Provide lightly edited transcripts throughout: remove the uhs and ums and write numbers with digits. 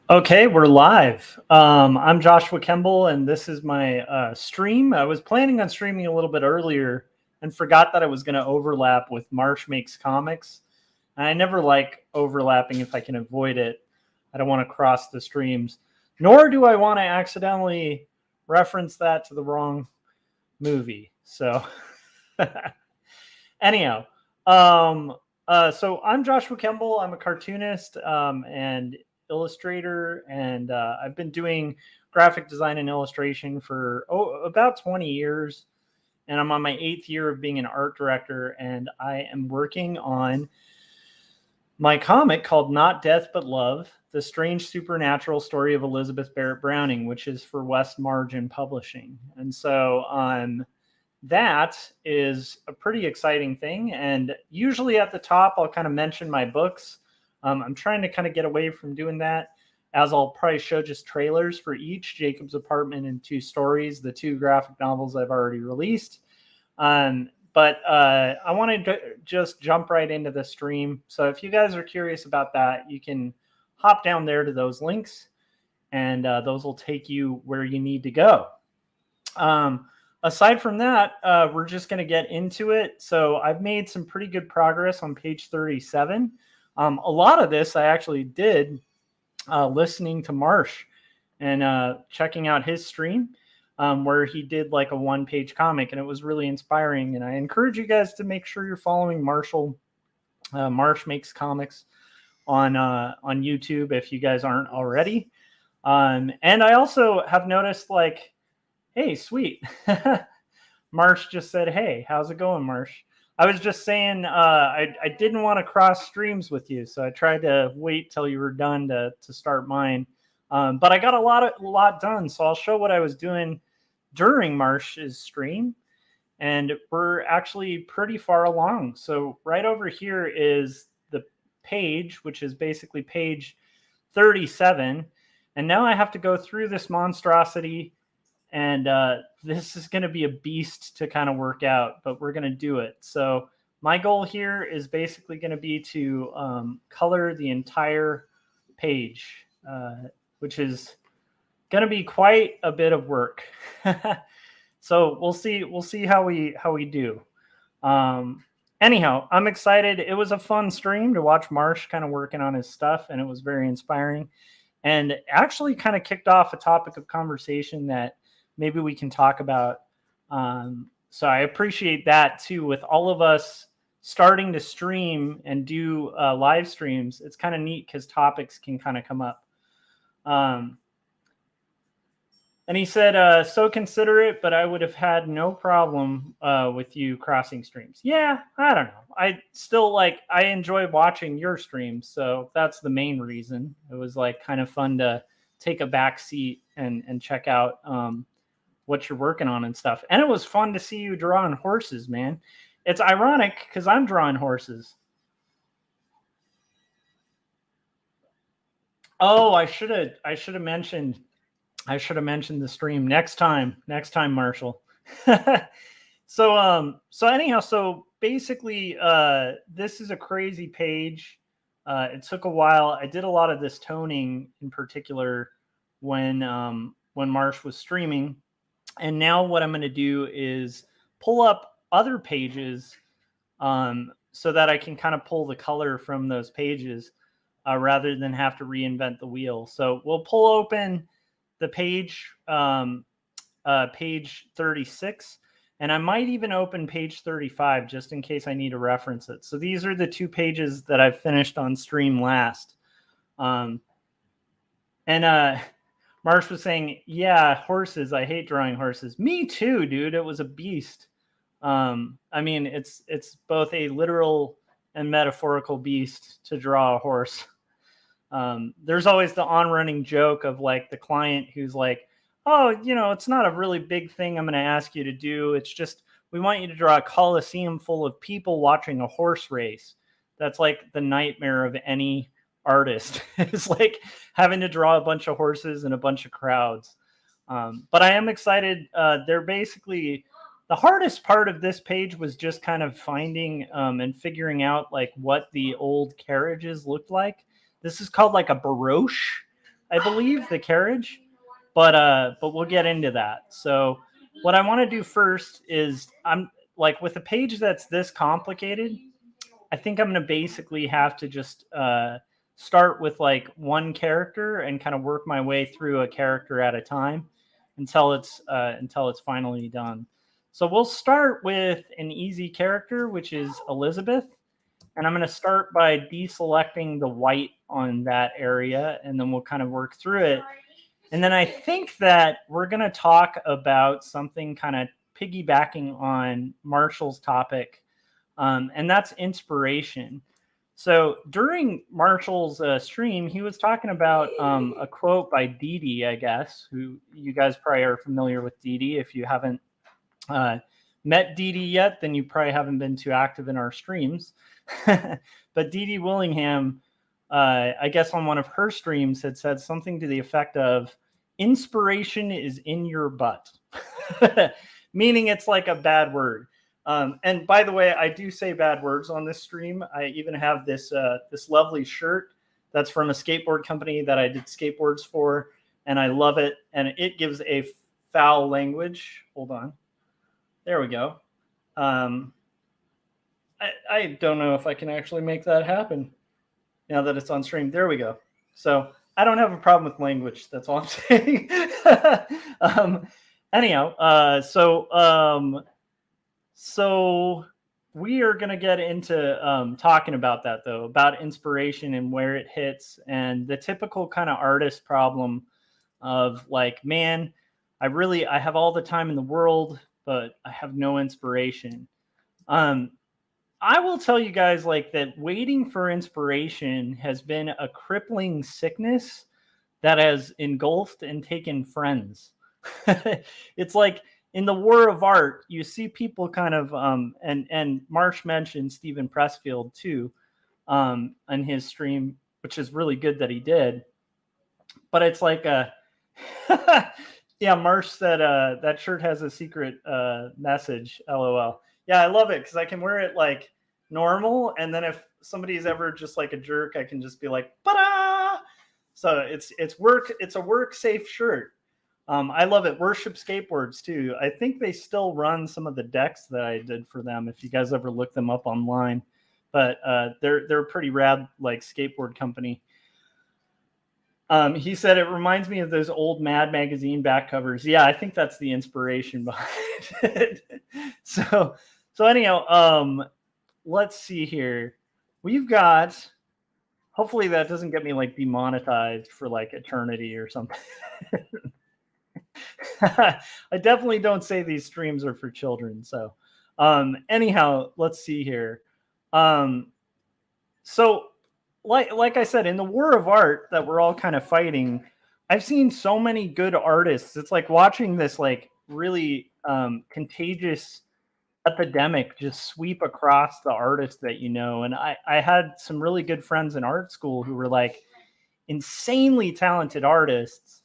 Okay, we're live. I'm Joshua Kemble, and this is my stream. I was planning on streaming a little bit earlier and forgot that I was going to overlap with Marsh Makes Comics. And I never like overlapping if I can avoid it. I don't want to cross the streams, nor do I want to accidentally reference that to the wrong movie. So, anyhow, so I'm Joshua Kemble. I'm a cartoonist and illustrator, and I've been doing graphic design and illustration for about 20 years. And I'm on my 8th year of being an art director, and I am working on my comic called Not Death But Love, The Strange Supernatural Story of Elizabeth Barrett Browning, which is for West Margin Publishing. And so that is a pretty exciting thing. And usually at the top, I'll kind of mention my books. I'm trying to kind of get away from doing that, as I'll probably show just trailers for each: Jacob's Apartment and Two Stories, the 2 graphic novels I've already released. But I wanted to just jump right into the stream. So if you guys are curious about that, you can hop down there to those links, and those will take you where you need to go. Aside from that, we're just going to get into it. So I've made some pretty good progress on page 37. A lot of this I actually did listening to Marsh and checking out his stream, where he did like a 1-page comic, and it was really inspiring. And I encourage you guys to make sure you're following Marsh Makes Comics on YouTube if you guys aren't already. And I also have noticed, like, hey, sweet. Marsh just said, hey, how's it going, Marsh? I was just saying I didn't want to cross streams with you, so I tried to wait till you were done to start mine. But I got a lot done, so I'll show what I was doing during Marsh's stream. And we're actually pretty far along. So right over here is the page, which is basically page 37. And now I have to go through this monstrosity. And this is going to be a beast to kind of work out, but we're going to do it. So my goal here is basically going to be to color the entire page, which is going to be quite a bit of work. So we'll see how we do. Anyhow, I'm excited. It was a fun stream to watch Marsh kind of working on his stuff, and it was very inspiring, and actually kind of kicked off a topic of conversation that maybe we can talk about. So I appreciate that too. With all of us starting to stream and do live streams, it's kind of neat because topics can kind of come up. And he said, so considerate, but I would have had no problem with you crossing streams. Yeah, I don't know. I still I enjoy watching your streams. So that's the main reason. It was like kind of fun to take a back seat and check out what you're working on and stuff. And it was fun to see you drawing horses, man. It's ironic because I'm drawing horses. Oh, I should have mentioned the stream next time, Marshall. So anyhow, so basically this is a crazy page. It took a while. I did a lot of this toning in particular when Marsh was streaming. And now what I'm going to do is pull up other pages so that I can kind of pull the color from those pages rather than have to reinvent the wheel. So we'll pull open the page, page 36, and I might even open page 35 just in case I need to reference it. So these are the 2 pages that I've finished on stream last. Marsh was saying, yeah, horses. I hate drawing horses. Me too, dude. It was a beast. I mean, it's both a literal and metaphorical beast to draw a horse. There's always the on-running joke of like the client who's like, oh, it's not a really big thing I'm going to ask you to do. It's just we want you to draw a coliseum full of people watching a horse race. That's like the nightmare of any artist. It's like having to draw a bunch of horses and a bunch of crowds. But I am excited. They're basically, the hardest part of this page was just kind of finding and figuring out like what the old carriages looked like. This is called like a barouche. I believe, the carriage, but we'll get into that. So what I want to do first is, I'm like, with a page that's this complicated, I think I'm going to basically have to just start with like one character and kind of work my way through a character at a time until it's finally done. So we'll start with an easy character, which is Elizabeth. And I'm going to start by deselecting the white on that area, and then we'll kind of work through it. And then I think that we're going to talk about something kind of piggybacking on Marshall's topic, and that's inspiration. So during Marshall's stream, he was talking about a quote by Dee Dee, I guess, who you guys probably are familiar with Dee Dee. If you haven't met Dee Dee yet, then you probably haven't been too active in our streams. But Dee Dee Willingham, I guess on one of her streams, had said something to the effect of, inspiration is in your butt, meaning it's like a bad word. And by the way, I do say bad words on this stream. I even have this lovely shirt that's from a skateboard company that I did skateboards for, and I love it. And it gives a foul language. Hold on. There we go. I don't know if I can actually make that happen now that it's on stream. There we go. So I don't have a problem with language. That's all I'm saying. Anyhow, so we are going to get into talking about that, though, about inspiration and where it hits, and the typical kind of artist problem of like, man, I have all the time in the world, but I have no inspiration. I will tell you guys, like, that waiting for inspiration has been a crippling sickness that has engulfed and taken friends. It's like in the war of art, you see people kind of, and Marsh mentioned Stephen Pressfield too, on his stream, which is really good that he did. But it's like yeah, Marsh said that shirt has a secret message, LOL. Yeah, I love it because I can wear it like normal, and then if somebody's ever just like a jerk, I can just be like, "Ba-da!" So it's a work safe shirt. I love it. Worship Skateboards too. I think they still run some of the decks that I did for them. If you guys ever look them up online, but they're a pretty rad like skateboard company. He said it reminds me of those old Mad magazine back covers. Yeah, I think that's the inspiration behind it. So anyhow, let's see here. We've got, hopefully that doesn't get me like demonetized for like eternity or something. I definitely don't say these streams are for children. So anyhow, let's see here. So like I said, in the war of art that we're all kind of fighting, I've seen so many good artists. It's like watching this like really contagious epidemic just sweep across the artists that you know. And I had some really good friends in art school who were like insanely talented artists,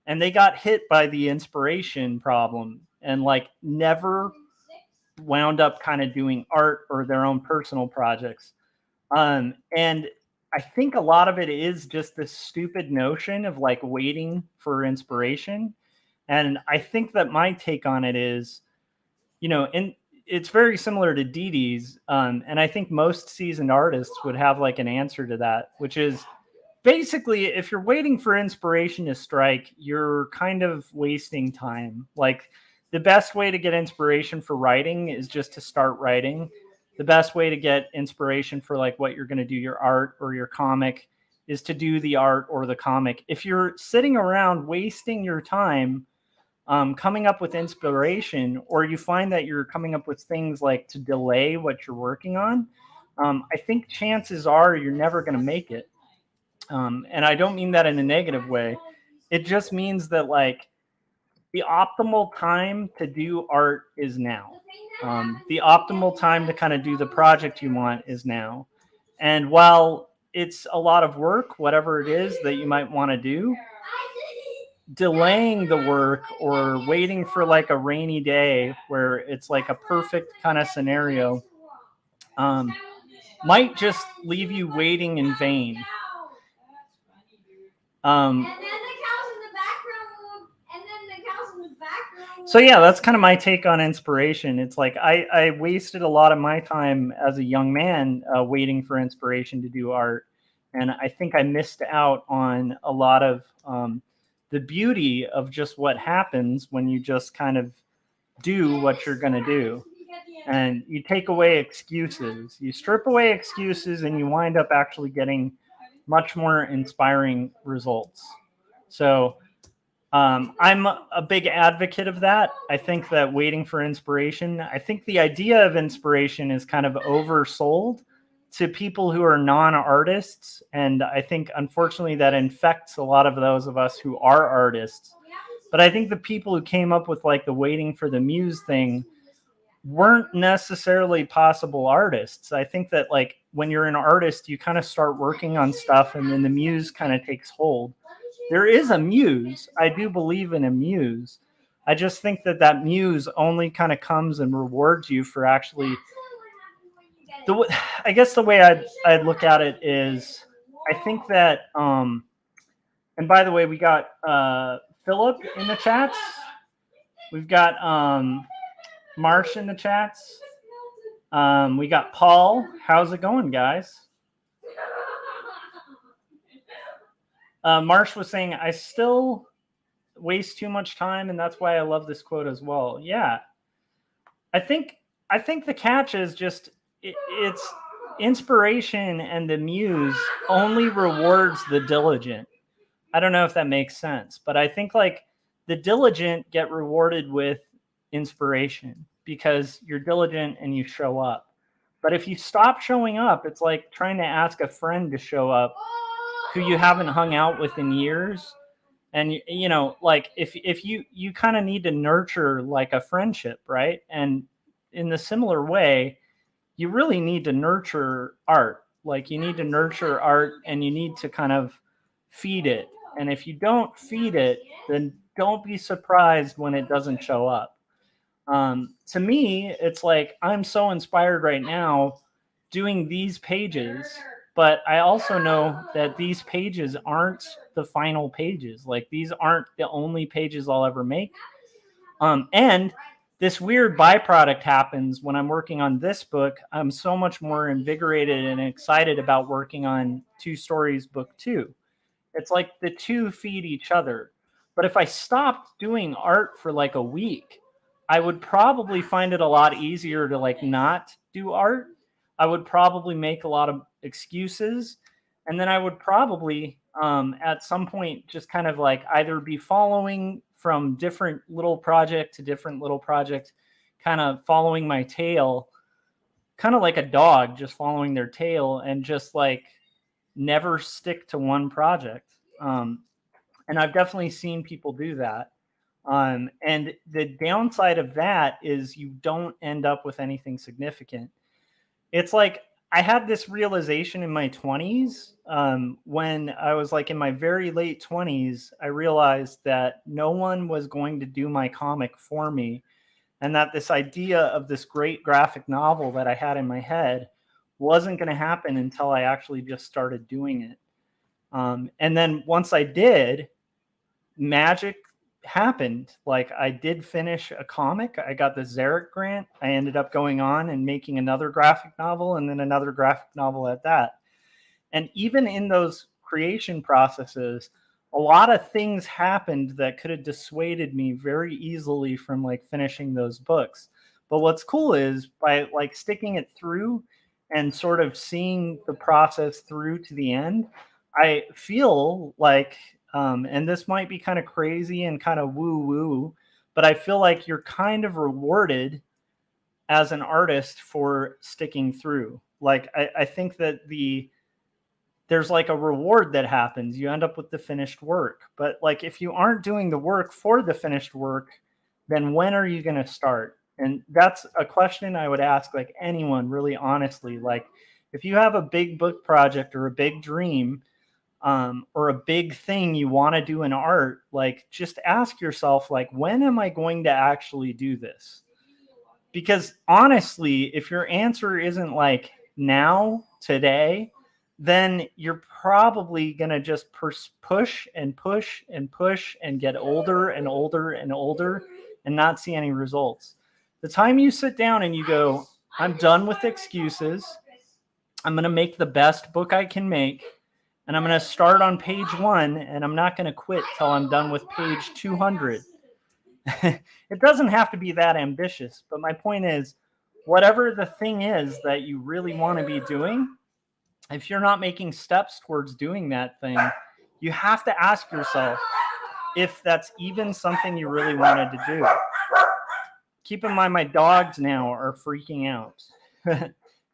and they got hit by the inspiration problem and like never wound up kind of doing art or their own personal projects. And I think a lot of it is just this stupid notion of like waiting for inspiration. And I think that my take on it is, you know, and it's very similar to Dee Dee's. And I think most seasoned artists would have like an answer to that, which is basically, if you're waiting for inspiration to strike, you're kind of wasting time. Like, the best way to get inspiration for writing is just to start writing. The best way to get inspiration for like what you're going to do your art or your comic is to do the art or the comic. If you're sitting around wasting your time coming up with inspiration, or you find that you're coming up with things like to delay what you're working on, I think chances are you're never going to make it. And I don't mean that in a negative way. It just means that like the optimal time to do art is now. The optimal time to kind of do the project you want is now. And while it's a lot of work, whatever it is that you might want to do, delaying the work or waiting for like a rainy day where it's like a perfect kind of scenario might just leave you waiting in vain. And then the cows in the background move, and then the cows in the background move. So yeah, that's kind of my take on inspiration. It's like I wasted a lot of my time as a young man waiting for inspiration to do art, and I think I missed out on a lot of the beauty of just what happens when you just kind of do what you're going to do. And you take away excuses. You strip away excuses and you wind up actually getting much more inspiring results. So I'm a big advocate of that. I think that waiting for inspiration, I think the idea of inspiration is kind of oversold to people who are non-artists. And I think, unfortunately, that infects a lot of those of us who are artists. But I think the people who came up with like the waiting for the muse thing weren't necessarily possible artists. I think that like when you're an artist, you kind of start working on stuff and then the muse kind of takes hold. There is a muse. I do believe in a muse. I just think that that muse only kind of comes and rewards you for actually I guess the way I'd look at it is I think that and by the way, we got Philip in the chats. We've got Marsh in the chats. We got Paul. How's it going, guys? Marsh was saying, I still waste too much time, and that's why I love this quote as well. Yeah. I think the catch is just it's inspiration, and the muse only rewards the diligent. I don't know if that makes sense, but I think like the diligent get rewarded with inspiration because you're diligent and you show up. But if you stop showing up, it's like trying to ask a friend to show up who you haven't hung out with in years. And you know, like if you kind of need to nurture like a friendship, right? And in the similar way, you really need to nurture art. Like you need to nurture art and you need to kind of feed it. And if you don't feed it, then don't be surprised when it doesn't show up. To me, it's like I'm so inspired right now doing these pages, but I also know that these pages aren't the final pages. Like these aren't the only pages I'll ever make. And this weird byproduct happens when I'm working on this book. I'm so much more invigorated and excited about working on Two Stories Book 2. It's like the two feed each other. But if I stopped doing art for like a week, I would probably find it a lot easier to like not do art. I would probably make a lot of excuses. And then I would probably at some point just kind of like either be following from different little project to different little project, kind of following my tail, kind of like a dog just following their tail and just like never stick to one project. And I've definitely seen people do that. And the downside of that is you don't end up with anything significant. It's like I had this realization in my 20s when I was like in my very late 20s. I realized that no one was going to do my comic for me, and that this idea of this great graphic novel that I had in my head wasn't going to happen until I actually just started doing it. And then once I did, magic happened. Like I did finish a comic. I got the Zarek grant. I ended up going on and making another graphic novel and then another graphic novel at that. And even in those creation processes, a lot of things happened that could have dissuaded me very easily from like finishing those books. But what's cool is by like sticking it through and sort of seeing the process through to the end, I feel like and this might be kind of crazy and kind of woo woo, but I feel like you're kind of rewarded as an artist for sticking through. Like I think that there's like a reward that happens. You end up with the finished work. But like if you aren't doing the work for the finished work, then when are you going to start? And that's a question I would ask like anyone really honestly. Like if you have a big book project or a big dream, or a big thing you want to do in art, like just ask yourself, like, when am I going to actually do this? Because honestly, if your answer isn't like now, today, then you're probably going to just push and push and push and get older and older and older and not see any results. The time you sit down and you go, I'm done with excuses. I'm going to make the best book I can make. And I'm going to start on page 1, and I'm not going to quit till I'm done with page 200. It doesn't have to be that ambitious, but my point is, whatever the thing is that you really want to be doing, if you're not making steps towards doing that thing, you have to ask yourself if that's even something you really wanted to do. Keep in mind, my dogs now are freaking out.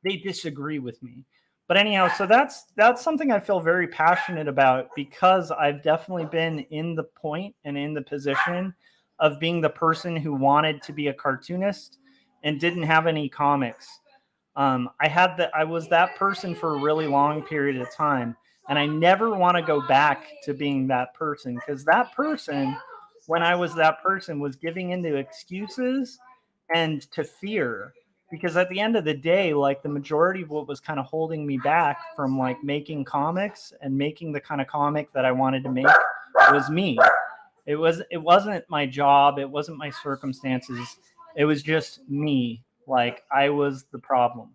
They disagree with me. But anyhow, so that's something I feel very passionate about, because I've definitely been in the point and in the position of being the person who wanted to be a cartoonist and didn't have any comics. I was that person for a really long period of time, and I never want to go back to being that person, because that person, when I was that person, was giving into excuses and to fear. Because at the end of the day, like, the majority of what was kind of holding me back from like making comics and making the kind of comic that I wanted to make was me. It wasn't my job. It wasn't my circumstances. It was just me. Like, I was the problem.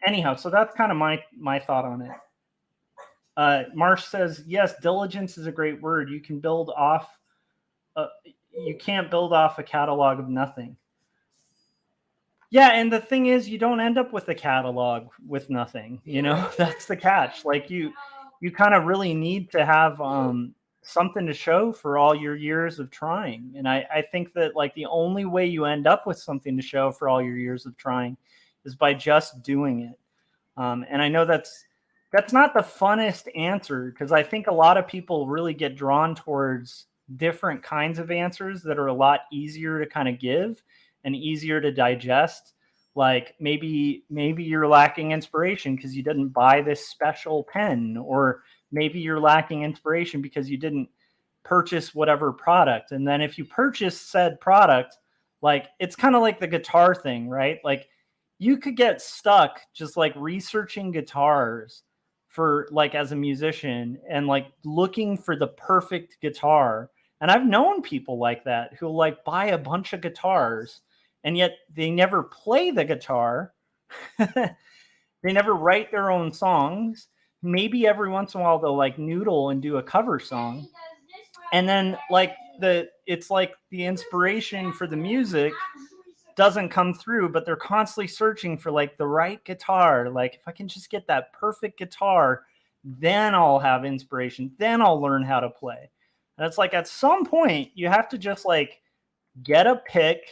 Anyhow, so that's kind of my thought on it. Marsh says, yes, diligence is a great word. You can build off. You can't build off a catalog of nothing. Yeah, and the thing is, you don't end up with a catalog with nothing. You know, that's the catch. Like, you kind of really need to have something to show for all your years of trying. And I think that, like, the only way you end up with something to show for all your years of trying is by just doing it. And I know that's not the funnest answer, because I think a lot of people really get drawn towards different kinds of answers that are a lot easier to kind of give and easier to digest. Like, maybe you're lacking inspiration because you didn't buy this special pen, or maybe you're lacking inspiration because you didn't purchase whatever product. And then if you purchase said product, like, it's kind of like the guitar thing, right? Like, you could get stuck just like researching guitars for, like, as a musician, and like looking for the perfect guitar. And I've known people like that who like buy a bunch of guitars, and yet they never play the guitar. They never write their own songs. Maybe every once in a while they'll like noodle and do a cover song. And then like it's like the inspiration for the music doesn't come through, but they're constantly searching for like the right guitar. Like, if I can just get that perfect guitar, then I'll have inspiration. Then I'll learn how to play. And it's like, at some point you have to just like get a pick,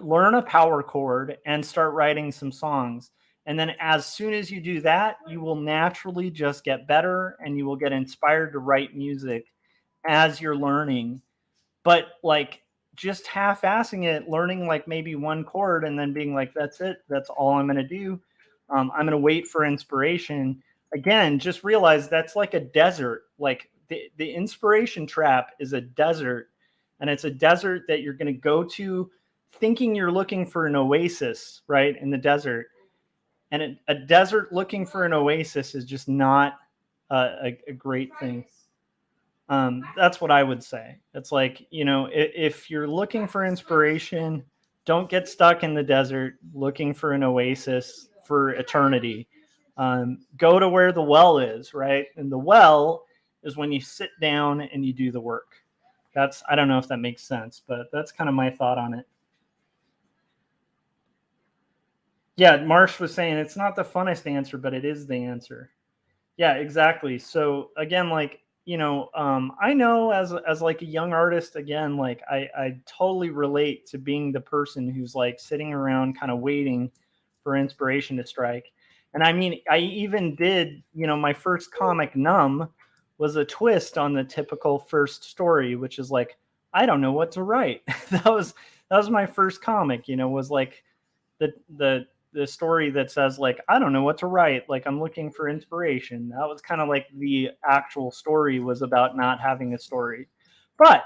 learn a power chord, and start writing some songs. And then as soon as you do that, you will naturally just get better, and you will get inspired to write music as you're learning. But like, just half-assing it, learning like maybe one chord and then being like, that's it, that's all I'm going to do. I'm going to wait for inspiration. Again, just realize that's like a desert. Like, the inspiration trap is a desert, and it's a desert that you're going to go to thinking you're looking for an oasis, right, in the desert. And a desert looking for an oasis is just not a great thing. That's what I would say. It's like, you know, if you're looking for inspiration, don't get stuck in the desert looking for an oasis for eternity. Go to where the well is, right? And the well is when you sit down and you do the work. I don't know if that makes sense, but that's kind of my thought on it. Yeah, Marsh was saying it's not the funnest answer, but it is the answer. Yeah, exactly. So again, like, you know, I know as like a young artist, again, like I totally relate to being the person who's like sitting around kind of waiting for inspiration to strike. And I mean, I even did, you know, my first comic, Numb, was a twist on the typical first story, which is like, I don't know what to write. that was my first comic, you know, was like the story that says like, I don't know what to write. Like, I'm looking for inspiration. That was kind of like the actual story was about not having a story. But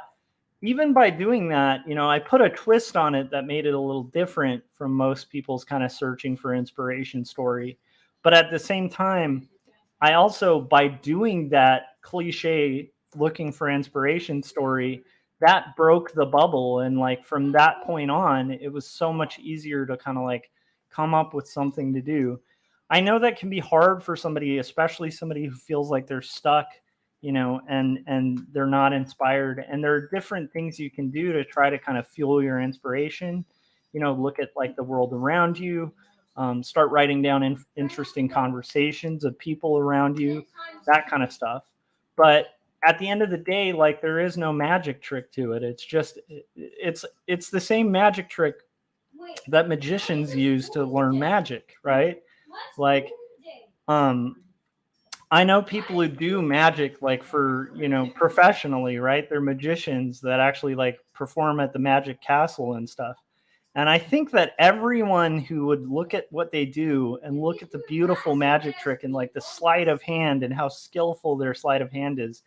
even by doing that, you know, I put a twist on it that made it a little different from most people's kind of searching for inspiration story. But at the same time, I also, by doing that cliche looking for inspiration story, that broke the bubble. And like from that point on, it was so much easier to kind of like come up with something to do. I know that can be hard for somebody, especially somebody who feels like they're stuck, and they're not inspired. And there are different things you can do to try to kind of fuel your inspiration. Look at like the world around you. Start writing down interesting conversations of people around you, that kind of stuff. But at the end of the day, like there is no magic trick to it. It's just it's the same magic trick that magicians use to learn magic, right? Like I know people who do magic like for, professionally, right? They're magicians that actually like perform at the Magic Castle and stuff. And I think that everyone who would look at what they do and look at the beautiful magic trick and like the sleight of hand and how skillful their sleight of hand is,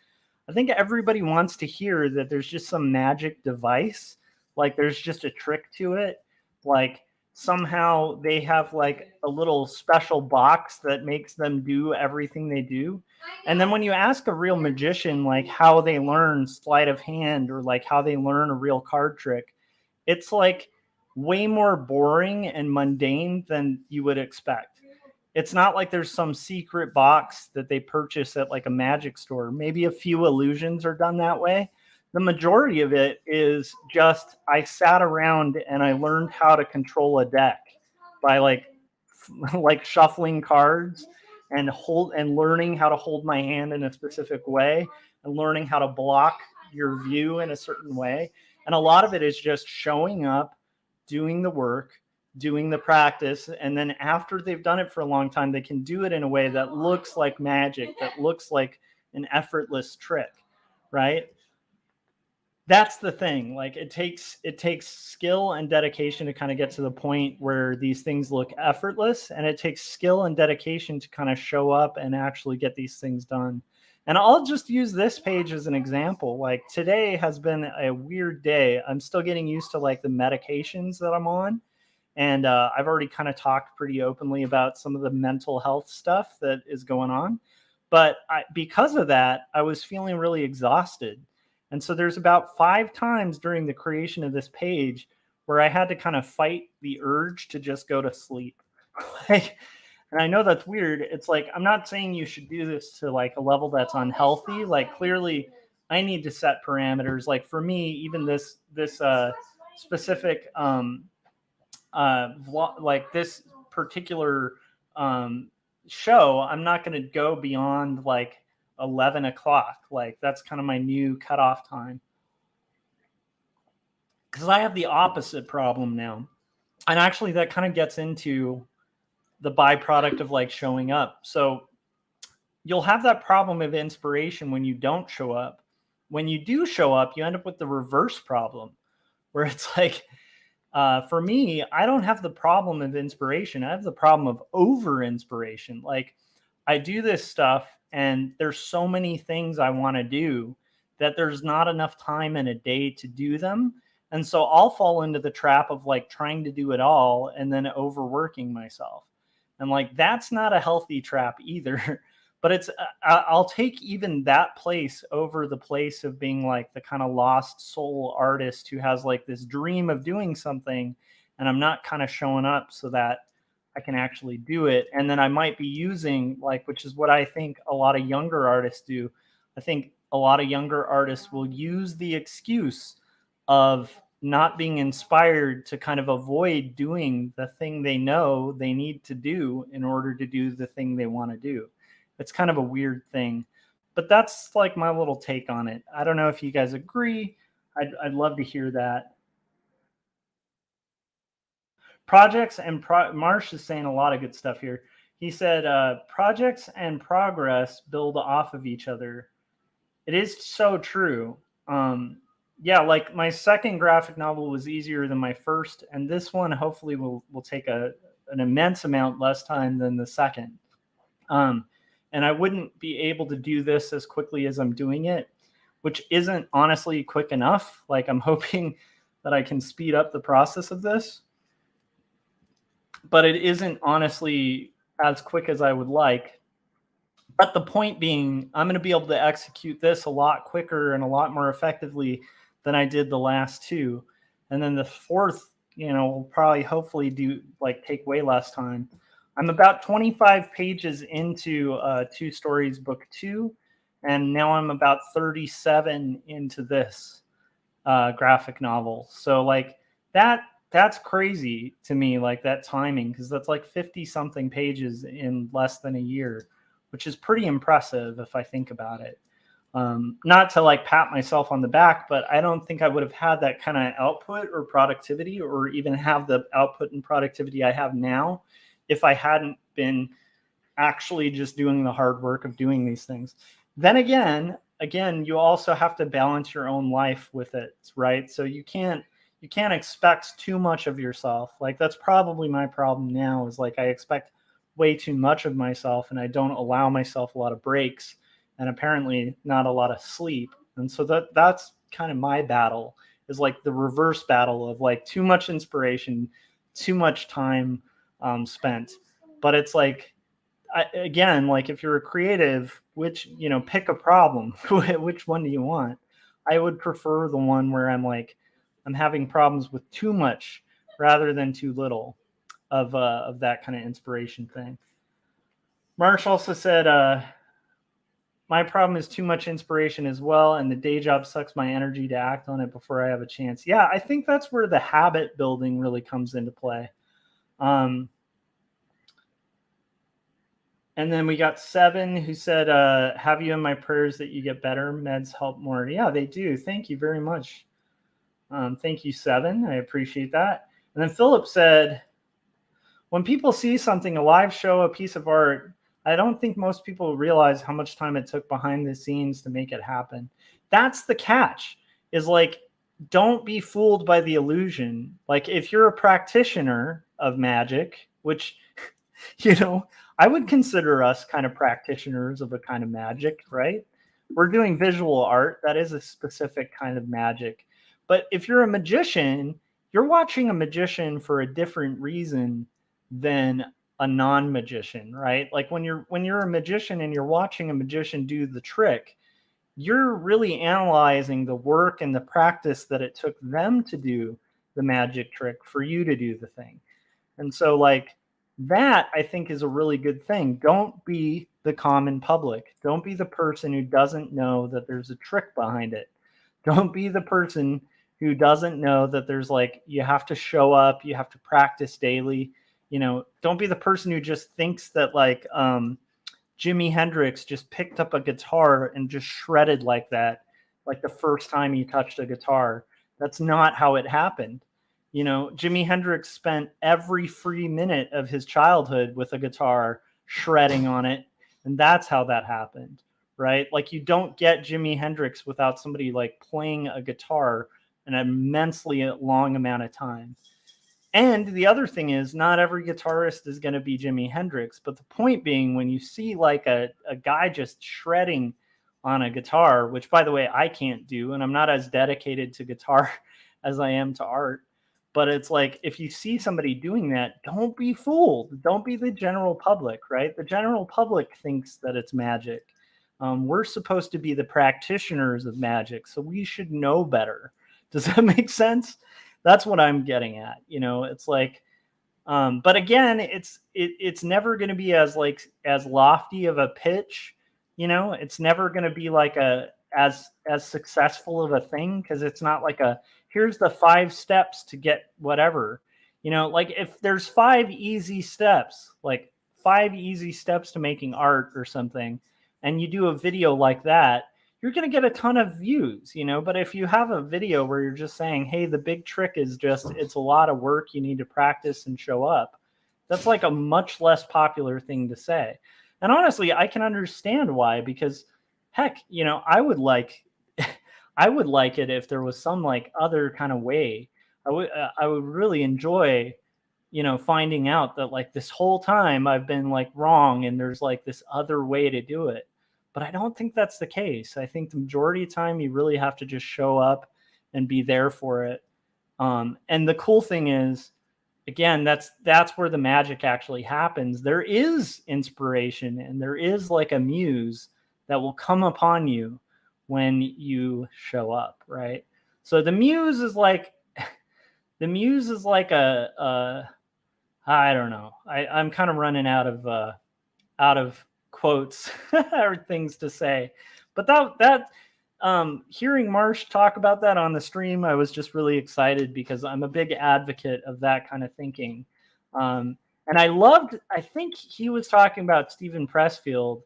I think everybody wants to hear that there's just some magic device, like there's just a trick to it. Like somehow they have like a little special box that makes them do everything they do. And then when you ask a real magician, like how they learn sleight of hand or like how they learn a real card trick, it's like way more boring and mundane than you would expect. It's not like there's some secret box that they purchase at like a magic store. Maybe a few illusions are done that way. The majority of it is just I sat around and I learned how to control a deck by like shuffling cards and learning how to hold my hand in a specific way and learning how to block your view in a certain way. And a lot of it is just showing up, doing the work, doing the practice, and then after they've done it for a long time, they can do it in a way that looks like magic, that looks like an effortless trick, right? That's the thing. Like it takes skill and dedication to kind of get to the point where these things look effortless, and it takes skill and dedication to kind of show up and actually get these things done. And I'll just use this page as an example. Like today has been a weird day. I'm still getting used to like the medications that I'm on. And I've already kind of talked pretty openly about some of the mental health stuff that is going on. But because of that, I was feeling really exhausted. And so there's about 5 times during the creation of this page where I had to kind of fight the urge to just go to sleep. And I know that's weird. It's like, I'm not saying you should do this to like a level that's unhealthy. Like clearly I need to set parameters. Like for me, even this specific, like this particular show, I'm not going to go beyond like 11 o'clock. Like that's kind of my new cutoff time. Because I have the opposite problem now. And actually that kind of gets into the byproduct of like showing up. So you'll have that problem of inspiration when you don't show up. When you do show up, you end up with the reverse problem where it's like, for me, I don't have the problem of inspiration. I have the problem of over inspiration. Like I do this stuff and there's so many things I want to do that there's not enough time in a day to do them. And so I'll fall into the trap of like trying to do it all and then overworking myself. And like, that's not a healthy trap either. But it's, I'll take even that place over the place of being like the kind of lost soul artist who has like this dream of doing something and I'm not kind of showing up so that I can actually do it. And then I might be using like, which is what I think a lot of younger artists do. I think a lot of younger artists will use the excuse of not being inspired to kind of avoid doing the thing they know they need to do in order to do the thing they want to do. It's kind of a weird thing, but that's like my little take on it. I don't know if you guys agree. I'd love to hear that. Projects and Marsh is saying a lot of good stuff here. He said, projects and progress build off of each other. It is so true. Yeah, like my second graphic novel was easier than my first, and this one hopefully will take an immense amount less time than the second. And I wouldn't be able to do this as quickly as I'm doing it, which isn't honestly quick enough. Like I'm hoping that I can speed up the process of this, but it isn't honestly as quick as I would like. But the point being, I'm going to be able to execute this a lot quicker and a lot more effectively than I did the last two. And then the fourth, will probably hopefully take way less time. I'm about 25 pages into Two Stories Book 2, and now I'm about 37 into this graphic novel. So that's crazy to me, like that timing, because that's like 50 something pages in less than a year, which is pretty impressive if I think about it. Not to like pat myself on the back, but I don't think I would have had that kind of output or productivity, or even have the output and productivity I have now, if I hadn't been actually just doing the hard work of doing these things. Then again, you also have to balance your own life with it, right? So you can't expect too much of yourself. Like that's probably my problem now, is like I expect way too much of myself, and I don't allow myself a lot of breaks, and apparently not a lot of sleep. And so that's kind of my battle, is like the reverse battle of like too much inspiration, too much time spent. But it's like, again, like if you're a creative, which, pick a problem, which one do you want? I would prefer the one where I'm having problems with too much rather than too little of that kind of inspiration thing. Marsh also said, my problem is too much inspiration as well, and the day job sucks my energy to act on it before I have a chance. Yeah, I think that's where the habit building really comes into play. And then we got Seven, who said, have you in my prayers that you get better? Meds help more. Yeah, they do. Thank you very much. Thank you, Seven. I appreciate that. And then Philip said, when people see something, a live show, a piece of art, I don't think most people realize how much time it took behind the scenes to make it happen. That's the catch, is like, don't be fooled by the illusion. Like if you're a practitioner of magic, which, I would consider us kind of practitioners of a kind of magic, right? We're doing visual art. That is a specific kind of magic. But if you're a magician, you're watching a magician for a different reason than a non-magician, right? Like when you're a magician and you're watching a magician do the trick, you're really analyzing the work and the practice that it took them to do the magic trick for you to do the thing. And so like that, I think, is a really good thing. Don't be the common public. Don't be the person who doesn't know that there's a trick behind it. Don't be the person who doesn't know that there's like, you have to show up, you have to practice daily. Don't be the person who just thinks that like Jimi Hendrix just picked up a guitar and just shredded like that, like the first time he touched a guitar. That's not how it happened. Jimi Hendrix spent every free minute of his childhood with a guitar shredding on it. And that's how that happened, right? Like you don't get Jimi Hendrix without somebody like playing a guitar an immensely long amount of time. And the other thing is, not every guitarist is going to be Jimi Hendrix. But the point being, when you see like a guy just shredding on a guitar, which by the way, I can't do, and I'm not as dedicated to guitar as I am to art. But it's like, if you see somebody doing that, don't be fooled. Don't be the general public, right? The general public thinks that it's magic. We're supposed to be the practitioners of magic, so we should know better. Does that make sense? That's what I'm getting at. It's like, but again, it's never going to be as lofty of a pitch. It's never going to be like as successful of a thing, because it's not like here's the 5 steps to get whatever. Like if there's 5 easy steps, like 5 easy steps to making art or something, and you do a video like that, you're going to get a ton of views, but if you have a video where you're just saying, hey, the big trick is just, it's a lot of work, you need to practice and show up, that's like a much less popular thing to say. And honestly, I can understand why, because heck, I would like it if there was some like other kind of way. I would really enjoy, finding out that like this whole time I've been like wrong and there's like this other way to do it. But I don't think that's the case. I think the majority of the time you really have to just show up and be there for it. And the cool thing is, again, that's where the magic actually happens. There is inspiration and there is like a muse that will come upon you when you show up, right? So the muse is like a I don't know. I'm kind of running out of quotes or things to say, but that hearing Marsh talk about that on the stream, I was just really excited because I'm a big advocate of that kind of thinking. And I think he was talking about Stephen Pressfield.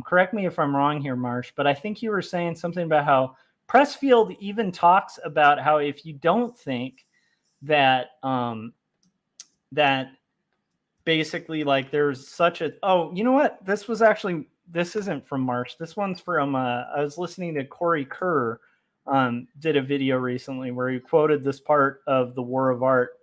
Correct me if I'm wrong here, Marsh, but I think you were saying something about how Pressfield even talks about how if you don't think that that basically like there's such a you know what, this isn't from Marsh, this one's from I was listening to Corey Kerr did a video recently where he quoted this part of The War of Art,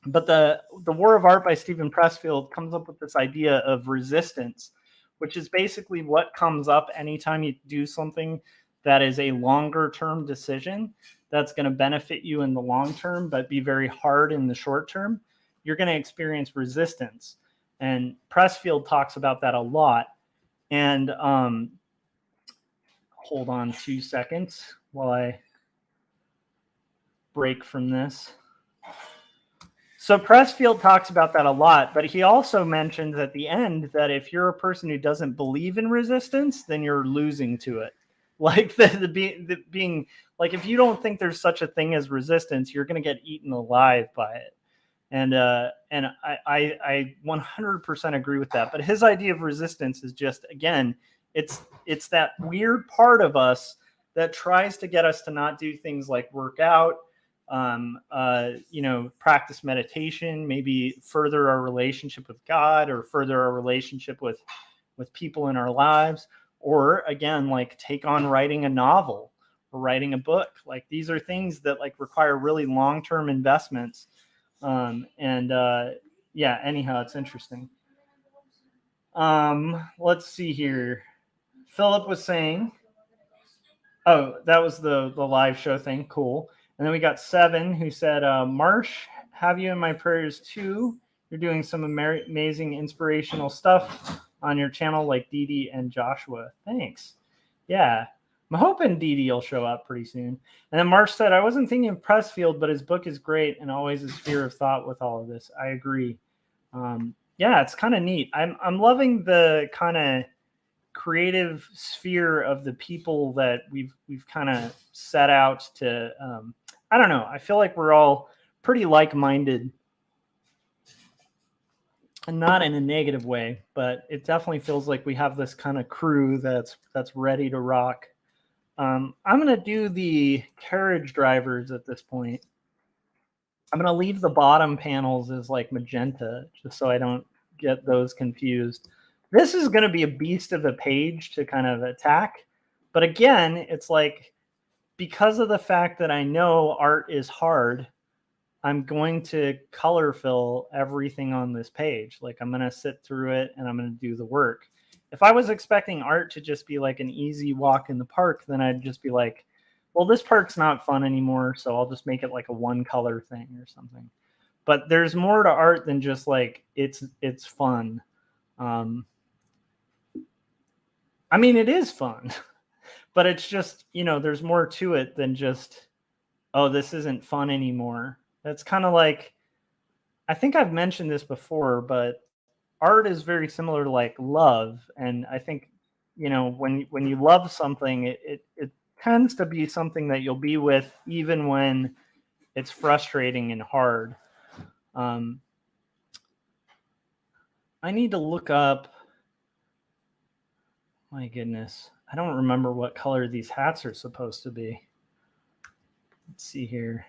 but the War of Art by Stephen Pressfield comes up with this idea of resistance, which is basically what comes up anytime you do something that is a longer term decision that's going to benefit you in the long term but be very hard in the short term. You're going to experience resistance. And Pressfield talks about that a lot. And hold on 2 seconds while I break from this. So Pressfield talks about that a lot, but he also mentions at the end that if you're a person who doesn't believe in resistance, then you're losing to it. Like the being like, if you don't think there's such a thing as resistance, you're going to get eaten alive by it. And I 100% agree with that. But his idea of resistance is just, again, it's that weird part of us that tries to get us to not do things like work out, practice meditation, maybe further our relationship with God or further our relationship with people in our lives, or again, like take on writing a novel or writing a book. Like these are things that like require really long-term investments. Anyhow, it's interesting. Let's see here. Philip was saying, oh, that was the live show thing. Cool. And then we got Seven who said, Marsh, have you in my prayers too. You're doing some amazing inspirational stuff on your channel like Dee Dee and Joshua. Thanks. Yeah. I'm hoping Dee Dee will show up pretty soon. And then Marsh said, I wasn't thinking of Pressfield, but his book is great and always a sphere of thought with all of this. I agree. Yeah, it's kind of neat. I'm loving the kind of creative sphere of the people that we've kind of set out to. I don't know. I feel like we're all pretty like-minded, and not in a negative way, but it definitely feels like we have this kind of crew that's ready to rock. I'm going to do the carriage drivers at this point. I'm going to leave the bottom panels as like magenta, just so I don't get those confused. This is going to be a beast of a page to kind of attack. But again, it's like, because of the fact that I know art is hard, I'm going to color fill everything on this page. Like I'm going to sit through it and I'm going to do the work. If I was expecting art to just be like an easy walk in the park, then I'd just be like, well, this park's not fun anymore, so I'll just make it like a one color thing or something. But there's more to art than just like it's fun. I mean, it is fun, but it's just, there's more to it than just, oh, this isn't fun anymore. That's kind of like, I think I've mentioned this before, but art is very similar to like love. And I think, when you love something, it tends to be something that you'll be with even when it's frustrating and hard. I need to look up, my goodness, I don't remember what color these hats are supposed to be. Let's see here.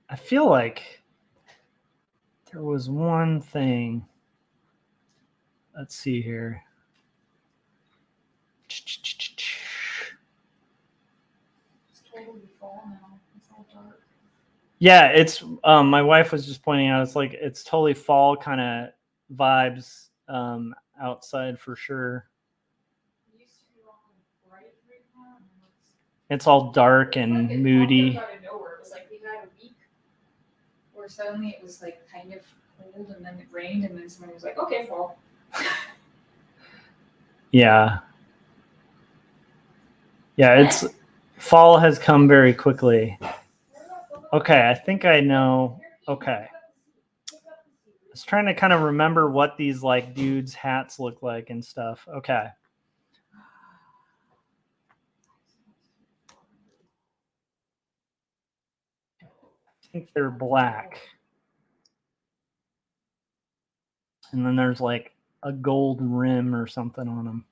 I feel like there was one thing. Let's see here. It's totally fall now. It's all dark. Yeah, it's my wife was just pointing out, it's like it's totally fall kind of vibes outside for sure. It used to be all bright right now, and It's all dark and it moody. Out of nowhere. It was like we had a week where suddenly it was like kind of cold and then it rained and then somebody was like, okay, fall. Yeah. Yeah, it's fall has come very quickly. Okay, I think I know. Okay. I was trying to kind of remember what these like dudes' hats look like and stuff. Okay. I think they're black. And then there's like a gold rim or something on them.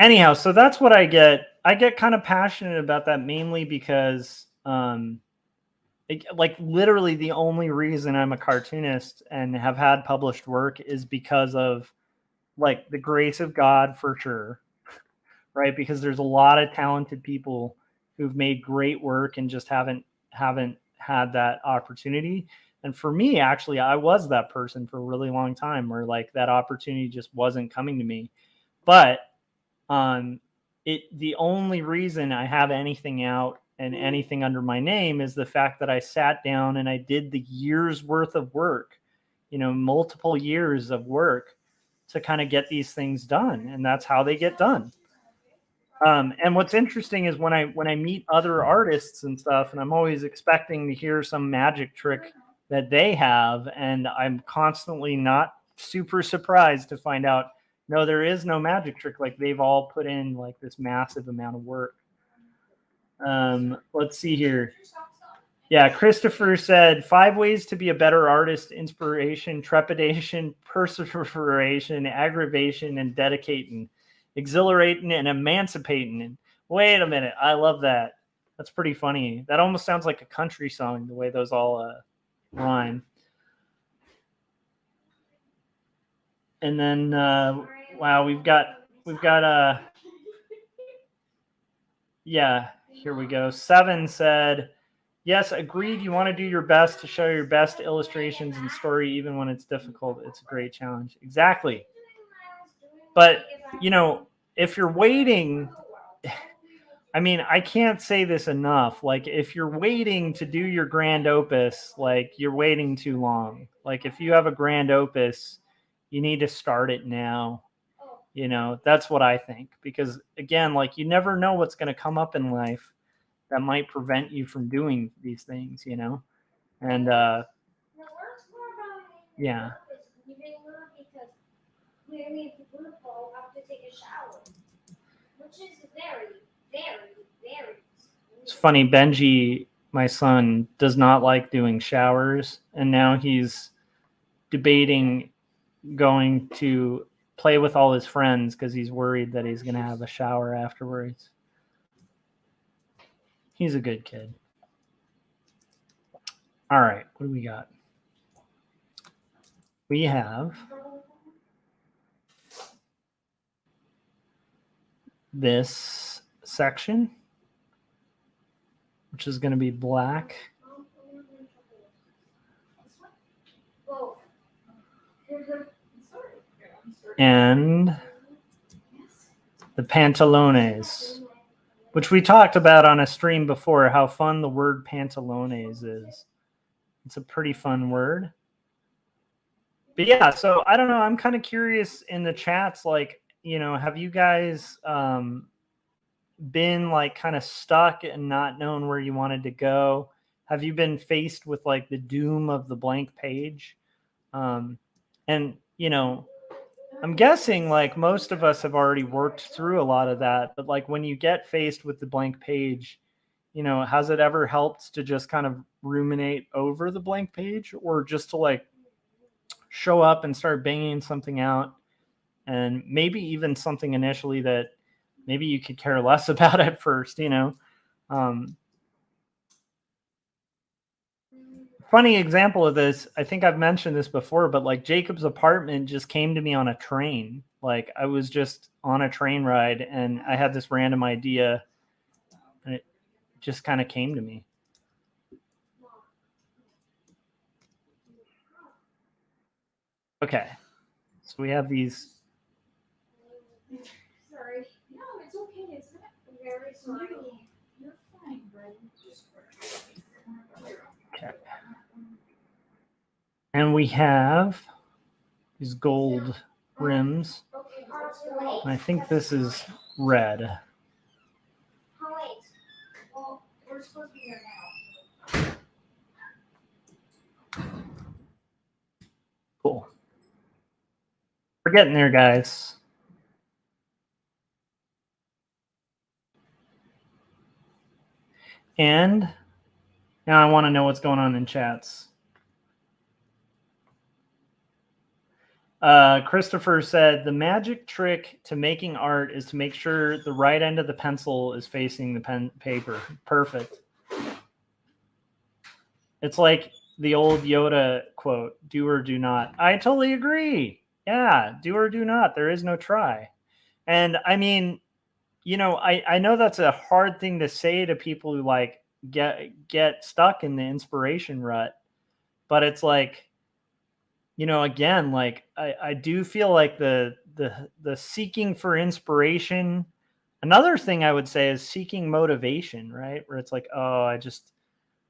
Anyhow, so that's what I get. I get kind of passionate about that mainly because like literally the only reason I'm a cartoonist and have had published work is because of like the grace of God for sure, right? Because there's a lot of talented people who've made great work and just haven't had that opportunity. And for me, actually, I was that person for a really long time where like that opportunity just wasn't coming to me. But the only reason I have anything out and anything under my name is the fact that I sat down and I did the year's worth of work, multiple years of work to kind of get these things done. And that's how they get done. And what's interesting is when I meet other artists and stuff, and I'm always expecting to hear some magic trick that they have, and I'm constantly not super surprised to find out, no, there is no magic trick. Like they've all put in like this massive amount of work. Let's see here. Yeah, Christopher said 5 ways to be a better artist: inspiration, trepidation, perseveration, aggravation, and dedicating, exhilarating, and emancipating. And wait a minute, I love that. That's pretty funny. That almost sounds like a country song, the way those all rhyme. And then wow, we've got yeah, here we go. 7 said, yes, agreed. You want to do your best to show your best illustrations and story, even when it's difficult. It's a great challenge. Exactly. But, if you're waiting, I mean, I can't say this enough. Like, if you're waiting to do your grand opus, like, you're waiting too long. Like, if you have a grand opus, you need to start it now. That's what I think. Because, again, like, you never know what's going to come up in life that might prevent you from doing these things, and yeah. Because we leave the group home after take a shower, which is very, very, very. It's funny. Benji, my son, does not like doing showers, and now he's debating going to play with all his friends because he's worried that he's going to have a shower afterwards. He's a good kid. All right, what do we got? We have this section, which is going to be black. And the pantalones, which we talked about on a stream before, how fun the word pantalones is. It's a pretty fun word. But yeah, so I don't know. I'm kind of curious in the chats, like, have you guys been like kind of stuck and not known where you wanted to go? Have you been faced with like the doom of the blank page? And, I'm guessing like most of us have already worked through a lot of that, but like when you get faced with the blank page, has it ever helped to just kind of ruminate over the blank page, or just to like show up and start banging something out, and maybe even something initially that maybe you could care less about at first, Funny example of this, I think I've mentioned this before, but like Jacob's apartment just came to me on a train. Like I was just on a train ride and I had this random idea and it just kind of came to me. Okay. So we have these. Sorry. No, it's okay. It's not Very sorry. You're fine, Brady. Okay. And we have these gold rims. And I think this is red. Oh, wait. Well, we're supposed to be here now. Cool. We're getting there, guys. And now I want to know what's going on in chats. Christopher said the magic trick to making art is to make sure the right end of the pencil is facing the paper. Perfect. It's like the old Yoda quote, do or do not. I totally agree. Yeah, do or do not. There is no try. And I mean, you know, I know that's a hard thing to say to people who like get stuck in the inspiration rut, but it's like, you know, again, like I do feel like the seeking for inspiration. Another thing I would say is seeking motivation, right? Where it's like, oh, I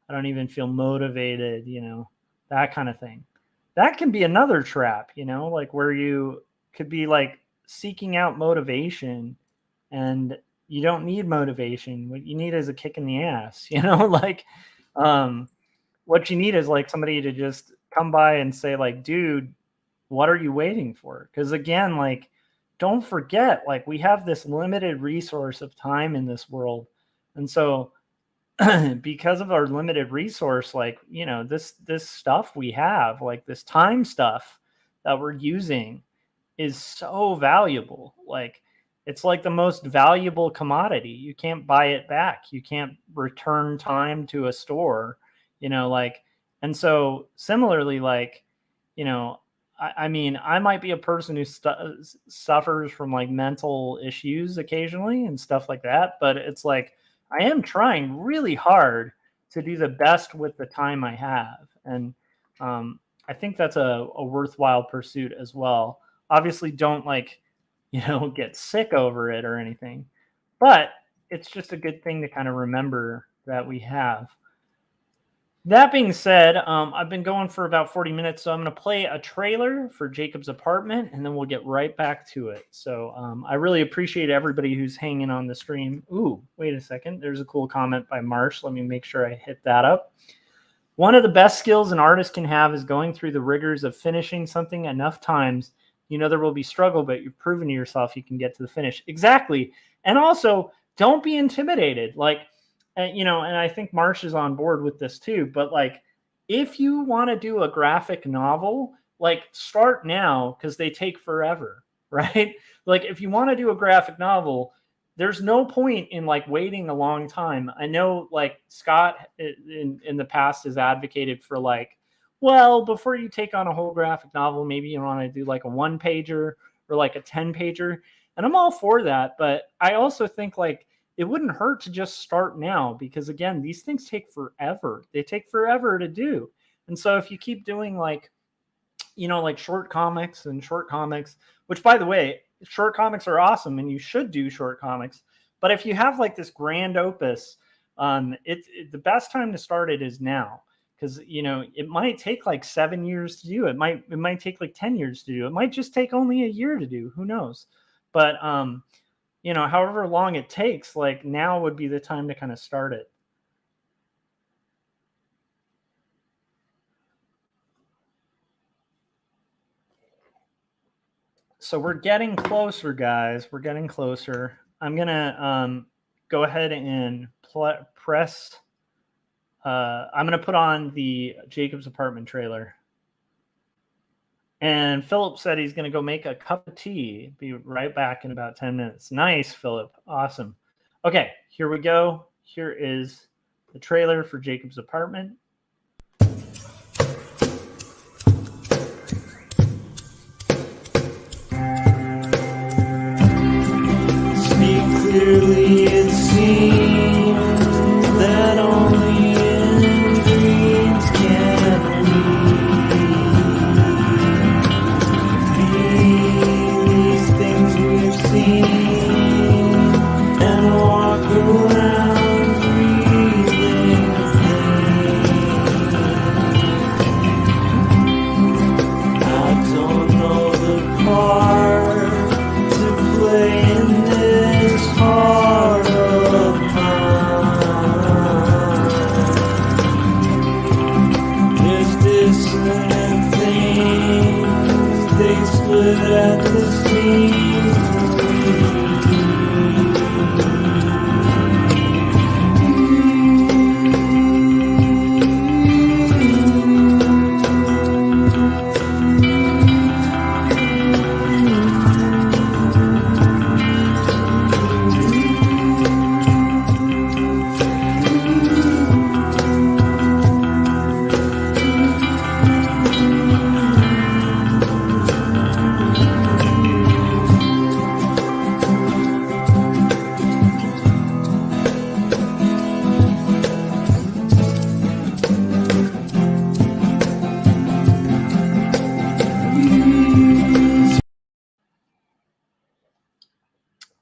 don't even feel motivated, you know, that kind of thing. That can be another trap, you know, like where you could be like seeking out motivation and you don't need motivation. What you need is a kick in the ass, you know, like what you need is like somebody to just come by and say like, dude, what are you waiting for? Because again, like, don't forget, like we have this limited resource of time in this world. And so because of our limited resource, like, you know, this stuff we have, like this time stuff that we're using is so valuable. Like it's like the most valuable commodity. You can't buy it back. You can't return time to a store, you know, like, and so similarly, like, you know, I mean, I might be a person who suffers from like mental issues occasionally and stuff like that, but it's like, I am trying really hard to do the best with the time I have. And I think that's a worthwhile pursuit as well. Obviously, don't like, you know, get sick over it or anything, but it's just a good thing to kind of remember that we have. That being said, I've been going for about 40 minutes, so I'm going to play a trailer for Jacob's Apartment, and then we'll get right back to it. So I really appreciate everybody who's hanging on the stream. Ooh, wait a second. There's a cool comment by Marsh. Let me make sure I hit that up. One of the best skills an artist can have is going through the rigors of finishing something enough times. You know there will be struggle, but you've proven to yourself you can get to the finish. Exactly. And also, don't be intimidated. Like, you know, and I think Marsh is on board with this too, but like, if you want to do a graphic novel, like start now because they take forever, right? Like if you want to do a graphic novel, there's no point in like waiting a long time. I know like Scott in the past has advocated for like, well, before you take on a whole graphic novel, maybe you want to do like a 1-pager or like a 10-pager. And I'm all for that. But I also think like, it wouldn't hurt to just start now because, again, these things take forever. They take forever to do. And so if you keep doing like, you know, like short comics, which, by the way, short comics are awesome and you should do short comics. But if you have like this grand opus, the best time to start it is now because, you know, it might take like 7 years to do. It might take like 10 years to do. It might just take only a year to do. Who knows? But, you know, however long it takes, like now would be the time to kind of start it. So we're getting closer, guys. We're getting closer. I'm going to go ahead and press. I'm going to put on the Jacob's Apartment trailer. And Philip said he's going to go make a cup of tea. Be right back in about 10 minutes. Nice, Philip. Awesome. Okay, here we go. Here is the trailer for Jacob's Apartment. Speak clearly, it seems that only in dreams can these things we've seen and walk around breathing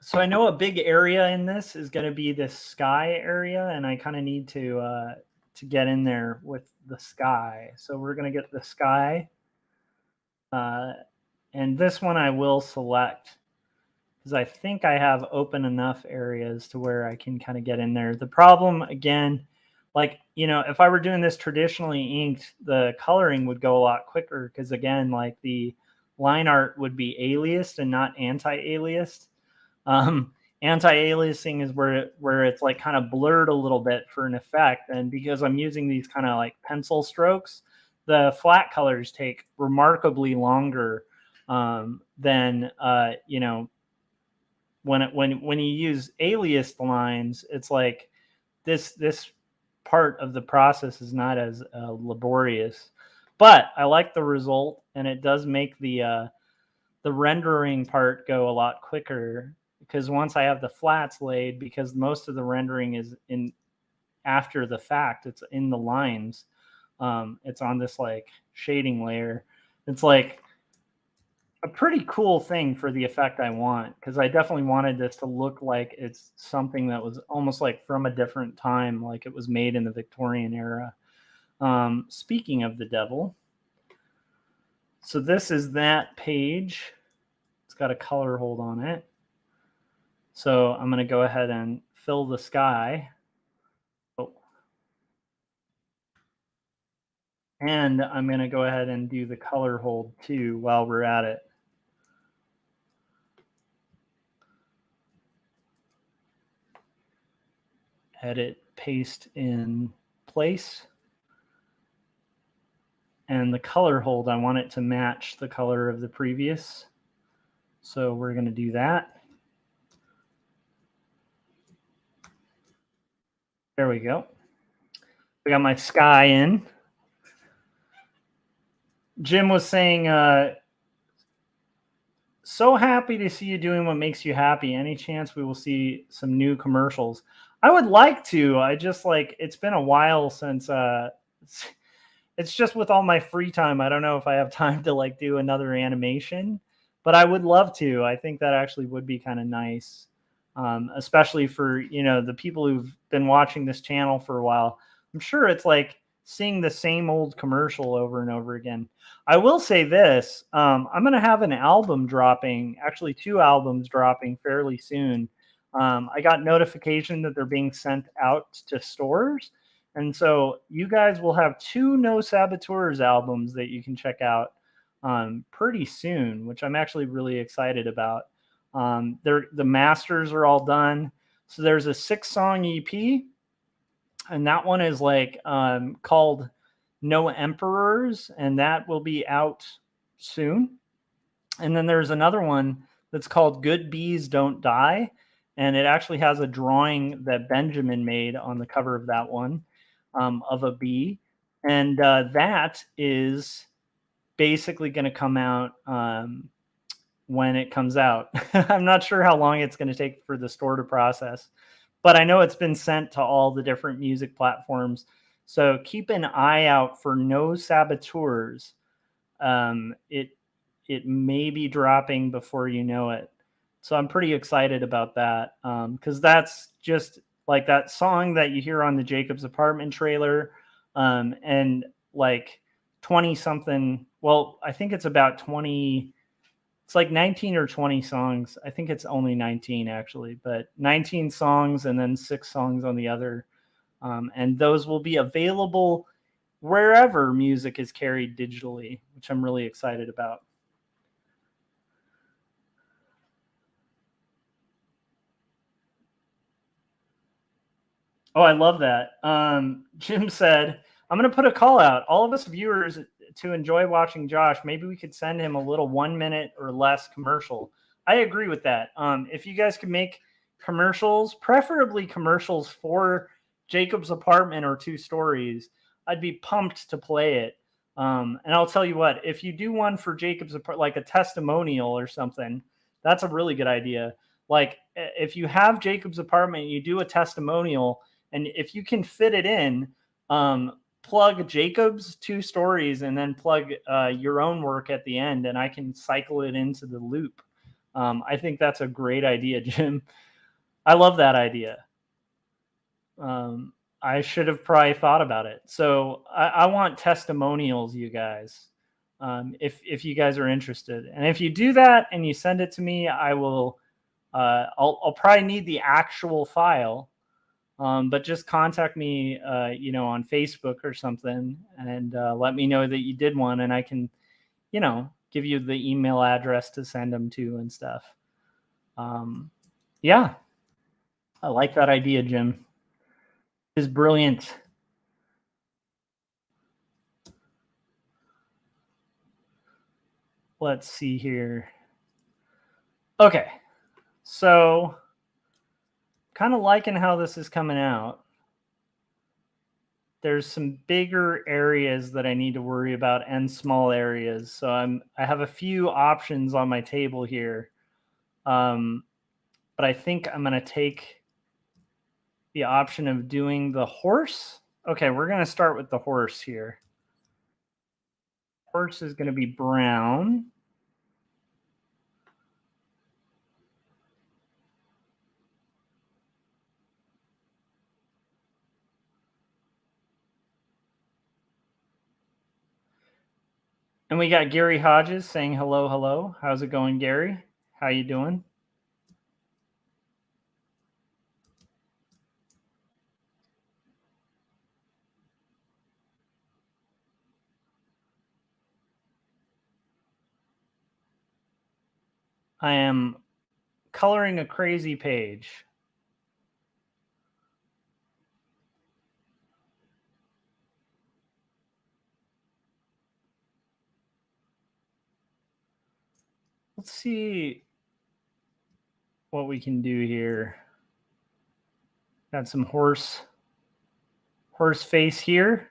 So I know a big area in this is going to be this sky area, and I kind of need to get in there with the sky. So we're going to get the sky, and this one I will select because I think I have open enough areas to where I can kind of get in there. The problem, again, like, you know, if I were doing this traditionally inked, the coloring would go a lot quicker because, again, like the line art would be aliased and not anti-aliased. Anti-aliasing is where it's like kind of blurred a little bit for an effect, and because I'm using these kind of like pencil strokes, the flat colors take remarkably longer than you know, when you use aliased lines. It's like this part of the process is not as laborious, but I like the result, and it does make the rendering part go a lot quicker because once I have the flats laid, because most of the rendering is in after the fact, it's in the lines. It's on this like shading layer. It's like a pretty cool thing for the effect I want, because I definitely wanted this to look like it's something that was almost like from a different time, like it was made in the Victorian era. Speaking of the devil, so this is that page. It's got a color hold on it. So I'm going to go ahead and fill the sky. Oh. And I'm going to go ahead and do the color hold too while we're at it. Edit, paste in place. And the color hold, I want it to match the color of the previous. So we're going to do that. There we go. I got my sky in. Jim was saying, so happy to see you doing what makes you happy. Any chance we will see some new commercials? I would like to. I just like, it's been a while since it's just with all my free time. I don't know if I have time to like do another animation, but I would love to. I think that actually would be kind of nice. Especially for, you know, the people who've been watching this channel for a while. I'm sure it's like seeing the same old commercial over and over again. I will say this, I'm going to have an album dropping, actually 2 albums dropping fairly soon. I got notification that they're being sent out to stores. And so you guys will have 2 No Saboteurs albums that you can check out pretty soon, which I'm actually really excited about. The masters are all done. So there's a 6-song EP, and that one is like called No Emperors, and that will be out soon. And then there's another one that's called Good Bees Don't Die, and it actually has a drawing that Benjamin made on the cover of that one of a bee, and that is basically going to come out when it comes out. I'm not sure how long it's going to take for the store to process, but I know it's been sent to all the different music platforms. So keep an eye out for No Saboteurs. It may be dropping before you know it. So I'm pretty excited about that because that's just like that song that you hear on the Jacob's Apartment trailer, and like 20 something. Well, I think it's about 20. It's like 19 or 20 songs. I think it's only 19 actually, but 19 songs and then 6 songs on the other. And those will be available wherever music is carried digitally, which I'm really excited about. Oh, I love that. Jim said, I'm going to put a call out. All of us viewers to enjoy watching Josh, maybe we could send him a little 1 minute or less commercial. I agree with that. If you guys could make commercials, preferably commercials for Jacob's Apartment or 2 Stories, I'd be pumped to play it. And I'll tell you what, if you do one for Jacob's Apartment, like a testimonial or something, that's a really good idea. Like if you have Jacob's Apartment, you do a testimonial, and if you can fit it in, plug Jacob's 2 Stories and then plug your own work at the end, and I can cycle it into the loop. I think that's a great idea, Jim. I love that idea. I should have probably thought about it. So I want testimonials, you guys. If you guys are interested, and if you do that and you send it to me, I will. I'll probably need the actual file, but just contact me, on Facebook or something, and let me know that you did one, and I can, give you the email address to send them to and stuff. Yeah, I like that idea, Jim. It's brilliant. Let's see here. Okay, so kind of liking how this is coming out. There's some bigger areas that I need to worry about and small areas. So I have a few options on my table here. But I think I'm going to take the option of doing the horse. Okay, we're going to start with the horse here. Horse is going to be brown. And we got Gary Hodges saying hello, hello. How's it going, Gary? How you doing? I am coloring a crazy page. Let's see what we can do here. Got some horse face here.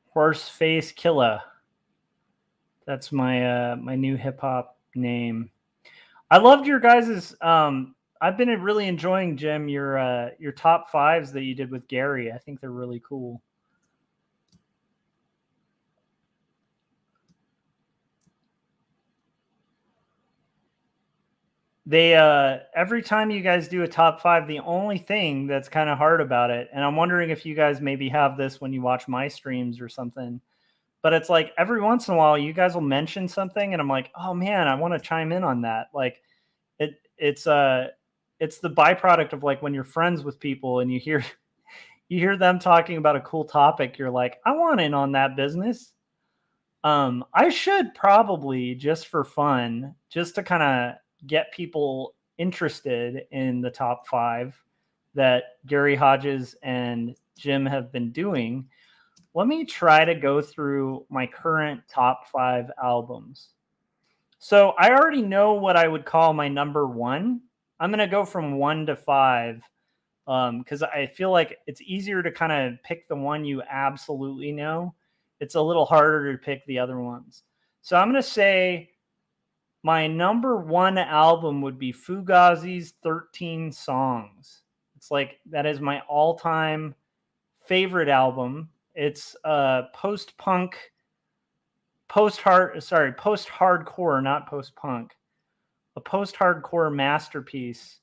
Horse face killer. That's my my new hip hop name. I loved your guys's. I've been really enjoying, Jim, your top fives that you did with Gary. I think they're really cool. They every time you guys do a top five, the only thing that's kind of hard about it, and I'm wondering if you guys maybe have this when you watch my streams or something, but it's like every once in a while you guys will mention something and I'm like, oh man, I want to chime in on that. Like it's the byproduct of like when you're friends with people and you hear them talking about a cool topic, you're like, I want in on that business. I should probably, just for fun, just to kind of get people interested in the top five that Gary Hodges and Jim have been doing. Let me try to go through my current top five albums. So I already know what I would call my number one. I'm going to go from 1 to 5 because I feel like it's easier to kind of pick the one you absolutely know. It's a little harder to pick the other ones. So I'm going to say my number one album would be Fugazi's 13 Songs. It's like that is my all-time favorite album. It's post-hardcore, not post-punk. A post-hardcore masterpiece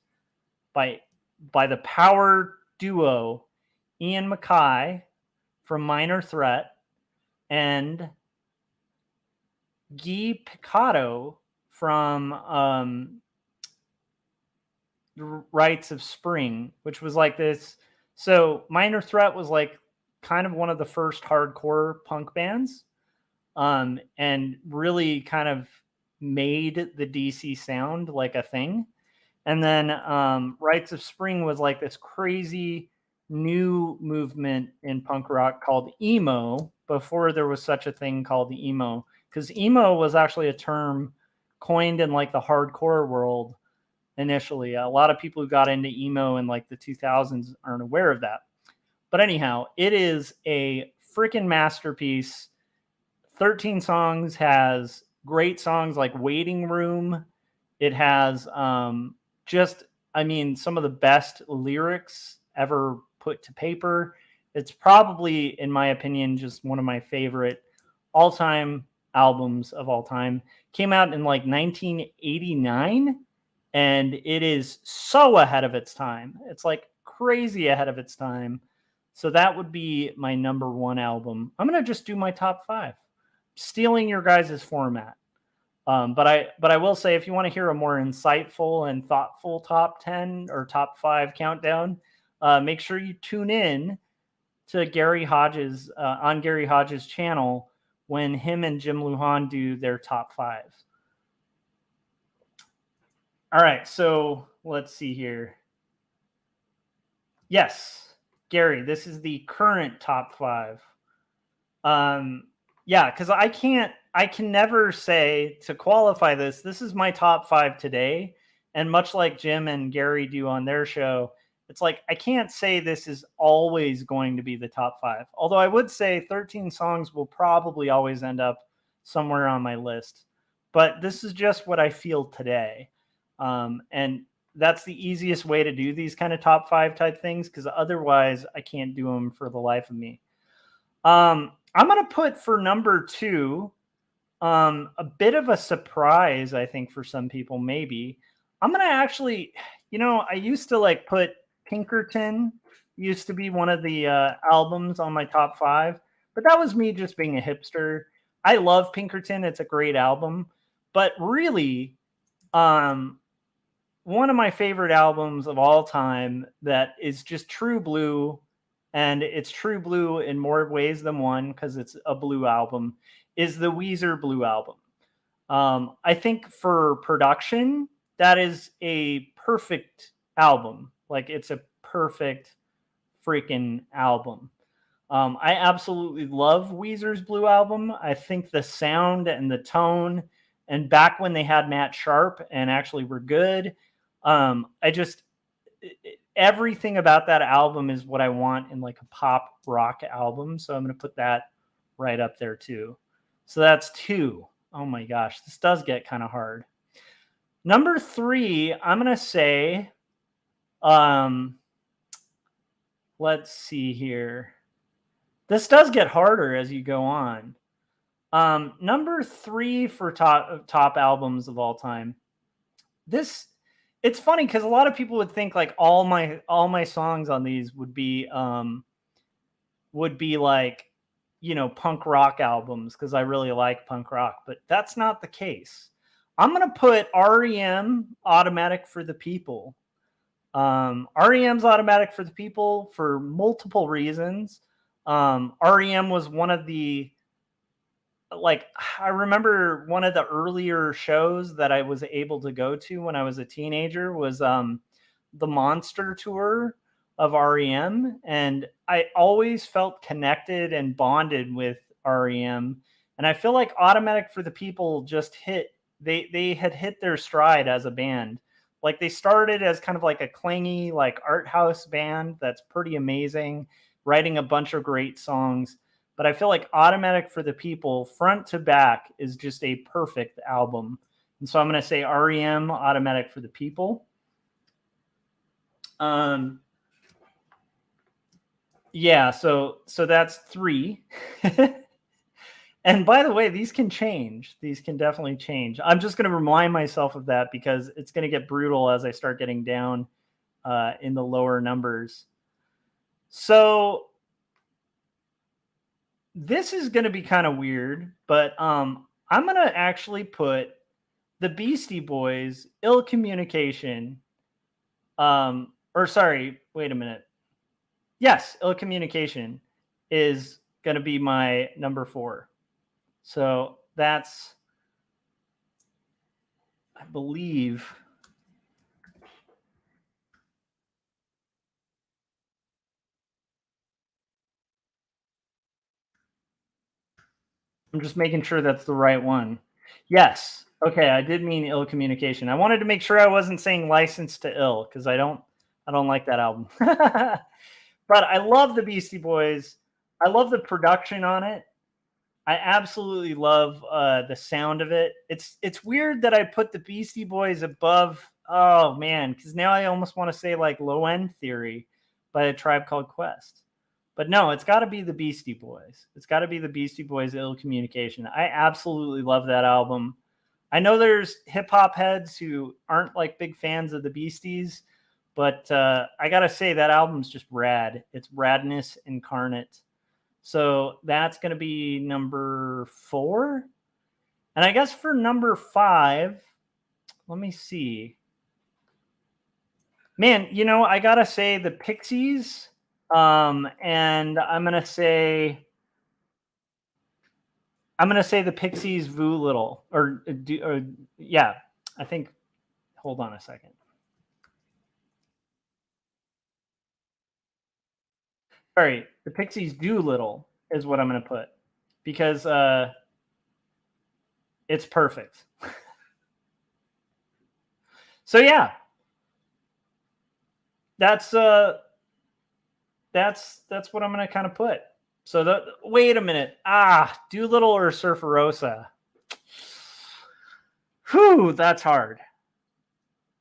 by the power duo Ian MacKaye from Minor Threat and Guy Picotto from Rites of Spring, which was like this. So Minor Threat was like kind of one of the first hardcore punk bands, and really kind of made the DC sound like a thing. And then Rites of Spring was like this crazy new movement in punk rock called emo, before there was such a thing called emo, because emo was actually a term coined in like the hardcore world initially. A lot of people who got into emo in like the 2000s aren't aware of that. But anyhow, it is a freaking masterpiece. 13 Songs has great songs like Waiting Room. It has some of the best lyrics ever put to paper. It's probably, in my opinion, just one of my favorite all-time albums of all time. Came out in like 1989, and it is so ahead of its time. It's like crazy ahead of its time. So that would be my number one album. I'm gonna just do my top 5, stealing your guys' format. But I will say, if you want to hear a more insightful and thoughtful top 10 or top 5 countdown, make sure you tune in to Gary Hodges on Gary Hodges' channel when him and Jim Lujan do their top 5. All right, so let's see here. Yes, Gary, this is the current top 5. Yeah, because I can never say, to qualify this is my top 5 today. And much like Jim and Gary do on their show, it's like I can't say this is always going to be the top 5. Although I would say 13 songs will probably always end up somewhere on my list. But this is just what I feel today. And that's the easiest way to do these kind of top 5 type things, because otherwise I can't do them for the life of me. I'm going to put for number 2, a bit of a surprise, I think, for some people, maybe. I'm going to actually, I used to like put Pinkerton used to be one of the albums on my top 5, but that was me just being a hipster. I love Pinkerton. It's a great album, but really, one of my favorite albums of all time that is just true blue, and it's true blue in more ways than one because it's a blue album, is the Weezer Blue Album. I think for production, that is a perfect album. Like, it's a perfect freaking album. I absolutely love Weezer's Blue Album. I think the sound and the tone, and back when they had Matt Sharp and actually were good, everything about that album is what I want in like a pop rock album. So I'm going to put that right up there too. So that's 2. Oh my gosh, this does get kind of hard. Number 3, I'm going to say, let's see here. This does get harder as you go on. Number 3 for top albums of all time. It's funny because a lot of people would think like all my songs on these would be like, punk rock albums, because I really like punk rock, but that's not the case. I'm gonna put REM Automatic for the People. REM's Automatic for the People for multiple reasons. REM was one of the, like, I remember one of the earlier shows that I was able to go to when I was a teenager was the Monster Tour of REM, and I always felt connected and bonded with REM. And I feel like Automatic for the People just they had hit their stride as a band. Like, they started as kind of like a clangy, like, art house band that's pretty amazing, writing a bunch of great songs. But I feel like Automatic for the People, front to back, is just a perfect album. And so I'm going to say REM, Automatic for the People. Yeah, so that's 3. And by the way, these can change. These can definitely change. I'm just going to remind myself of that because it's going to get brutal as I start getting down in the lower numbers. So this is going to be kind of weird, but I'm going to actually put the Beastie Boys, Ill Communication. Or sorry, wait a minute. Yes, Ill Communication is going to be my number 4. So that's, I believe, I'm just making sure that's the right one. Yes. Okay, I did mean Ill Communication. I wanted to make sure I wasn't saying License to Ill, because I don't like that album. But I love the Beastie Boys. I love the production on it. I absolutely love the sound of it. It's weird that I put the Beastie Boys above, oh man, because now I almost want to say like Low End Theory by A Tribe Called Quest. But no, it's got to be the Beastie Boys. It's got to be the Beastie Boys, Ill Communication. I absolutely love that album. I know there's hip hop heads who aren't like big fans of the Beasties, but I got to say that album's just rad. It's radness incarnate. So that's going to be number 4. And I guess for number 5, let me see. Man, you know, I got to say the Pixies. And I'm going to say the Pixies Voo Little. Yeah, I think, hold on a second. Sorry, the Pixies Doolittle is what I'm going to put because it's perfect. So yeah, that's what I'm going to kind of put. So wait a minute. Doolittle or Surferosa? Whew, that's hard.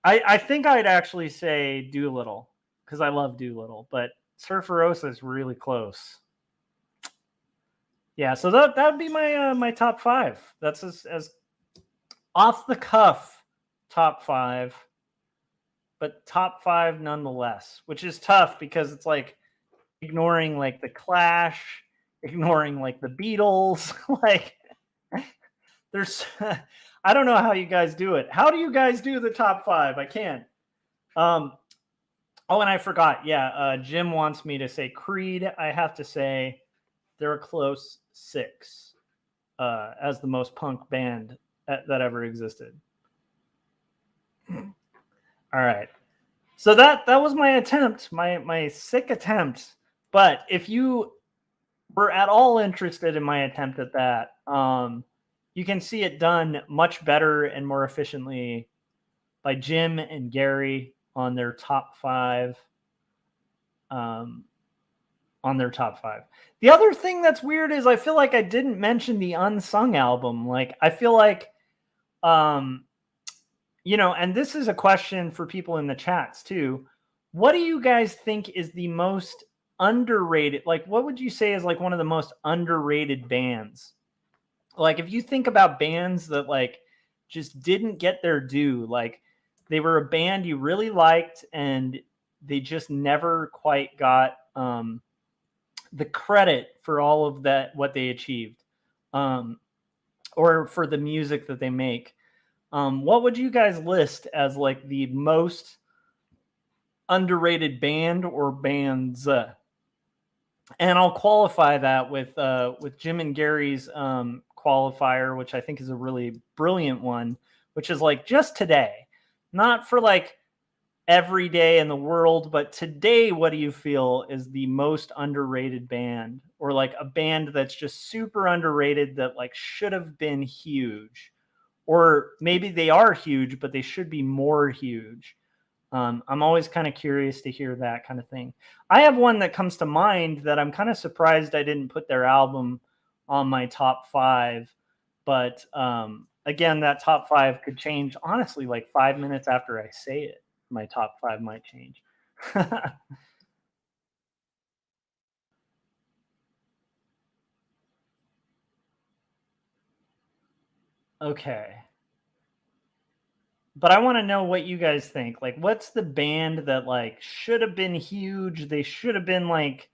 I think I'd actually say Doolittle because I love Doolittle, but Surferosa is really close. Yeah, so that would be my my top 5. That's as off the cuff top 5, but top 5 nonetheless, which is tough because it's like ignoring like the Clash, ignoring like the Beatles, like there's I don't know how you guys do it. How do you guys do the top 5? I can't. Oh, and I forgot. Yeah, Jim wants me to say Creed. I have to say they're a close 6 as the most punk band that ever existed. All right. So that was my attempt, my sick attempt. But if you were at all interested in my attempt at that, you can see it done much better and more efficiently by Jim and Gary on their top 5. The other thing that's weird is I feel like I didn't mention the Unsung album. Like I feel like, you know, and this is a question for people in the chats too. What do you guys think is the most underrated? Like, what would you say is like one of the most underrated bands? Like, if you think about bands that like just didn't get their due, like they were a band you really liked and they just never quite got the credit for all of that, what they achieved, or for the music that they make. What would you guys list as like the most underrated band or bands? And I'll qualify that with Jim and Gary's qualifier, which I think is a really brilliant one, which is like just today, not for like every day in the world, but today, what do you feel is the most underrated band, or like a band that's just super underrated that like should have been huge, or maybe they are huge, but they should be more huge? I'm always kind of curious to hear that kind of thing. I have one that comes to mind that I'm kind of surprised I didn't put their album on my top 5, but again, that top 5 could change honestly like 5 minutes after I say it. My top 5 might change. Okay. But I want to know what you guys think. Like, what's the band that like should have been huge? They should have been like,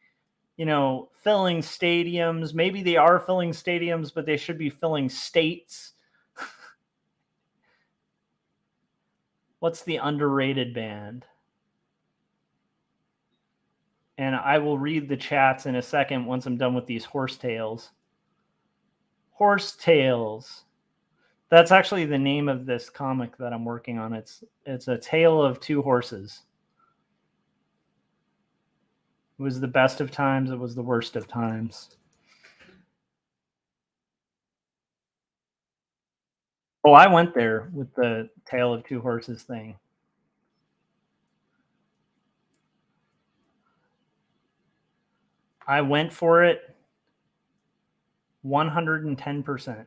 you know, filling stadiums. Maybe they are filling stadiums, but they should be filling states. What's the underrated band? And I will read the chats in a second once I'm done with these horse tales. Horse tales. That's actually the name of this comic that I'm working on. It's a tale of 2 horses. It was the best of times. It was the worst of times. Oh, I went there with the tale of 2 horses thing. I went for it 110%.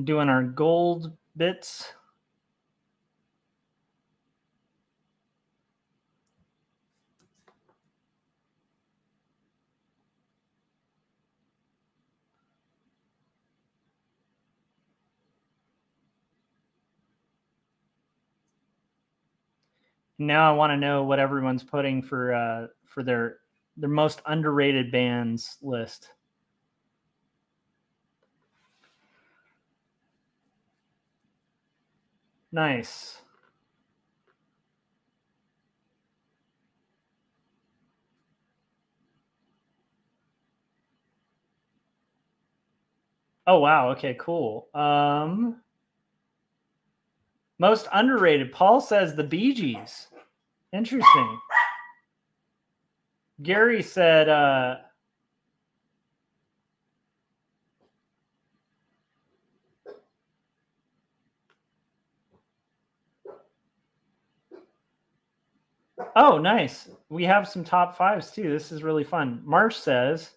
doing our gold bits. Now I want to know what everyone's putting for their most underrated bands list. Nice. Oh wow, okay, cool. Most underrated. Paul says the Bee Gees. Interesting. Gary said oh, nice. We have some top fives too. This is really fun. Marsh says,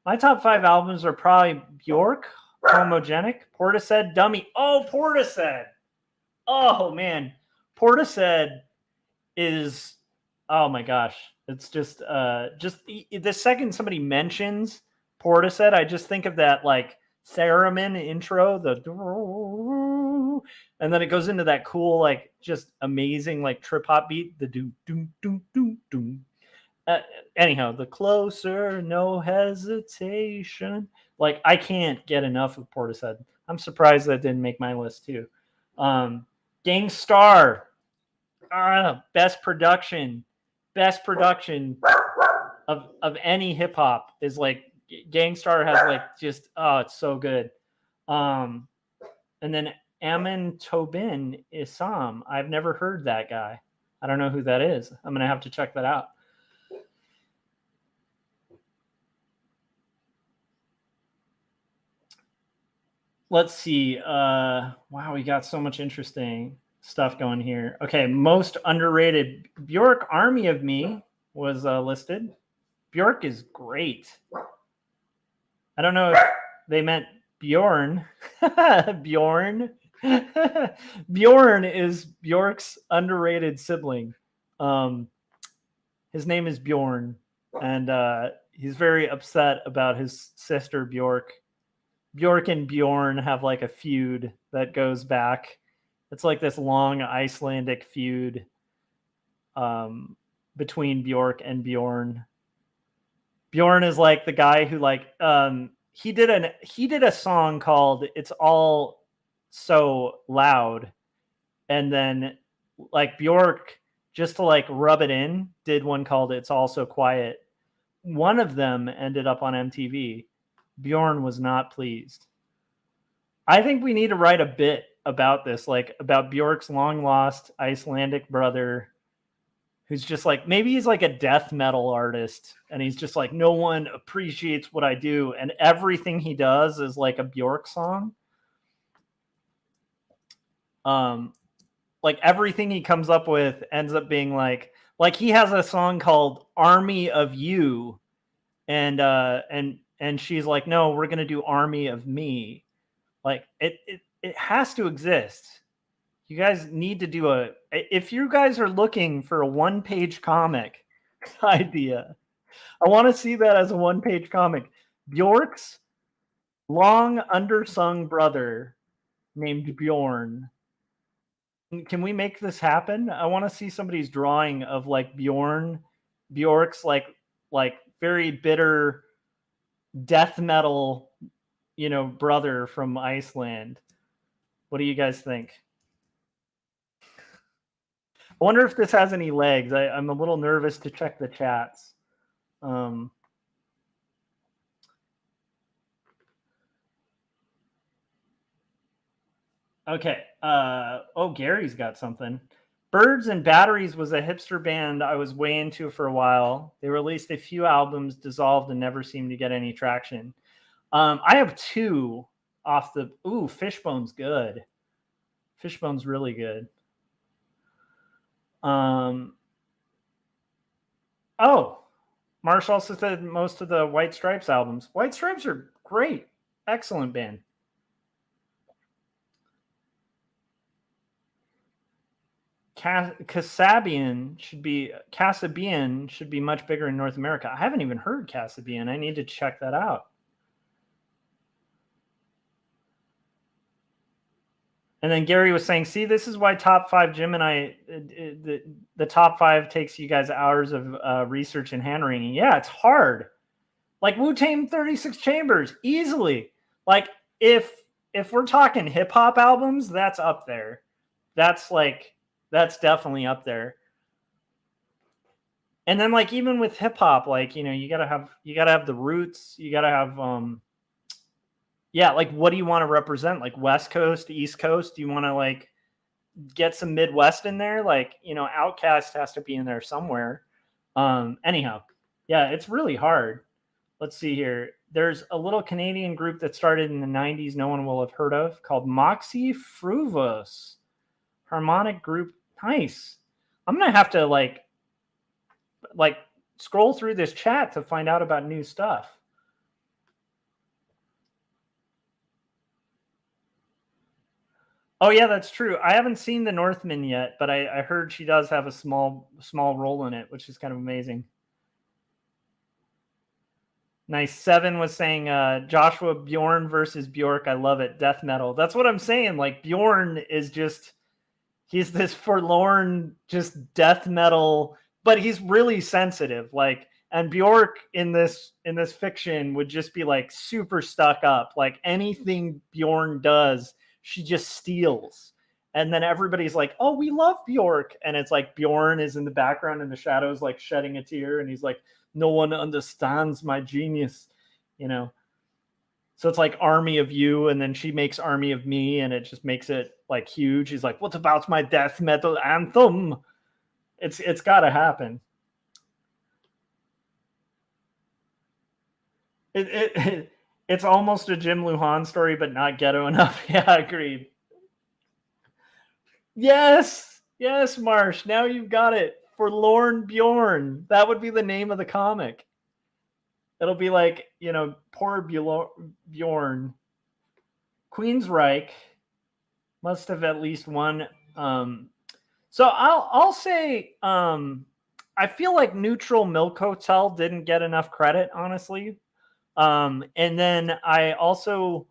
my top 5 albums are probably Bjork, Homogenic, Portishead, Dummy. Oh, Portishead. Oh man. Portishead is, oh my gosh. It's just the second somebody mentions Portishead, I just think of that like theremin intro, and then it goes into that cool, like just amazing like trip hop beat, the do do do do do. Anyhow, the closer, no hesitation. Like I can't get enough of Portishead. I'm surprised that didn't make my list too. Gangstar, best production of any hip hop is like Gangstar has like just it's so good. And then Amin Tobin Isam. I've never heard that guy. I don't know who that is. I'm gonna have to check that out. Let's see. Wow, we got so much interesting stuff going here. Okay, most underrated. Bjork Army of Me was listed. Bjork is great. I don't know if they meant Bjorn. Bjorn. Bjorn is Bjork's underrated sibling. His name is Bjorn, and he's very upset about his sister Bjork. Bjork and Bjorn have like a feud that goes back. It's like this long Icelandic feud between Bjork and Bjorn. Bjorn is like the guy who like he did a song called "It's All So Loud," and then like Bjork, just to like rub it in, did one called "It's All So Quiet." One of them ended up on MTV. Bjorn was not pleased. I think we need to write a bit about this, like about Bjork's long lost Icelandic brother, who's just like, maybe he's like a death metal artist and he's just like, no one appreciates what I do, and everything he does is like a Bjork song. Like everything he comes up with ends up being like he has a song called Army of You, and she's like, no, we're gonna do Army of Me. Like it has to exist. You guys need to do if you guys are looking for a 1-page comic idea, I want to see that as a 1-page comic. Bjork's long undersung brother named Bjorn. Can we make this happen? I want to see somebody's drawing of like Bjork's like very bitter death metal, brother from Iceland. What do you guys think? I wonder if this has any legs. I'm a little nervous to check the chats. Okay. Gary's got something. Birds and Batteries was a hipster band I was way into for a while. They released a few albums, dissolved, and never seemed to get any traction. I have 2 off the... Ooh, Fishbone's good. Fishbone's really good. Marsh also said most of the White Stripes albums. White Stripes are great. Excellent band. Kasabian should be much bigger in North America. I haven't even heard Kasabian. I need to check that out. And then Gary was saying, see, this is why top 5 Gemini, the top 5 takes you guys hours of research and hand wringing. Yeah, it's hard. Like Wu-Tang 36 Chambers, easily. Like if we're talking hip hop albums, that's up there. That's definitely up there. And then like even with hip hop, like, you gotta have the roots. You gotta have like what do you want to represent? Like West Coast, East Coast? Do you want to like get some Midwest in there? Like, Outkast has to be in there somewhere. Anyhow, yeah, it's really hard. Let's see here. There's a little Canadian group that started in the 90s no one will have heard of called Moxie Fruvos. Harmonic group. Nice. I'm going to have to like scroll through this chat to find out about new stuff. Oh yeah, that's true. I haven't seen the Northman yet, but I heard she does have a small role in it, which is kind of amazing. Nice. 7 was saying Joshua Bjorn versus Bjork. I love it. Death metal. That's what I'm saying. Like Bjorn is just, he's this forlorn, just death metal, but he's really sensitive. Like, and Bjork in this fiction would just be like super stuck up. Like anything Bjorn does, she just steals. And then everybody's like, oh, we love Bjork. And it's like Bjorn is in the background in the shadows, like shedding a tear. And he's like, no one understands my genius, So it's like Army of You, and then she makes Army of Me, and it just makes it like huge. He's like, what about my death metal anthem? It's got to happen. It's almost a Jim Lujan story, but not ghetto enough. Yeah, agreed. Yes, Marsh. Now you've got it. Forlorn Bjorn. That would be the name of the comic. It'll be like, poor Bjorn. Queensryche must have at least one. So I'll say I feel like Neutral Milk Hotel didn't get enough credit, honestly. And then I also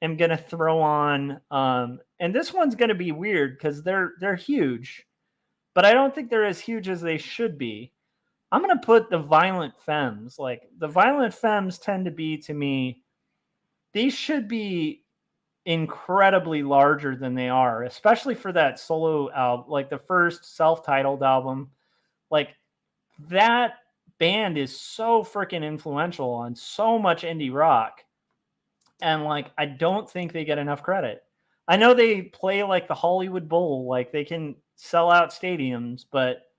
am gonna throw on and this one's gonna be weird because they're huge, but I don't think they're as huge as they should be. I'm going to put the Violent Femmes. Like, the Violent Femmes tend to be, to me, these should be incredibly larger than they are, especially for that solo album, like the first self-titled album. Like, that band is so freaking influential on so much indie rock. And, like, I don't think they get enough credit. I know they play, like, the Hollywood Bowl. Like, they can sell out stadiums, but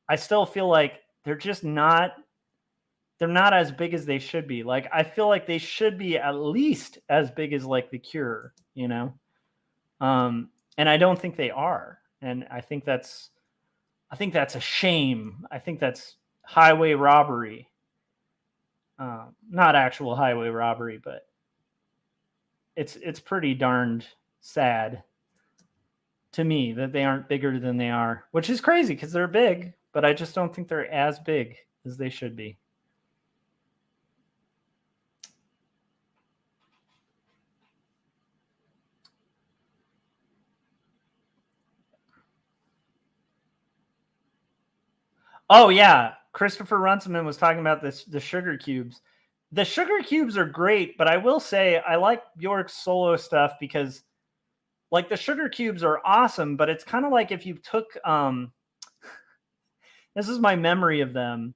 I still feel like they're not as big as they should be. Like, I feel like they should be at least as big as like The Cure, and I don't think they are. And I think that's a shame. I think that's highway robbery. Not actual highway robbery, but it's pretty darned sad to me that they aren't bigger than they are, which is crazy because they're big, but I just don't think they're as big as they should be. Oh yeah, Christopher Runciman was talking about the sugar cubes. The sugar cubes are great, but I will say I like Bjork's solo stuff because like the sugar cubes are awesome, but it's kind of like if you took this is my memory of them.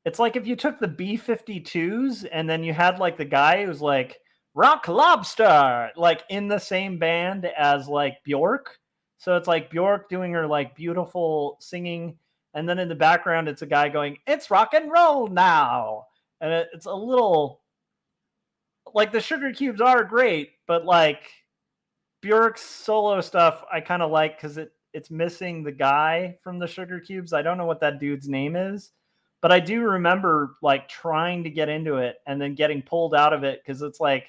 It's like if you took the B-52s and then you had like the guy who's like Rock Lobster, like in the same band as like Bjork. So it's like Bjork doing her like beautiful singing, and then in the background it's a guy going, "It's rock and roll now," and it's a little like the sugar cubes are great, but like Bjork's solo stuff I kind of like because it's missing the guy from the sugar cubes. I don't know what that dude's name is, but I do remember like trying to get into it and then getting pulled out of it because it's like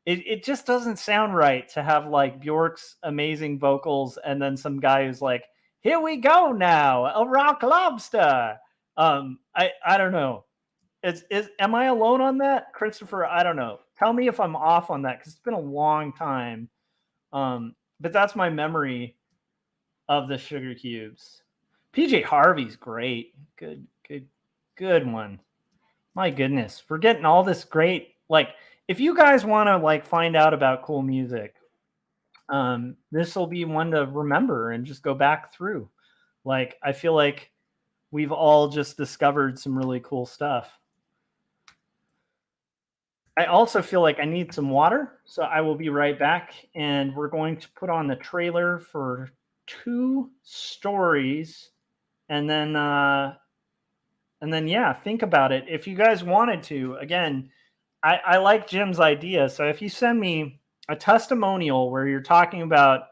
it just doesn't sound right to have like Bjork's amazing vocals and then some guy who's like, Here we go now. A rock lobster. I don't know. Am I alone on that, Christopher? I don't know. Tell me if I'm off on that because it's been a long time. But that's my memory of the sugar cubes. PJ Harvey's great. Good one. My goodness, we're getting all this great. Like, if you guys want to like find out about cool music, this will be one to remember and just go back through. Like, I feel like we've all just discovered some really cool stuff. I also feel like I need some water, so I will be right back. And we're going to put on the trailer for 2 stories, and then yeah, think about it. If you guys wanted to, again, I like Jim's idea. So if you send me a testimonial where you're talking about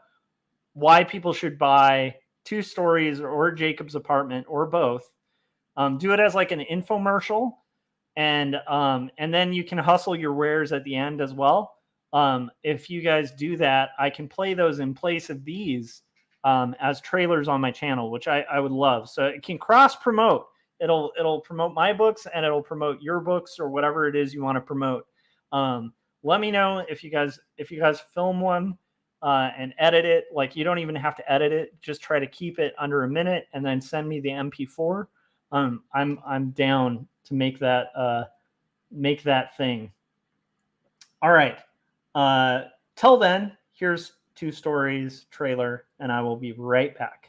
why people should buy 2 stories or Jacob's apartment or both, do it as like an infomercial. And then you can hustle your wares at the end as well. If you guys do that, I can play those in place of these as trailers on my channel, which I would love. So it can cross promote. It'll promote my books and it'll promote your books or whatever it is you want to promote. Let me know if you guys film one and edit it. Like, you don't even have to edit it. Just try to keep it under a minute and then send me the MP4. I'm down to make that thing. All right. Till then, here's 2 stories trailer, and I will be right back.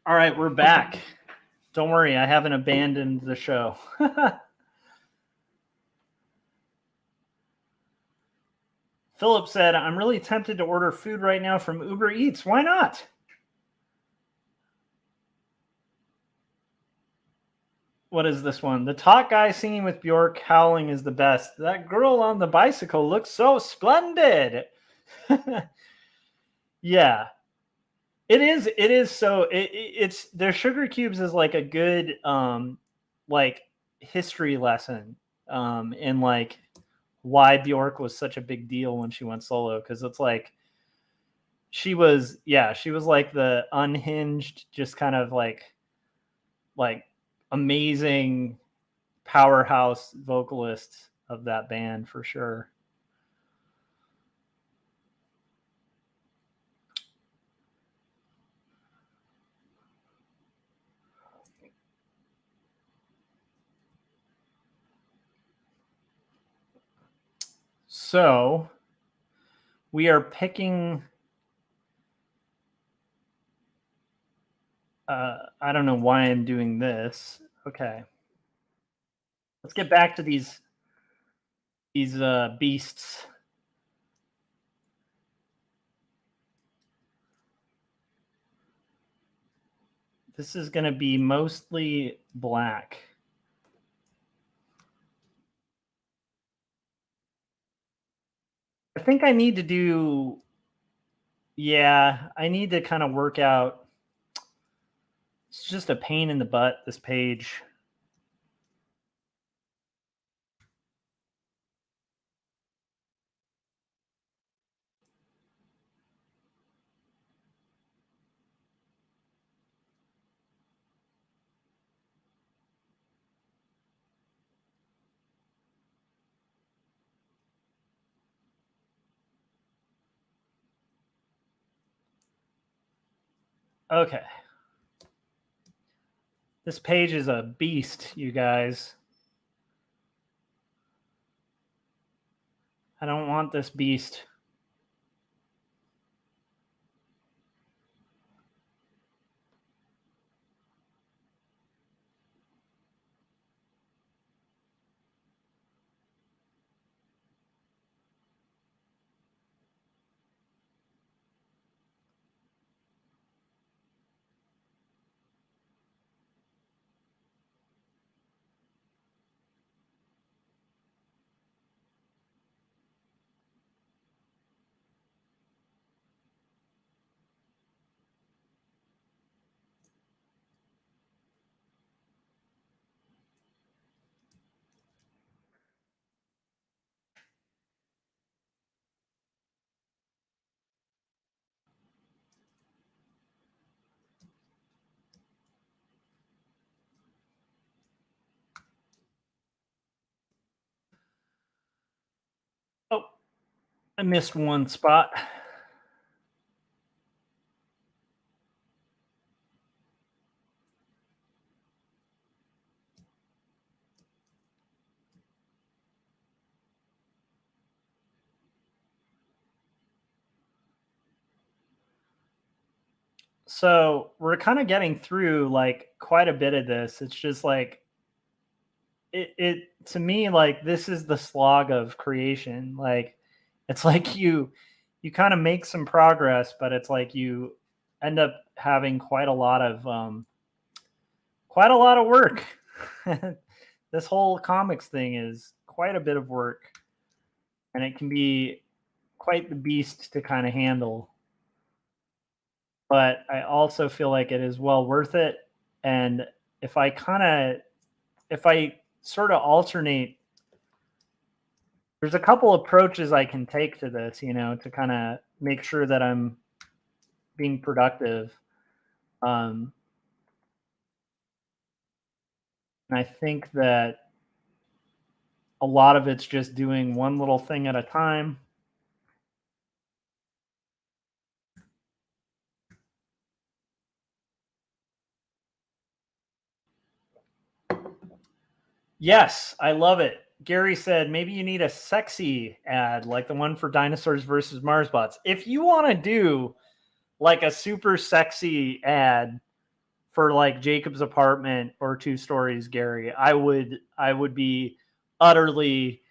All right, we're back. Don't worry, I haven't abandoned the show. Philip said, I'm really tempted to order food right now from Uber Eats. Why not? What is this one? The talk guy singing with Bjork howling is the best. That girl on the bicycle looks so splendid. Yeah. It is so it's their sugar cubes is like a good like history lesson in like why Bjork was such a big deal when she went solo, because it's like she was like the unhinged, just kind of like amazing powerhouse vocalist of that band for sure. So we are picking, I don't know why I'm doing this. Okay. Let's get back to these beasts. This is going to be mostly black. I think I need to do, I need to kind of work out It's just a pain in the butt, this page. Okay. This page is a beast, you guys. I don't want this beast. Oh, I missed one spot. So we're kind of getting through like quite a bit of this. It's just like it to me, like this is the slog of creation. Like it's like you kind of make some progress, but it's like you end up having quite a lot of work. This whole comics thing is quite a bit of work, and it can be quite the beast to kind of handle. But I also feel like it is well worth it. And if I kind of, if I sort of alternate, there's a couple approaches I can take to this, you know, to kind of make sure that I'm being productive. And I think that a lot of it's just doing one little thing at a time. Yes, I love it. Gary said maybe you need a sexy ad like the one for Dinosaurs versus Marsbots. If you want to do like a super sexy ad for like Jacob's apartment or 2 stories, Gary, I would be utterly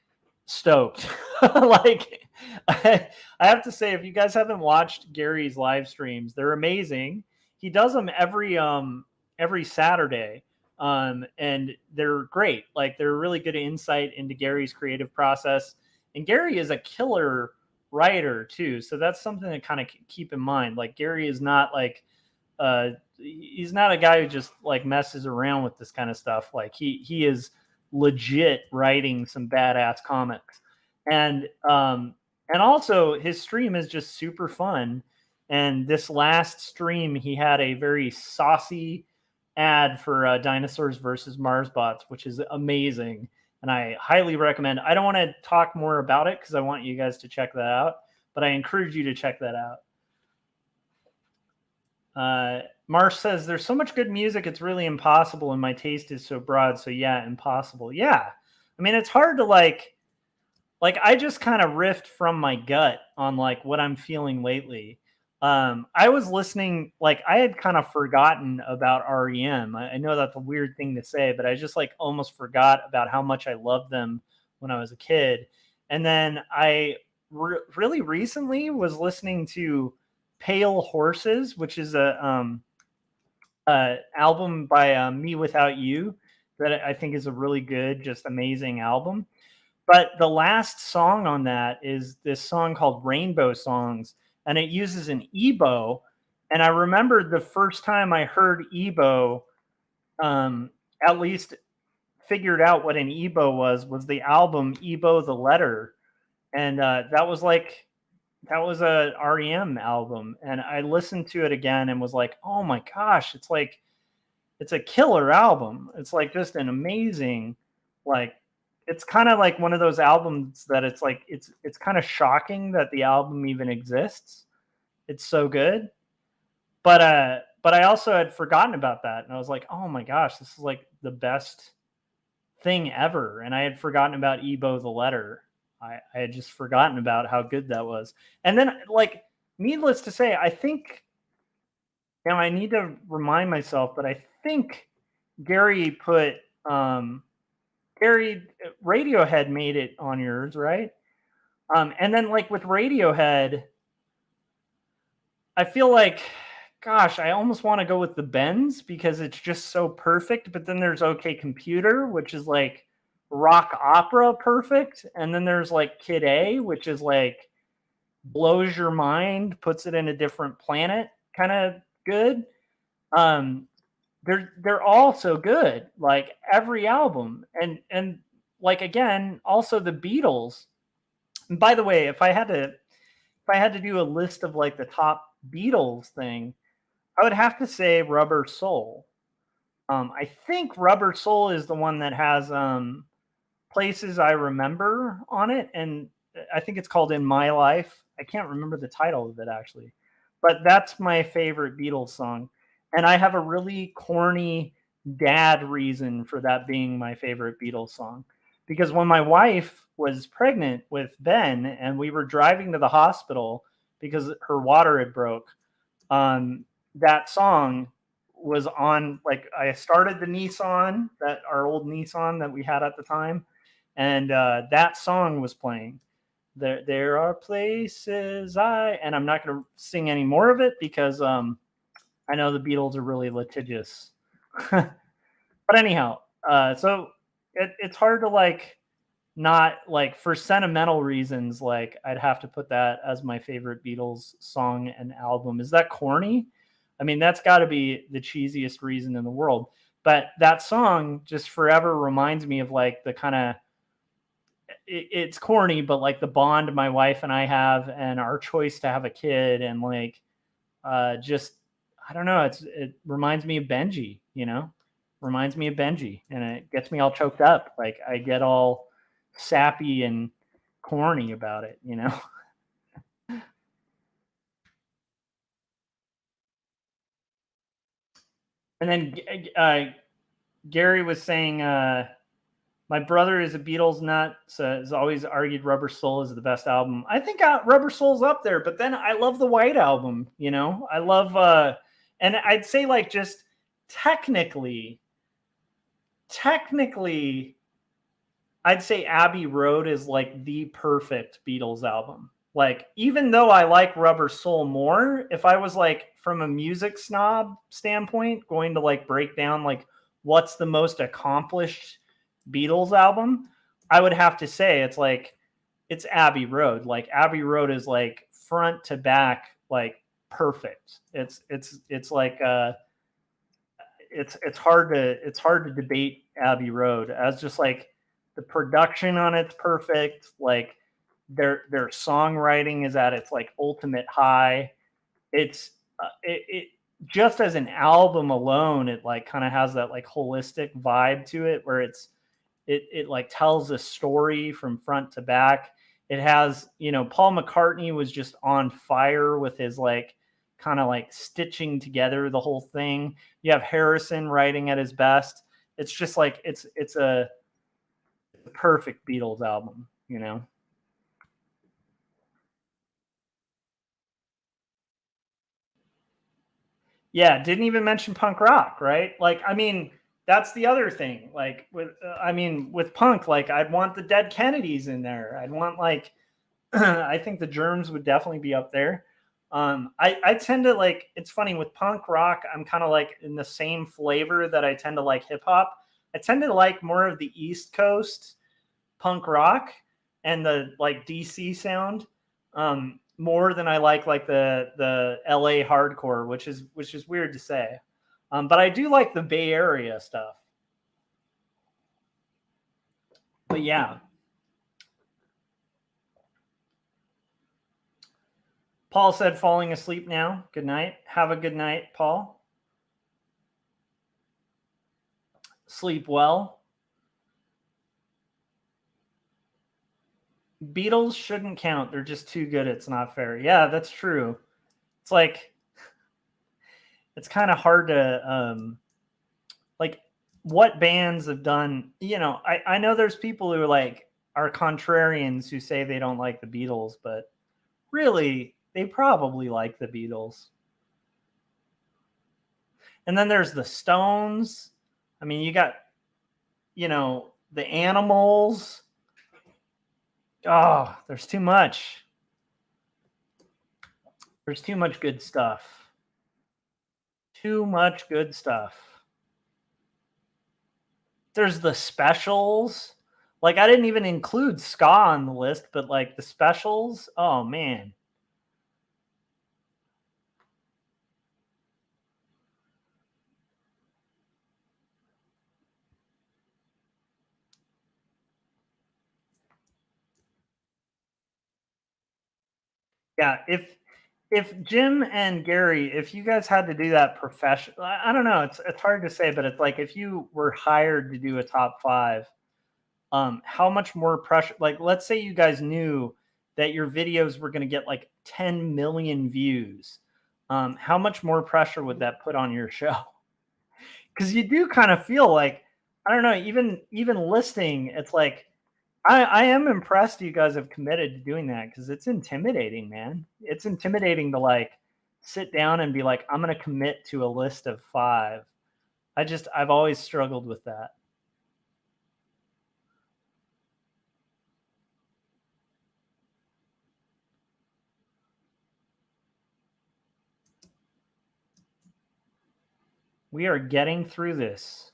stoked. Like I have to say, if you guys haven't watched Gary's live streams, they're amazing. He does them every Saturday. And they're great. Like they're really good insight into Gary's creative process. And Gary is a killer writer too. So that's something to kind of keep in mind. Like Gary is not like he's not a guy who just like messes around with this kind of stuff. Like he is legit writing some badass comics, and also his stream is just super fun. And this last stream, he had a very saucy ad for Dinosaurs versus Marsbots, which is amazing, and I highly recommend. I don't want to talk more about it because I want you guys to check that out, but I encourage you to check that out. Marsh says there's so much good music, it's really impossible, and my taste is so broad. So yeah, impossible. Yeah, I mean it's hard to like I just kind of riffed from my gut on like what I'm feeling lately. I was listening, like I had kind of forgotten about REM. I know that's a weird thing to say, but I just like almost forgot about how much I loved them when I was a kid. And then I really recently was listening to Pale Horses, which is a album by Me Without You that I think is a really good, just amazing album. But the last song on that is this song called Rainbow Songs, and it uses an ebow And I remembered the first time I heard Ebo, at least figured out what an Ebo was the album Ebo the Letter. And that was a REM album. And I listened to it again and was like, oh my gosh, it's a killer album. It's like just an amazing, like, it's kind of like one of those albums that it's like, it's kind of shocking that the album even exists. It's so good. But I also had forgotten about that. And I was like, oh my gosh, this is like the best thing ever. And I had forgotten about Ebo the Letter. I had just forgotten about how good that was. And then, like, needless to say, I think, now I need to remind myself, but I think Gary put, Gary, Radiohead made it on yours, right? And then, like, with Radiohead, I feel like, gosh, I almost want to go with the Bends because it's just so perfect. But then there's OK Computer, which is like rock opera perfect. And then there's like Kid A, which is like blows your mind, puts it in a different planet, kind of good. They're all so good, like every album. And like, again, also the Beatles. And by the way, if I had to do a list of like the top Beatles thing, I would have to say Rubber Soul. I think Rubber Soul is the one that has Places I Remember on it, and I think it's called In My Life. I can't remember the title of it actually, but that's my favorite Beatles song. And I have a really corny dad reason for that being my favorite Beatles song. Because when my wife was pregnant with Ben and we were driving to the hospital because her water had broke, that song was on, like, I started the Nissan, that our old Nissan that we had at the time, and that song was playing. There are places and I'm not going to sing any more of it because I know the Beatles are really litigious. But anyhow, so it's hard to, like, not, like, for sentimental reasons, like, I'd have to put that as my favorite Beatles song and album. Is that corny? I mean, that's got to be the cheesiest reason in the world. But that song just forever reminds me of, like, the kind of, it's corny, but like the bond my wife and I have and our choice to have a kid. And like, just, I don't know. It reminds me of Benji, reminds me of Benji, and it gets me all choked up. Like, I get all sappy and corny about it. And then Gary was saying, my brother is a Beatles nut, so has always argued Rubber Soul is the best album. I think Rubber Soul's up there, but then I love the White Album. I love, and I'd say, like, just technically, I'd say Abbey Road is like the perfect Beatles album. Like, even though I like Rubber Soul more, if I was, like, from a music snob standpoint, going to, like, break down, like, what's the most accomplished Beatles album, I would have to say it's Abbey Road. Like, Abbey Road is, like, front to back, like, perfect. It's like it's hard to debate Abbey Road as just, like, the production on it's perfect. Like, their songwriting is at its, like, ultimate high. It's it just as an album alone, it, like, kind of has that, like, holistic vibe to it where it like tells a story from front to back. It has, Paul McCartney was just on fire with his, like, kind of like stitching together the whole thing. You have Harrison writing at his best. It's just like it's a perfect Beatles album. Yeah, didn't even mention punk rock, right? Like, I mean, that's the other thing. Like, with punk, like, I'd want the Dead Kennedys in there. I'd want, like, I think the Germs would definitely be up there. I tend to, like, it's funny with punk rock, I'm kind of like in the same flavor that I tend to like hip hop. I tend to like more of the East Coast punk rock and the, like, DC sound. more than I like the LA hardcore, which is weird to say. But I do like the Bay Area stuff. But yeah. Paul said falling asleep now. Good night. Have a good night, Paul. Sleep well. Beatles shouldn't count. They're just too good. It's not fair. Yeah, that's true. It's like, it's kind of hard to, like, what bands have done, you know, I know there's people who are contrarians who say they don't like the Beatles, but really, they probably like the Beatles. And then there's the Stones. I mean, you got, you know, the Animals. Oh, there's too much. There's too much good stuff. Too much good stuff. There's the Specials. Like, I didn't even include ska on the list, but like the Specials, oh man. Yeah, if Jim and Gary, if you guys had to do that professional, I don't know, it's hard to say, but it's like if you were hired to do a top 5, how much more pressure, like let's say you guys knew that your videos were going to get like 10 million views, how much more pressure would that put on your show? Because you do kind of feel like, I don't know, even listing, it's like, I am impressed you guys have committed to doing that, because it's intimidating, man. It's intimidating to like sit down and be like, I'm going to commit to a list of 5. I've always struggled with that. We are getting through this,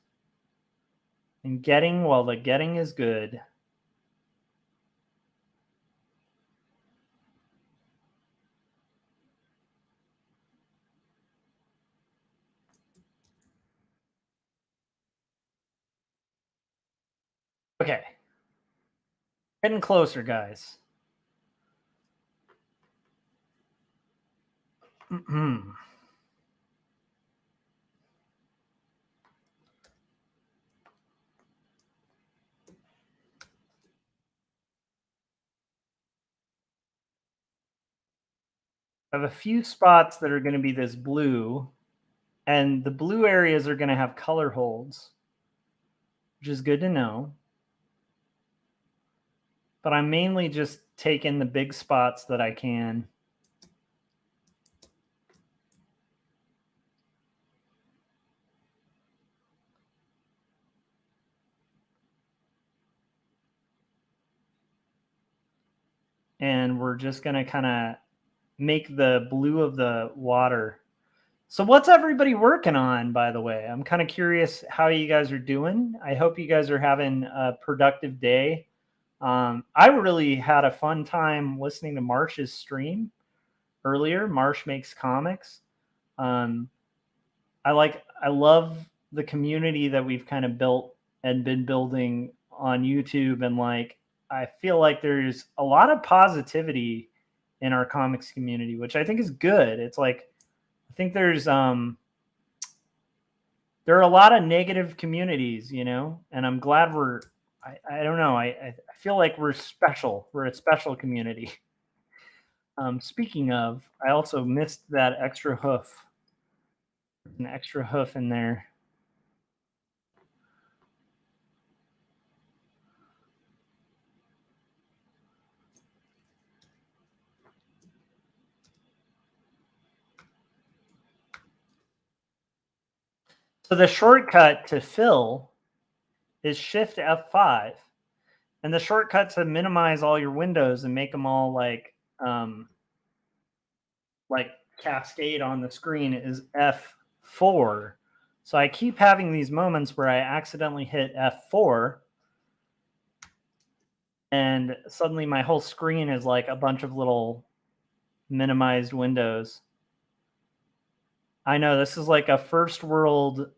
and getting while the getting is good. Okay. Getting closer, guys. I have a few spots that are going to be this blue, and the blue areas are going to have color holds, which is good to know. But I'm mainly just taking the big spots that I can. And we're just going to kind of make the blue of the water. So what's everybody working on, by the way? I'm kind of curious how you guys are doing. I hope you guys are having a productive day. I really had a fun time listening to Marsh's stream earlier. Marsh Makes Comics. I love the community that we've kind of built and been building on YouTube, and like I feel like there's a lot of positivity in our comics community, which I think is good. It's like I think there are a lot of negative communities, you know, and I'm glad I don't know. I feel like we're special. We're a special community. Speaking of, I also missed that extra hoof. An extra hoof in there. So the shortcut to fill is Shift F5. And the shortcut to minimize all your windows and make them all like cascade on the screen is F4. So I keep having these moments where I accidentally hit F4 and suddenly my whole screen is like a bunch of little minimized windows. I know this is like a first world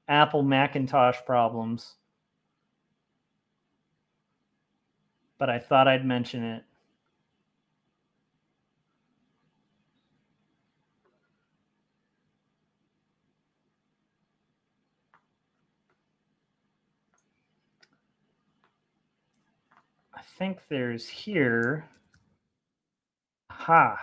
Apple Macintosh problems, but I thought I'd mention it. I think there's here. Ha.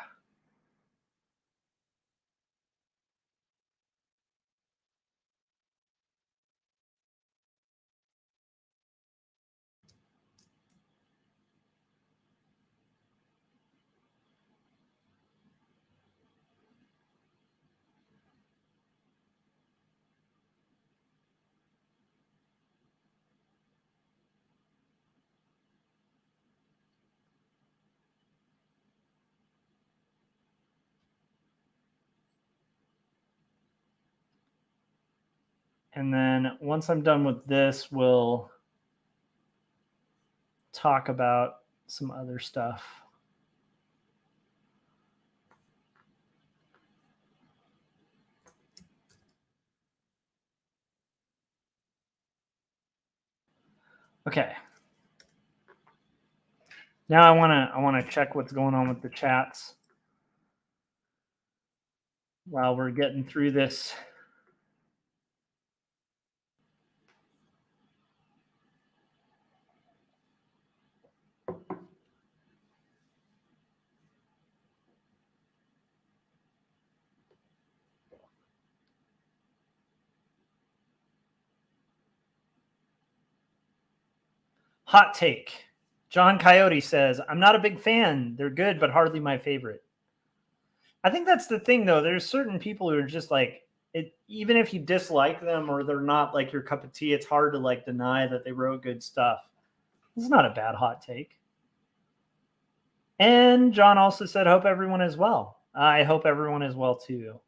And then once I'm done with this, we'll talk about some other stuff. Okay. Now I want to check what's going on with the chats while we're getting through this. Hot take. John Coyote says, I'm not a big fan. They're good, but hardly my favorite. I think that's the thing, though. There's certain people who are just like, it, even if you dislike them or they're not like your cup of tea, it's hard to like deny that they wrote good stuff. It's not a bad hot take. And John also said, hope everyone is well. I hope everyone is well, too.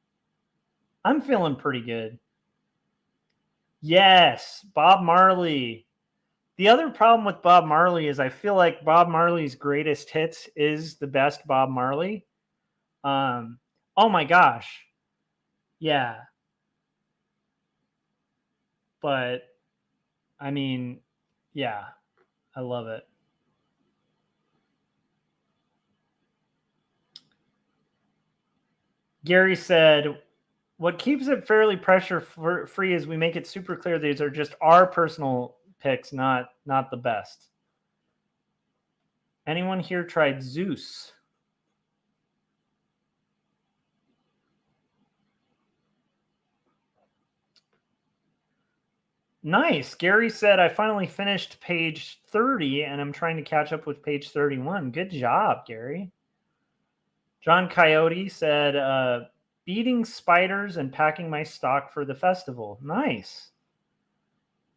I'm feeling pretty good. Yes, Bob Marley. The other problem with Bob Marley is I feel like Bob Marley's greatest hits is the best Bob Marley. Oh my gosh. Yeah. But I mean, yeah, I love it. Gary said, what keeps it fairly pressure free is we make it super clear these are just our personal picks, not the best. Anyone here tried Zeus? Nice. Gary said, I finally finished page 30 and I'm trying to catch up with page 31. Good job, Gary. John Coyote said, beating spiders and packing my stock for the festival. Nice.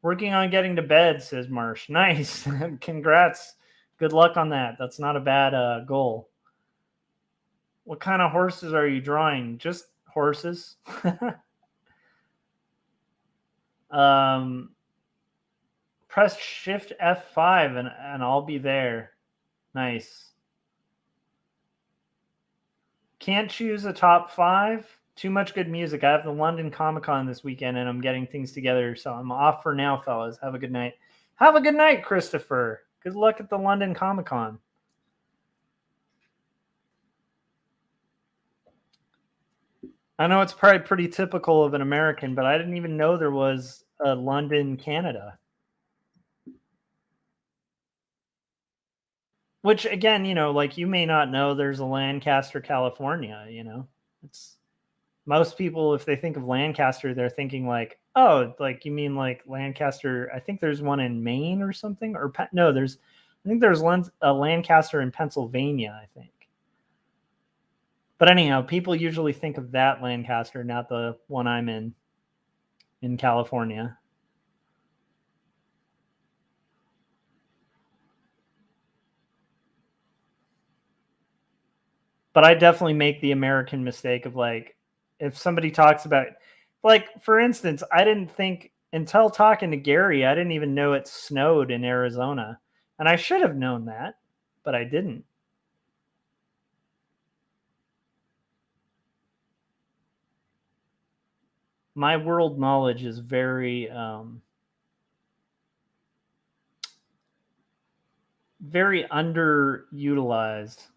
Working on getting to bed, says Marsh. Nice. Congrats. Good luck on that. That's not a bad goal. What kind of horses are you drawing? Just horses. Press Shift F5 and I'll be there. Nice. Can't choose a top 5. Too much good music. I have the London Comic-Con this weekend and I'm getting things together. So I'm off for now, fellas. Have a good night. Have a good night, Christopher. Good luck at the London Comic-Con. I know it's probably pretty typical of an American, but I didn't even know there was a London, Canada. Which, again, you know, like you may not know there's a Lancaster, California, you know. It's most people, if they think of Lancaster, they're thinking like, oh, like you mean like Lancaster. I think there's one in Maine or something. Or no, I think there's a Lancaster in Pennsylvania, I think. But anyhow, people usually think of that Lancaster, not the one I'm in California. But I definitely make the American mistake of like, if somebody talks about, like, for instance, I didn't think until talking to Gary, I didn't even know it snowed in Arizona. And I should have known that, but I didn't. my world knowledge is very very underutilized.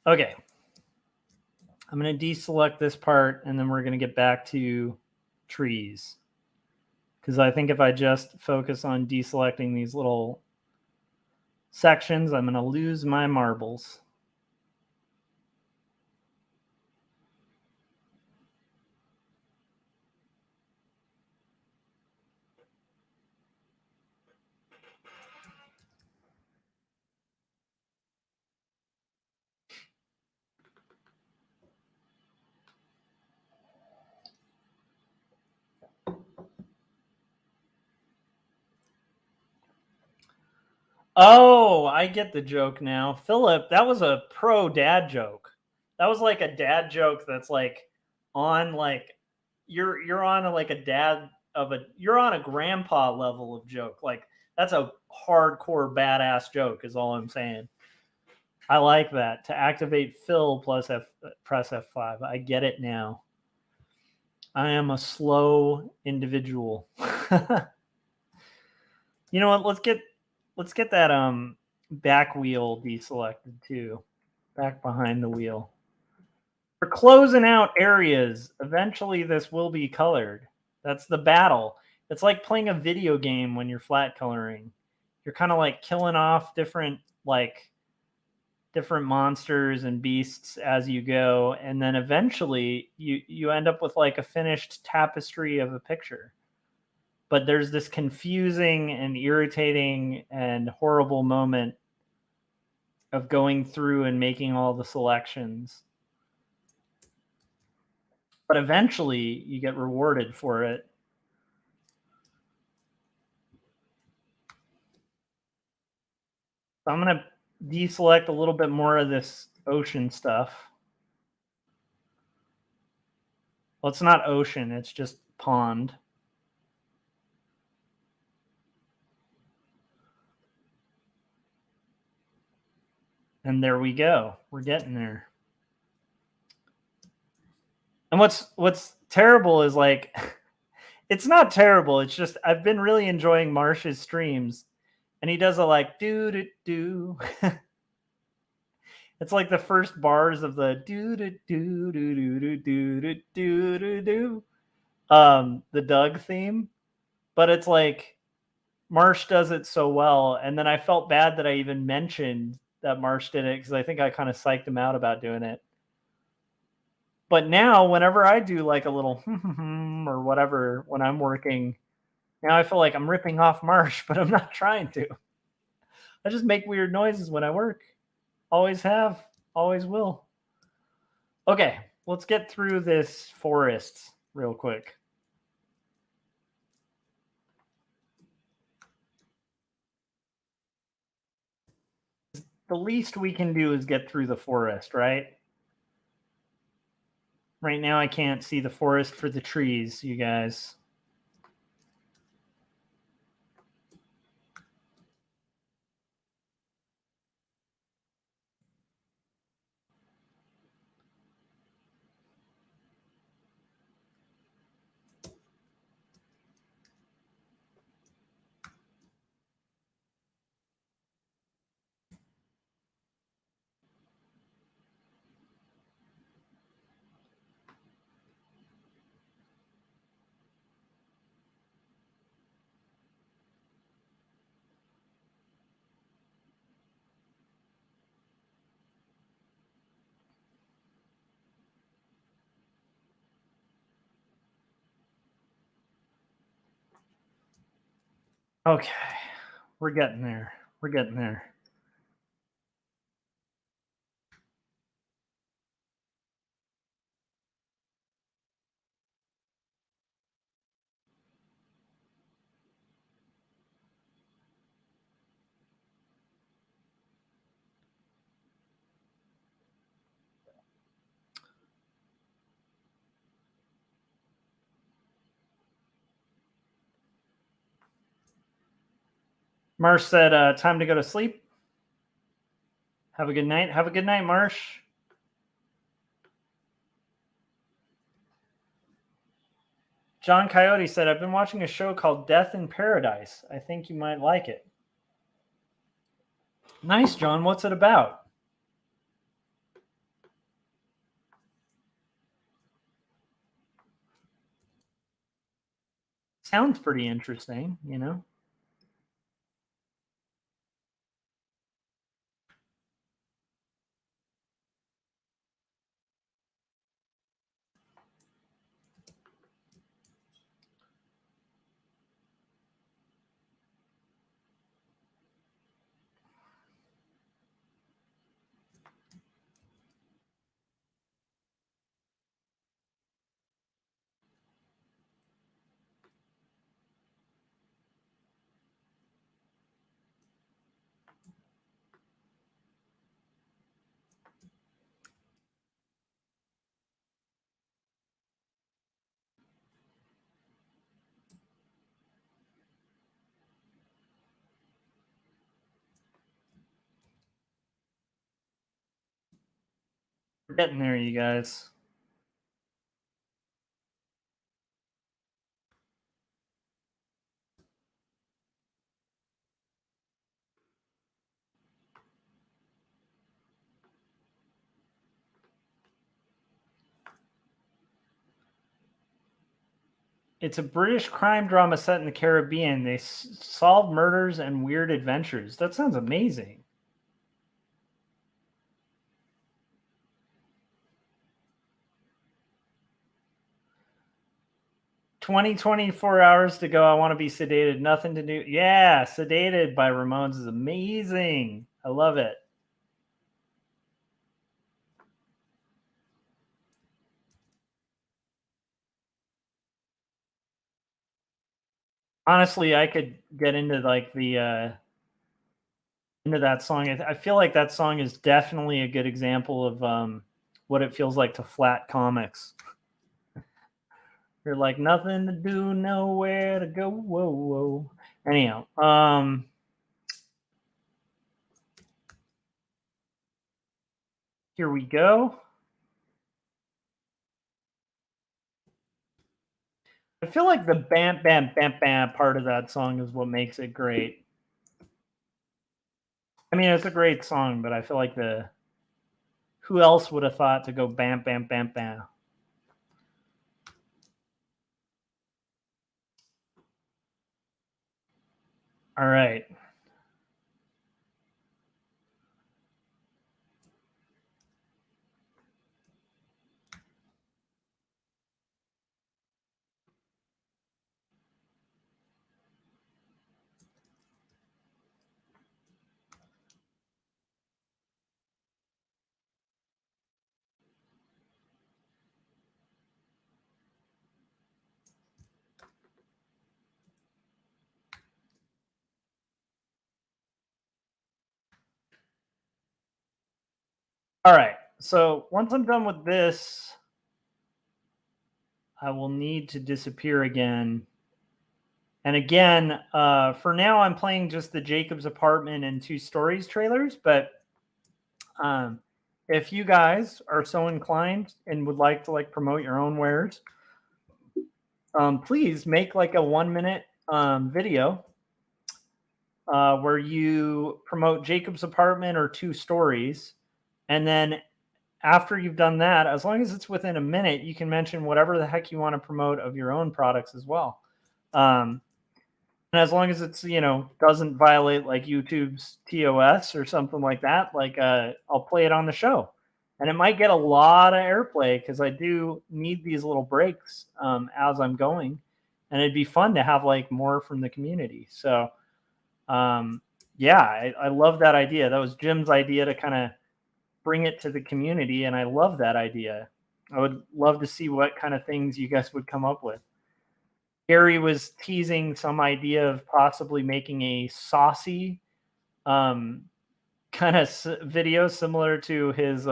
Okay. I'm going to deselect this part, and then we're going to get back to trees. Because I think if I just focus on deselecting these little sections, I'm going to lose my marbles. Oh, I get the joke now. Philip, that was a pro dad joke. That was like a dad joke that's like on like you're on a, like a dad of a you're on a grandpa level of joke. Like that's a hardcore badass joke is all I'm saying. I like that. To activate fill plus press F5. I get it now. I am a slow individual. You know what? Let's get that back wheel deselected too. Back behind the wheel. For closing out areas, eventually this will be colored. That's the battle. It's like playing a video game when you're flat coloring. You're kind of like killing off different monsters and beasts as you go, and then eventually you end up with like a finished tapestry of a picture. But there's this confusing and irritating and horrible moment of going through and making all the selections. But eventually you get rewarded for it. So I'm going to deselect a little bit more of this ocean stuff. Well, it's not ocean, it's just pond. And there we go. We're getting there. And what's terrible is like it's not terrible. It's just I've been really enjoying Marsh's streams, and he does a like do do do. It's like the first bars of the do do do do do do do do do do the Doug theme, but it's like Marsh does it so well, and then I felt bad that I even mentioned that Marsh did it because I think I kind of psyched him out about doing it. But now, whenever I do like a little or whatever when I'm working, now I feel like I'm ripping off Marsh, but I'm not trying to. I just make weird noises when I work. Always have, always will. Okay, let's get through this forest real quick. The least we can do is get through the forest, right? Right now I can't see the forest for the trees, you guys. Okay, we're getting there. We're getting there. Marsh said, time to go to sleep. Have a good night. Have a good night, Marsh. John Coyote said, I've been watching a show called Death in Paradise. I think you might like it. Nice, John. What's it about? Sounds pretty interesting, you know? We're getting there, you guys. It's a British crime drama set in the Caribbean. They solve murders and weird adventures. That sounds amazing. $24 to go. I want to be sedated. Nothing to do. Yeah, Sedated by Ramones is amazing. I love it. Honestly, I could get into like the into that song. I feel like that song is definitely a good example of what it feels like to flat comics. You're like nothing to do, nowhere to go. Whoa, whoa. Anyhow, here we go. I feel like the bam, bam, bam, bam part of that song is what makes it great. I mean, it's a great song, but I feel like who else would have thought to go bam, bam, bam, bam? All right. All right. So once I'm done with this, I will need to disappear again. And again, for now, I'm playing just the Jacob's Apartment and Two Stories trailers. But if you guys are so inclined and would like to like promote your own wares, please make like a 1 minute video where you promote Jacob's Apartment or Two Stories. And then after you've done that, as long as it's within a minute, you can mention whatever the heck you want to promote of your own products as well. And as long as it's, doesn't violate like YouTube's TOS or something like that, like I'll play it on the show. And it might get a lot of airplay because I do need these little breaks as I'm going. And it'd be fun to have like more from the community. So, yeah, I love that idea. That was Jim's idea to kind of bring it to the community. And I love that idea. I would love to see what kind of things you guys would come up with. Gary was teasing some idea of possibly making a saucy kind of video similar to his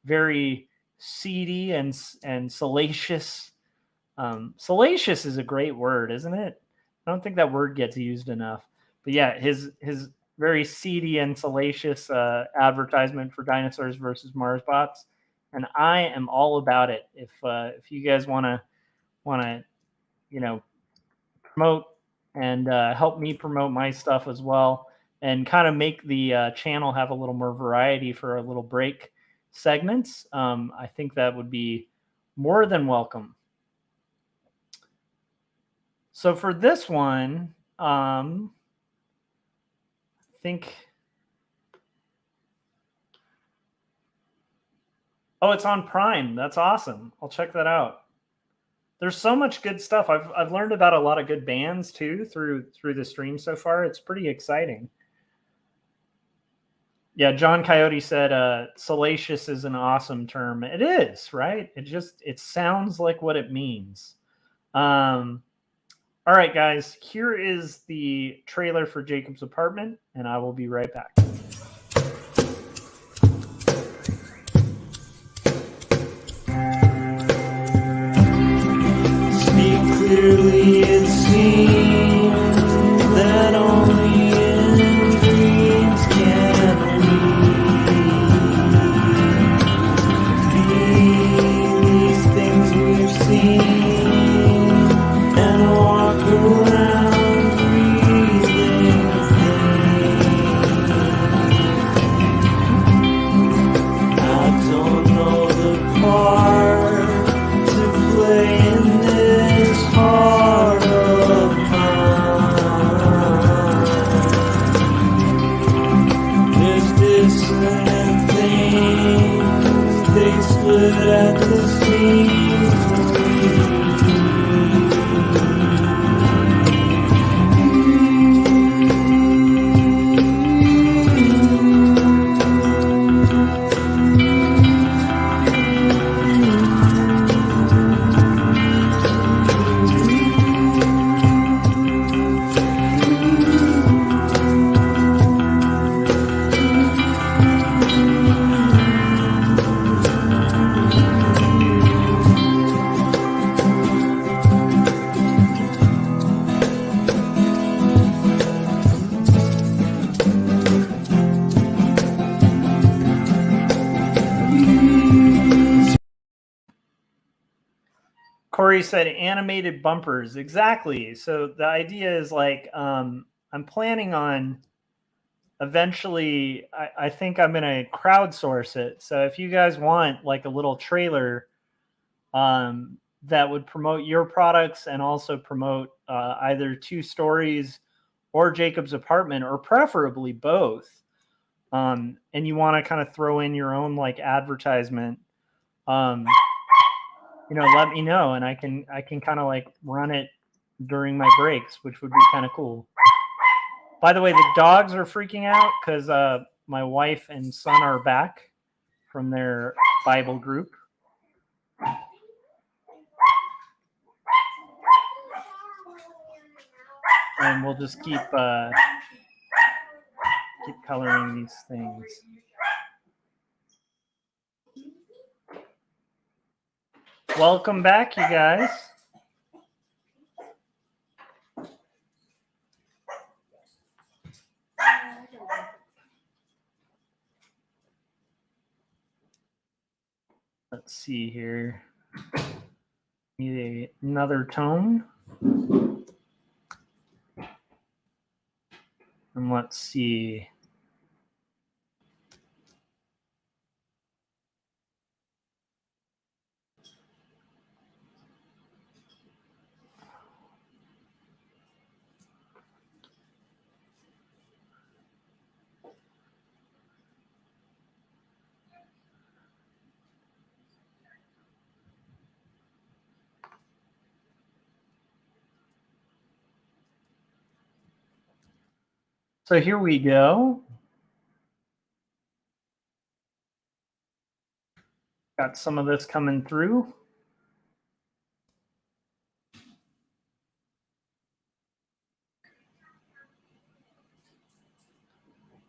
very seedy and salacious. Salacious is a great word, isn't it? I don't think that word gets used enough. But yeah, his very seedy and salacious advertisement for Dinosaurs versus Marsbots, and I am all about it. If you guys want to promote and help me promote my stuff as well, and kind of make the channel have a little more variety for a little break segments, I think that would be more than welcome. So for this one, I think... Oh, it's on Prime. That's awesome. I'll check that out. There's so much good stuff. I've learned about a lot of good bands too through the stream so far. It's pretty exciting. Yeah, John Coyote said salacious is an awesome term. It is, right? It sounds like what it means. All right, guys, here is the trailer for Jacob's Apartment, and I will be right back. Clearly it seems that only in dreams can we be these things we've seen and walk around breathing things. I don't know the part to play in this heart of mine. There's dissonant things, they split at the seams for me. Corey said animated bumpers. Exactly. So the idea is like, I'm planning on eventually, I think I'm going to crowdsource it. So if you guys want like a little trailer that would promote your products and also promote either Two Stories or Jacob's Apartment, or preferably both, and you want to kind of throw in your own like advertisement, let me know, and I can kind of like run it during my breaks, which would be kind of cool. By the way, the dogs are freaking out because my wife and son are back from their Bible group. And we'll just keep coloring these things. Welcome back, you guys. Let's see here. Need another tone. And let's see. So here we go. Got some of this coming through.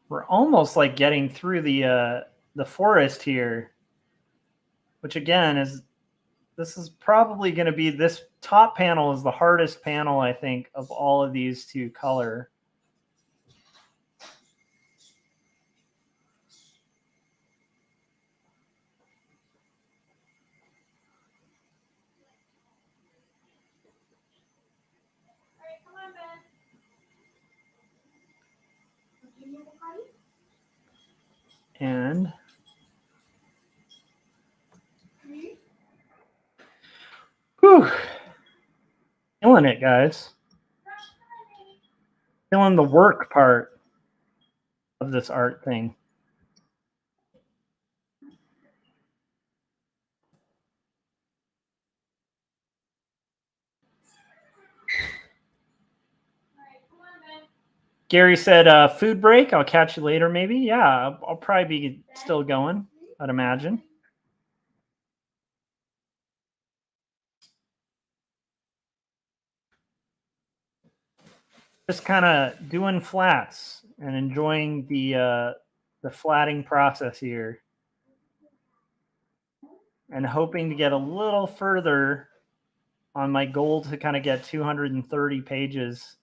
We're almost like getting through the forest here, which again this is probably going to be, this top panel is the hardest panel, I think, of all of these to color. And whew, killing it, guys. Killing the work part of this art thing. Gary said, food break. I'll catch you later, maybe. Yeah, I'll probably be still going, I'd imagine. Just kind of doing flats and enjoying the flatting process here. And hoping to get a little further on my goal to kind of get 230 pages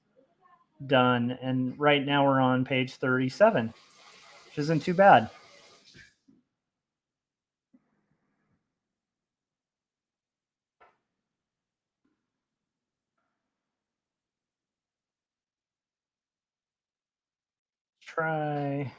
done. And right now we're on page 37, which isn't too bad. Try.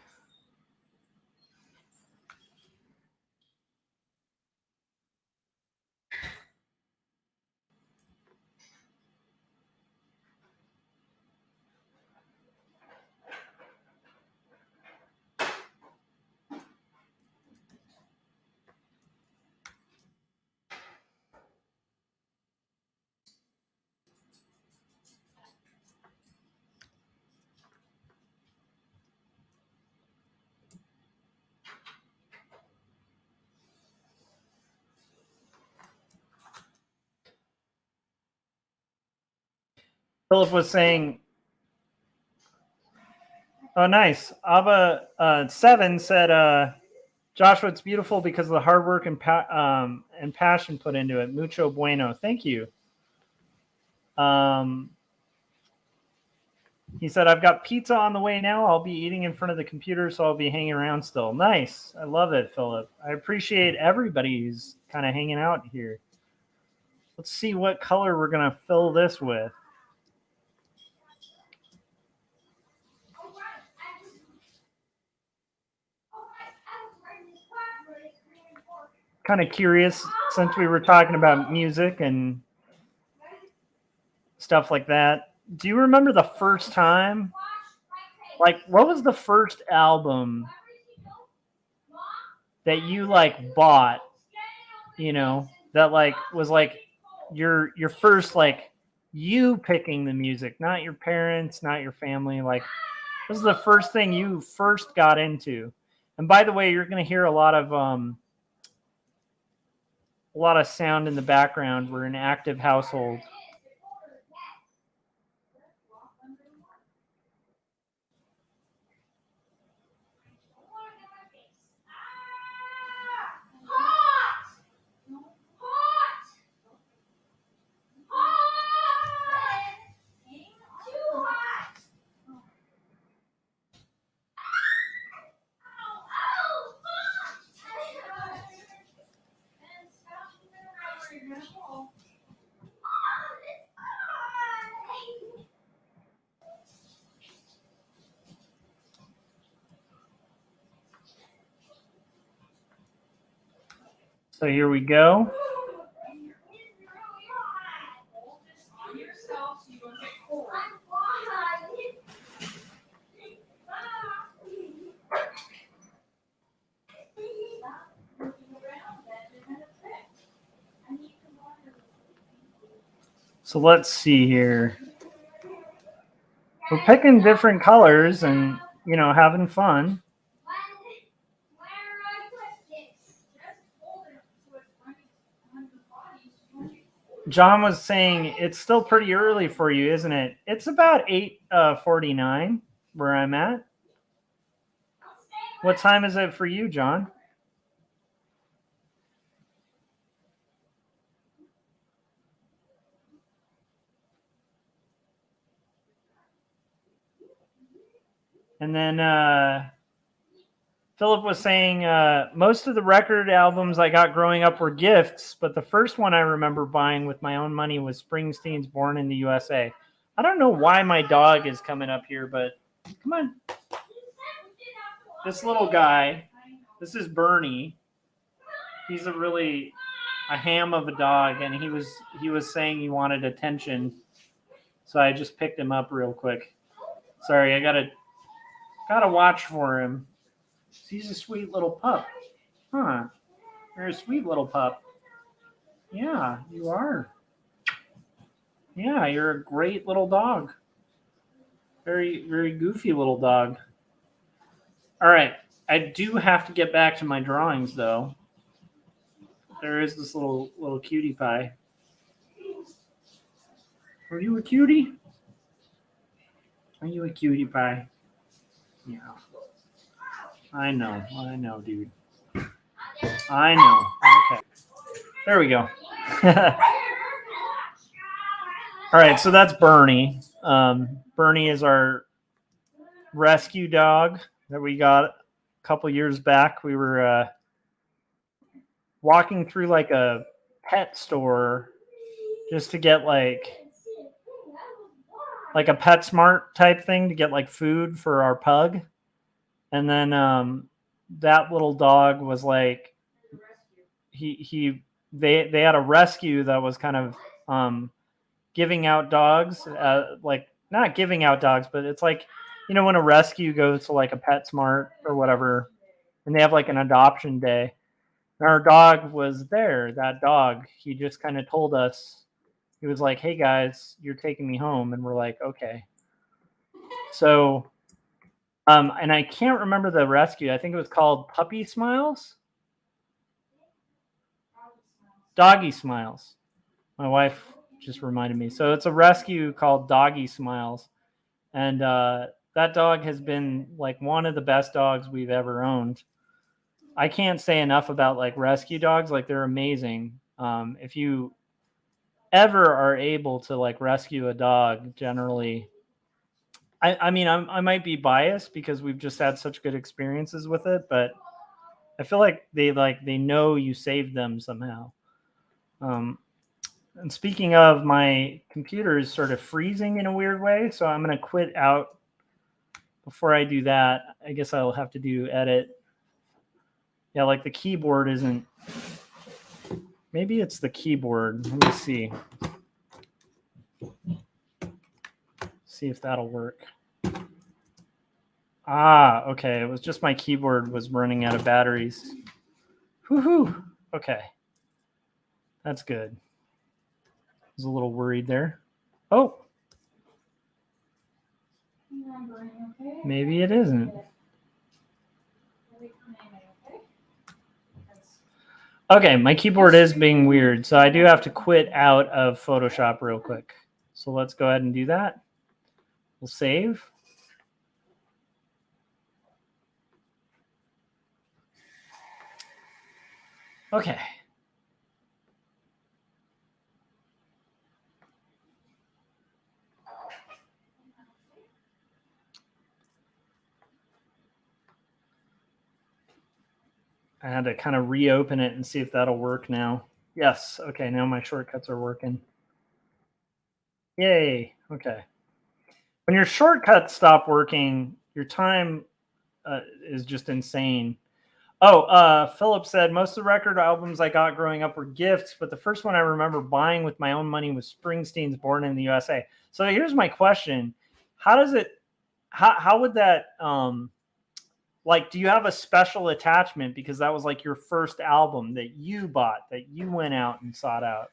Philip was saying, oh, nice. Abba7 said, Joshua, it's beautiful because of the hard work and passion put into it. Mucho bueno. Thank you. He said, I've got pizza on the way now. I'll be eating in front of the computer, so I'll be hanging around still. Nice. I love it, Philip. I appreciate everybody who's kind of hanging out here. Let's see what color we're going to fill this with. Kind of curious, since we were talking about music and stuff like that. Do you remember the first time? Like, what was the first album that you like bought? You know, that like was like your first, like, you picking the music, not your parents, not your family. Like, this is the first thing you first got into. And by the way, you're going to hear a lot of sound in the background. We're an active household. So here we go. So let's see here. We're picking different colors and, you know, having fun. John was saying it's still pretty early for you, isn't it? It's about 8:49 where I'm at. What time is it for you, John? And then Philip was saying most of the record albums I got growing up were gifts, but the first one I remember buying with my own money was Springsteen's Born in the USA. I don't know why my dog is coming up here, but come on. this little guy, this is Bernie. He's a ham of a dog, and he was saying he wanted attention. So I just picked him up real quick. Sorry, I gotta watch for him. He's a sweet little pup. Huh. You're a sweet little pup. Yeah, you are. Yeah, you're a great little dog. Very, very goofy little dog. All right. I do have to get back to my drawings, though. There is this little cutie pie. Are you a cutie? Are you a cutie pie? Yeah. I know, dude. I know. Okay. There we go. All right, so that's Bernie. Bernie is our rescue dog that we got a couple years back. We were walking through like a pet store just to get like a PetSmart type thing to get like food for our pug. And then that little dog was like, they had a rescue that was kind of giving out dogs, like not giving out dogs, but it's like, you know, when a rescue goes to like a PetSmart or whatever, and they have like an adoption day. And our dog was there. That dog, he just kind of told us, he was like, "Hey guys, you're taking me home," and we're like, "Okay." So, and I can't remember the rescue. I think it was called Puppy Smiles, Doggy Smiles. My wife just reminded me. So it's a rescue called Doggy Smiles, and that dog has been like one of the best dogs we've ever owned. I can't say enough about like rescue dogs. Like they're amazing. If you ever are able to like rescue a dog, generally, I mean, I might be biased because we've just had such good experiences with it, but I feel like they know you saved them somehow. And speaking of, my computer is sort of freezing in a weird way, so I'm going to quit out. Before I do that, I guess I'll have to do edit. Yeah, like the keyboard isn't. Maybe it's the keyboard. Let me see. See if that'll work. Ah, okay. It was just my keyboard was running out of batteries. Woohoo! Okay. That's good. I was a little worried there. Oh. Maybe it isn't. Okay, my keyboard is being weird, so I do have to quit out of Photoshop real quick. So let's go ahead and do that. We'll save. Okay. I had to kind of reopen it and see if that'll work now. Yes. Okay, now my shortcuts are working. Yay. Okay. When your shortcuts stop working, your time is just insane. Oh, Philip said, most of the record albums I got growing up were gifts, but the first one I remember buying with my own money was Springsteen's Born in the USA. So here's my question. How would that, like, do you have a special attachment because that was like your first album that you bought, that you went out and sought out?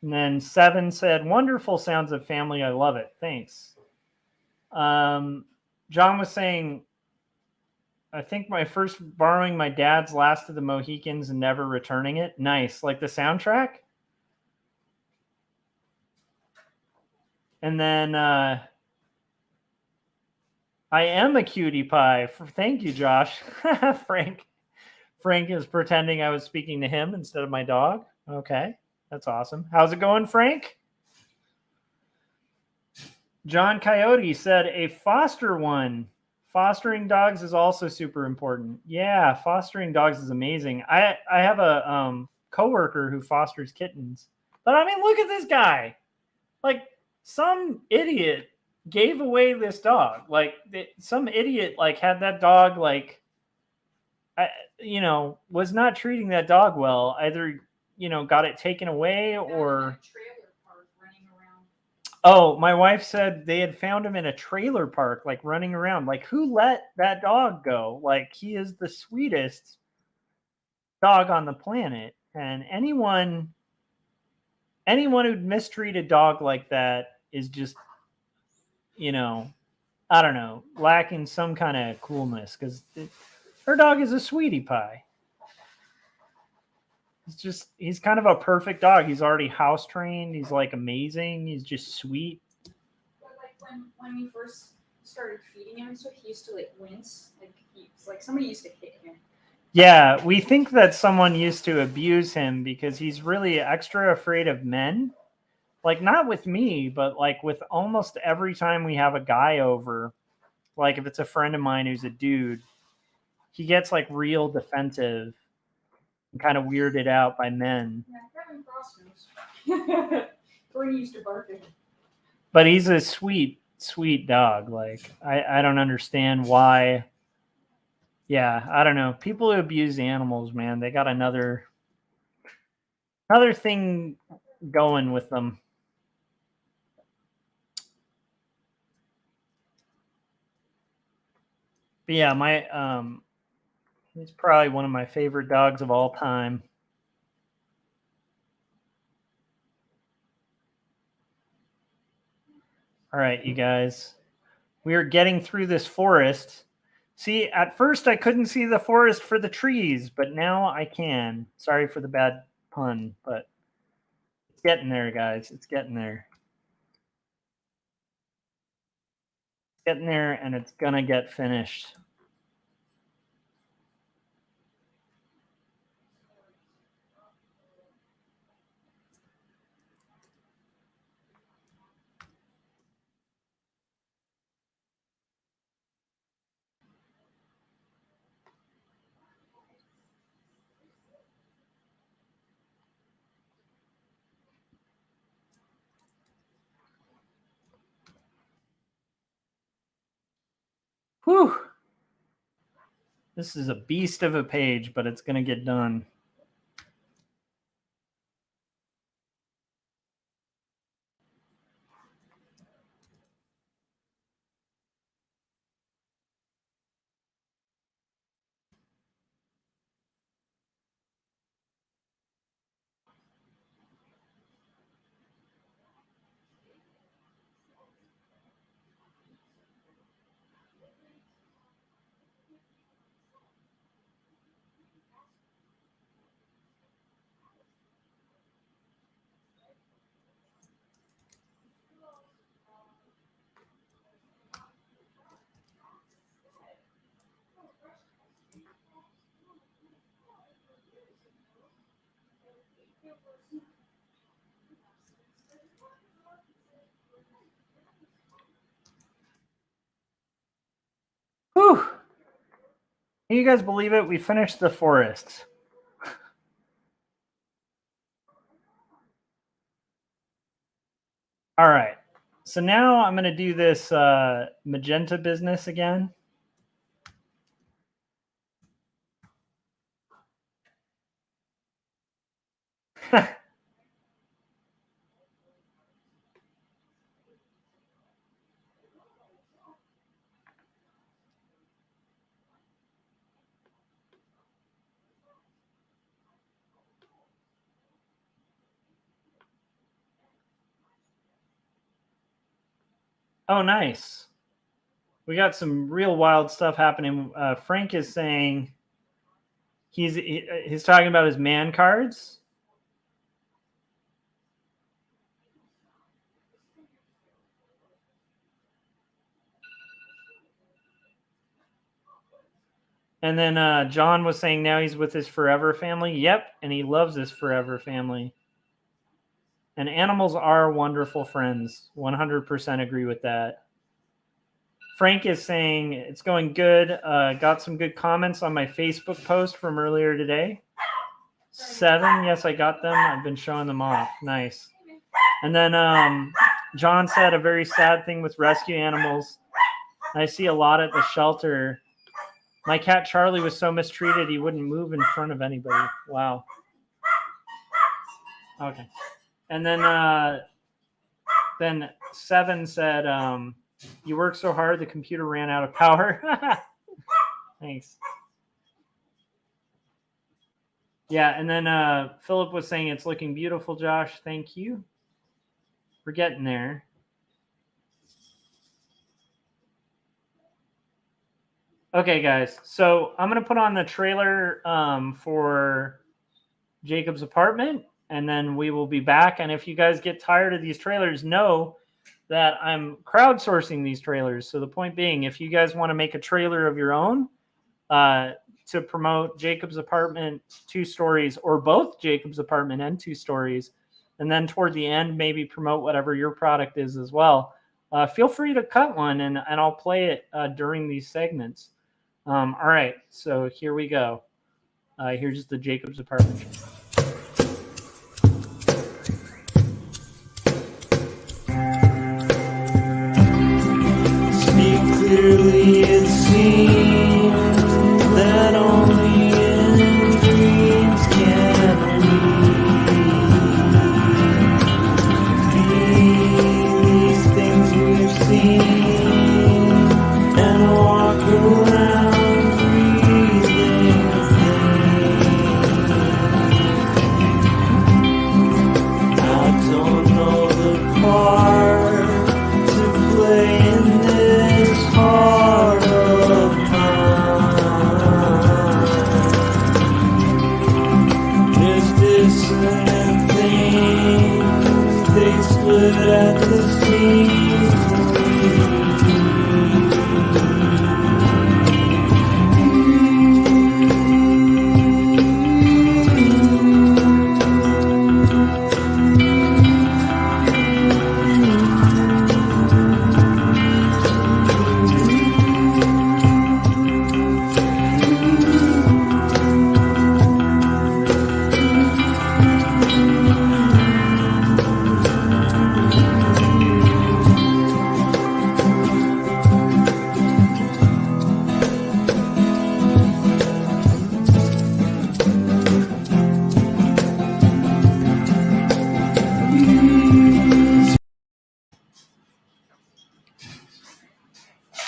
And then Seven said, wonderful sounds of family. I love it. Thanks. John was saying, I think my first borrowing my dad's Last of the Mohicans and never returning it. Nice. Like the soundtrack? And then I am a cutie pie. Thank you, Josh. Frank is pretending I was speaking to him instead of my dog. Okay. That's awesome. How's it going, Frank? John Coyote said a foster one. Fostering dogs is also super important. Yeah, fostering dogs is amazing. I have a coworker who fosters kittens. But I mean, look at this guy. Like some idiot gave away this dog. Like some idiot like had that dog like was not treating that dog well. Either got it taken away or Trailer park running around. oh, my wife said they had found him in a trailer park, like running around. Like, who let that dog go? Like, he is the sweetest dog on the planet. And anyone who'd mistreat a dog like that is just, I don't know, lacking some kind of coolness because her dog is a sweetie pie. He's kind of a perfect dog. He's already house trained. He's like amazing. He's just sweet. But like when we first started feeding him, so he used to like wince, like somebody used to hit him. Yeah, we think that someone used to abuse him because he's really extra afraid of men. Like not with me, but like with almost every time we have a guy over, like if it's a friend of mine who's a dude, he gets like real defensive and kind of weirded out by men. Yeah, Kevin Cross knows. Three used to bark at him. But he's a sweet, sweet dog. Like I don't understand why. Yeah, I don't know. People who abuse animals, man, they got another thing going with them. But yeah, he's probably one of my favorite dogs of all time. All right, you guys. We are getting through this forest. See, at first I couldn't see the forest for the trees, but now I can. Sorry for the bad pun, but it's getting there, guys. It's getting there. It's getting there, and it's going to get finished. Whew. This is a beast of a page, but it's going to get done. Whew. Can you guys believe it? We finished the forest. All right. So now I'm going to do this magenta business again. Oh, nice. We got some real wild stuff happening. Frank is saying he's talking about his man cards. And then John was saying now he's with his forever family. Yep, and he loves his forever family. And animals are wonderful friends. 100% agree with that. Frank is saying it's going good. Got some good comments on my Facebook post from earlier today. 7. Yes, I got them. I've been showing them off. Nice. And then John said a very sad thing with rescue animals. I see a lot at the shelter. My cat Charlie was so mistreated he wouldn't move in front of anybody. Wow. Okay. And then Seven said, you worked so hard the computer ran out of power. Thanks. Yeah, and then Philip was saying it's looking beautiful, Josh. Thank you. We're getting there. Okay, guys. So I'm going to put on the trailer for Jacob's apartment, and then we will be back. And if you guys get tired of these trailers, know that I'm crowdsourcing these trailers. So the point being, if you guys want to make a trailer of your own to promote Jacob's apartment 2 stories, or both Jacob's apartment and 2 stories, and then toward the end, maybe promote whatever your product is as well, feel free to cut one, and I'll play it during these segments. All right, so here we go. Here's the Jacob's apartment. Speak clearly, it seems that only in dreams can we be these things we've seen and walk around breathing things. I don't know the part to play in this heart of mine. There's dissonant things, they split at the seams.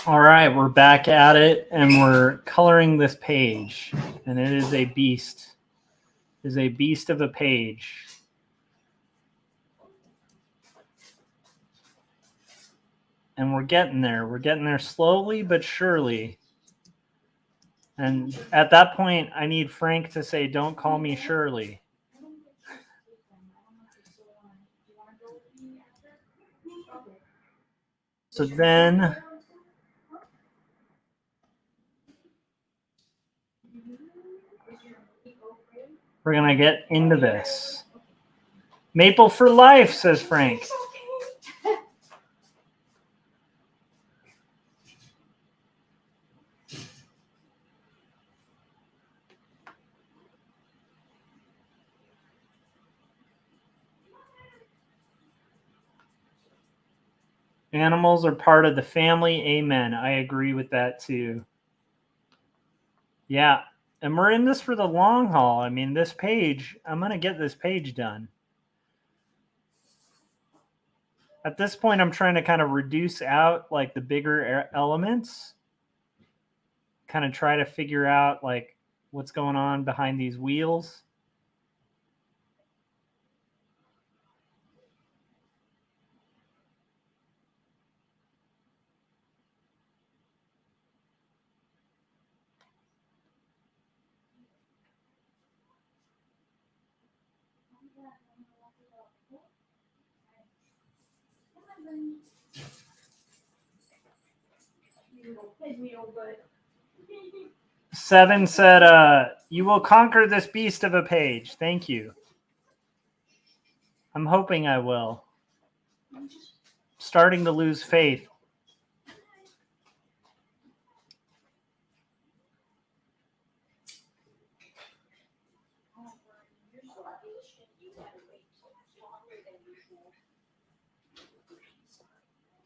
All right, we're back at it, and we're coloring this page, and it is a beast. It is a beast of a page. And we're getting there. We're getting there slowly but surely. And at that point, I need Frank to say, "Don't call me Shirley." So then we're going to get into this. Maple for life, says Frank. Animals are part of the family. Amen. I agree with that too. Yeah. And we're in this for the long haul. I mean, this page, I'm going to get this page done. At this point, I'm trying to kind of reduce out like the bigger elements. Kind of try to figure out like what's going on behind these wheels. Seven said, you will conquer this beast of a page. Thank you. I'm hoping I will. Starting to lose faith.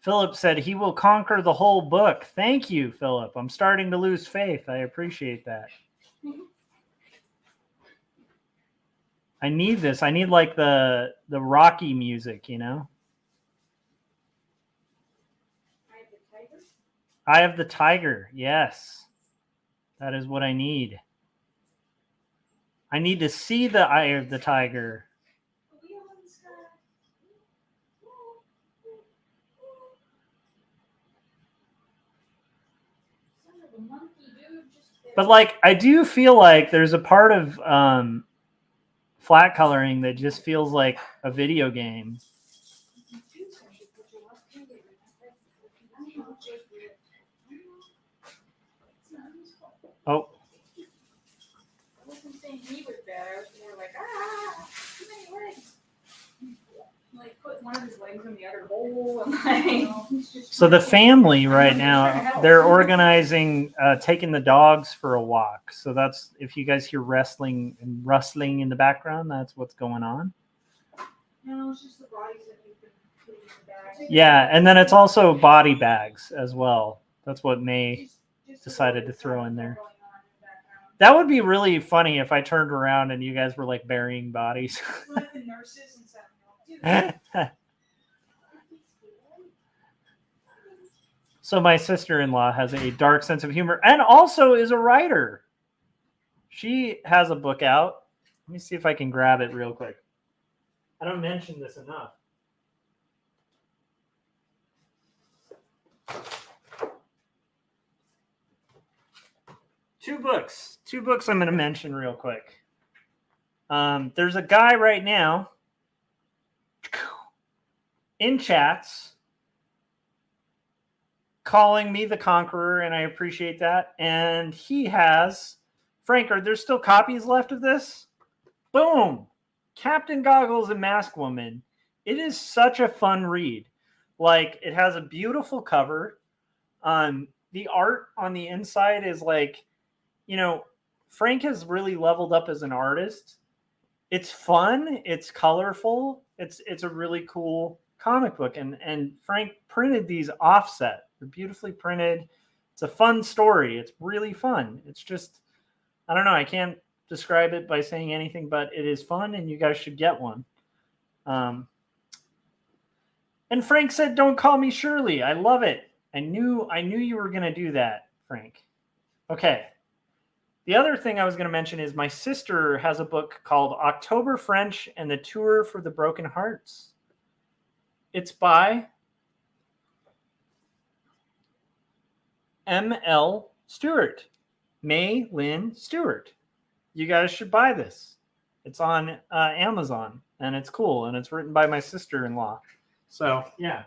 Philip said he will conquer the whole book. Thank you, Philip. I'm starting to lose faith. I appreciate that. I need this. I need like the Rocky music, you know? Eye of the Tiger. Yes. That is what I need. I need to see the Eye of the Tiger. But like, I do feel like there's a part of flat coloring that just feels like a video game. Oh. I wasn't saying he was bad. I was more like, too many legs. Like, put one of his legs in the other hole. And like, So the family right now, they're organizing taking the dogs for a walk. So that's, if you guys hear wrestling and rustling in the background, that's what's going on. No, it's just the bodies that you've been putting in the bag. Yeah, and then it's also body bags as well. That's what May decided to throw in there. That would be really funny if I turned around and you guys were like burying bodies. Like the nurses and stuff. So my sister-in-law has a dark sense of humor and also is a writer. She has a book out. Let me see if I can grab it real quick. I don't mention this enough. Two books I'm going to mention real quick. There's a guy right now in chats calling me the Conqueror, and I appreciate that. And he has, Frank, are there still copies left of this? Boom! Captain Goggles and Mask Woman. It is such a fun read. Like, it has a beautiful cover. The art on the inside is like, you know, Frank has really leveled up as an artist. It's fun. It's colorful. It's a really cool comic book. And Frank printed these offset. They're beautifully printed. It's a fun story. It's really fun. It's just, I don't know. I can't describe it by saying anything, but it is fun and you guys should get one. And Frank said, "Don't call me Shirley." I love it. I knew you were going to do that, Frank. Okay. The other thing I was going to mention is my sister has a book called October French and the Tour for the Broken Hearts. It's by M.L. Stewart, May Lynn Stewart. You guys should buy this. It's on Amazon, and it's cool, and it's written by my sister-in-law. So, yeah.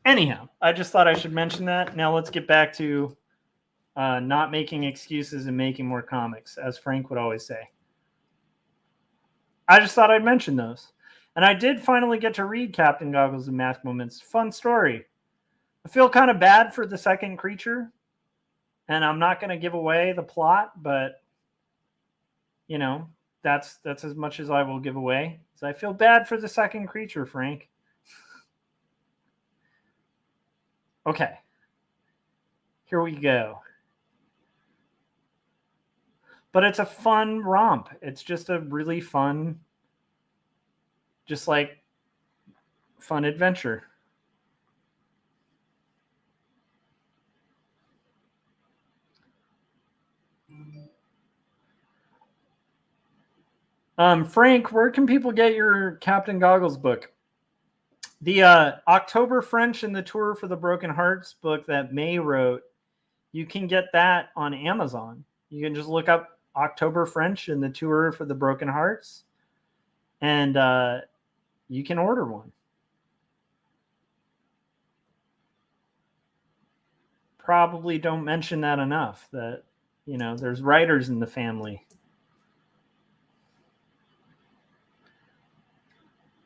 Anyhow, I just thought I should mention that. Now let's get back to not making excuses and making more comics, as Frank would always say. I just thought I'd mention those. And I did finally get to read Captain Goggles and Mask Moments. Fun story. I feel kind of bad for the second creature, and I'm not going to give away the plot, but, you know, that's as much as I will give away. So I feel bad for the second creature, Frank. Okay, here we go. But it's a fun romp. It's just a really fun, just like fun adventure. Frank, where can people get your Captain Goggles book? The October French and the Tour for the Broken Hearts book that May wrote, you can get that on Amazon. You can just look up October French and the Tour for the Broken Hearts, and you can order one. Probably don't mention that enough, that, you know, there's writers in the family.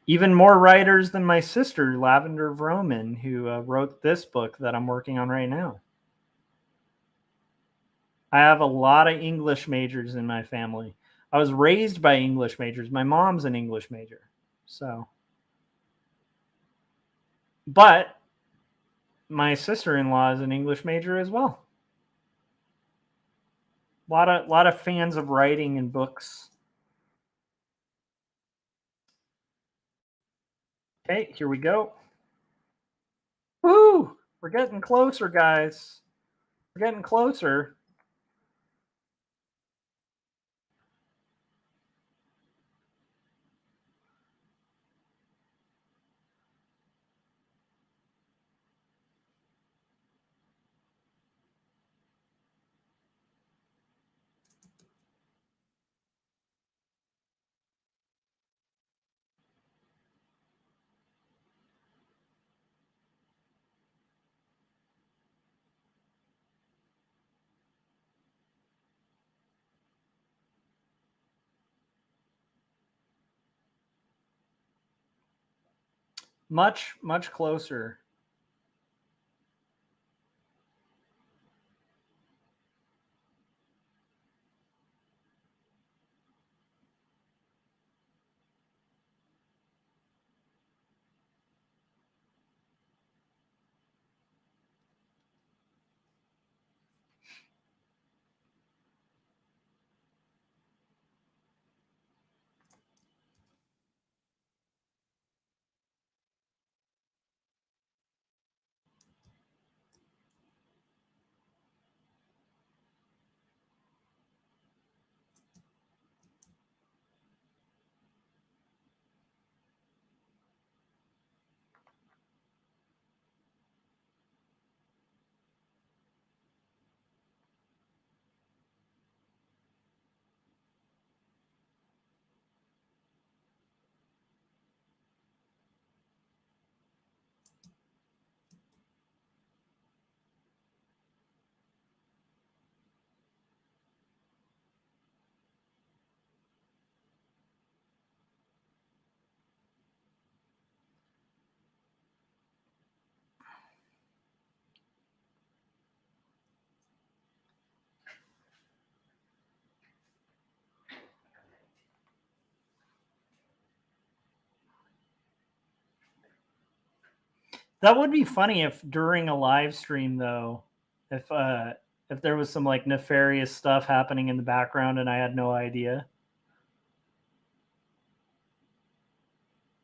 Even more writers than my sister, Lavender Vroman, who wrote this book that I'm working on right now. I have a lot of English majors in my family. I was raised by English majors. My mom's an English major. So, but my sister-in-law is an English major as well. Lot of fans of writing and books. Okay, here we go. Woo! We're getting closer, guys. We're getting closer. Much, much closer. That would be funny if during a live stream, though, if there was some like nefarious stuff happening in the background and I had no idea.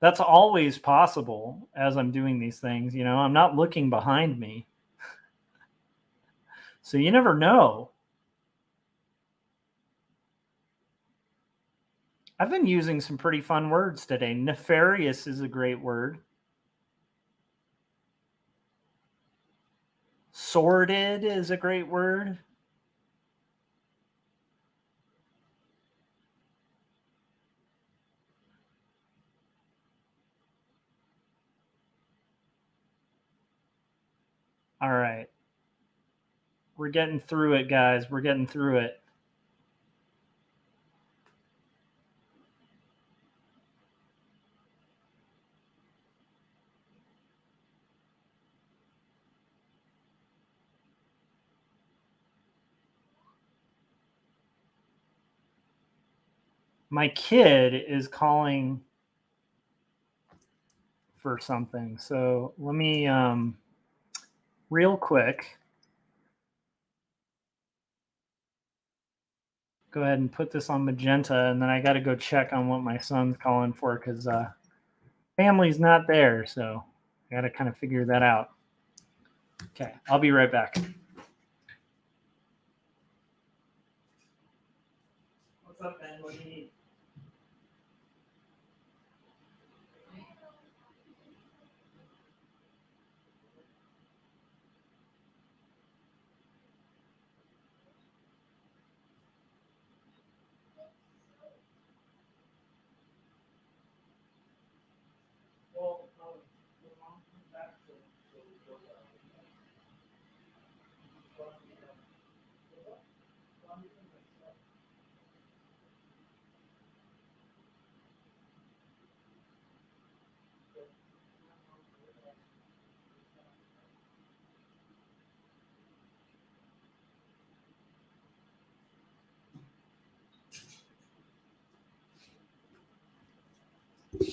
That's always possible as I'm doing these things. You know, I'm not looking behind me. So you never know. I've been using some pretty fun words today. Nefarious is a great word. Sordid is a great word. All right. We're getting through it, guys. We're getting through it. My kid is calling for something. So let me real quick go ahead and put this on magenta, and then I got to go check on what my son's calling for because family's not there. So I got to kind of figure that out. Okay, I'll be right back. What's up, Ben? What do you need? Well, when mom comes back, she'll go.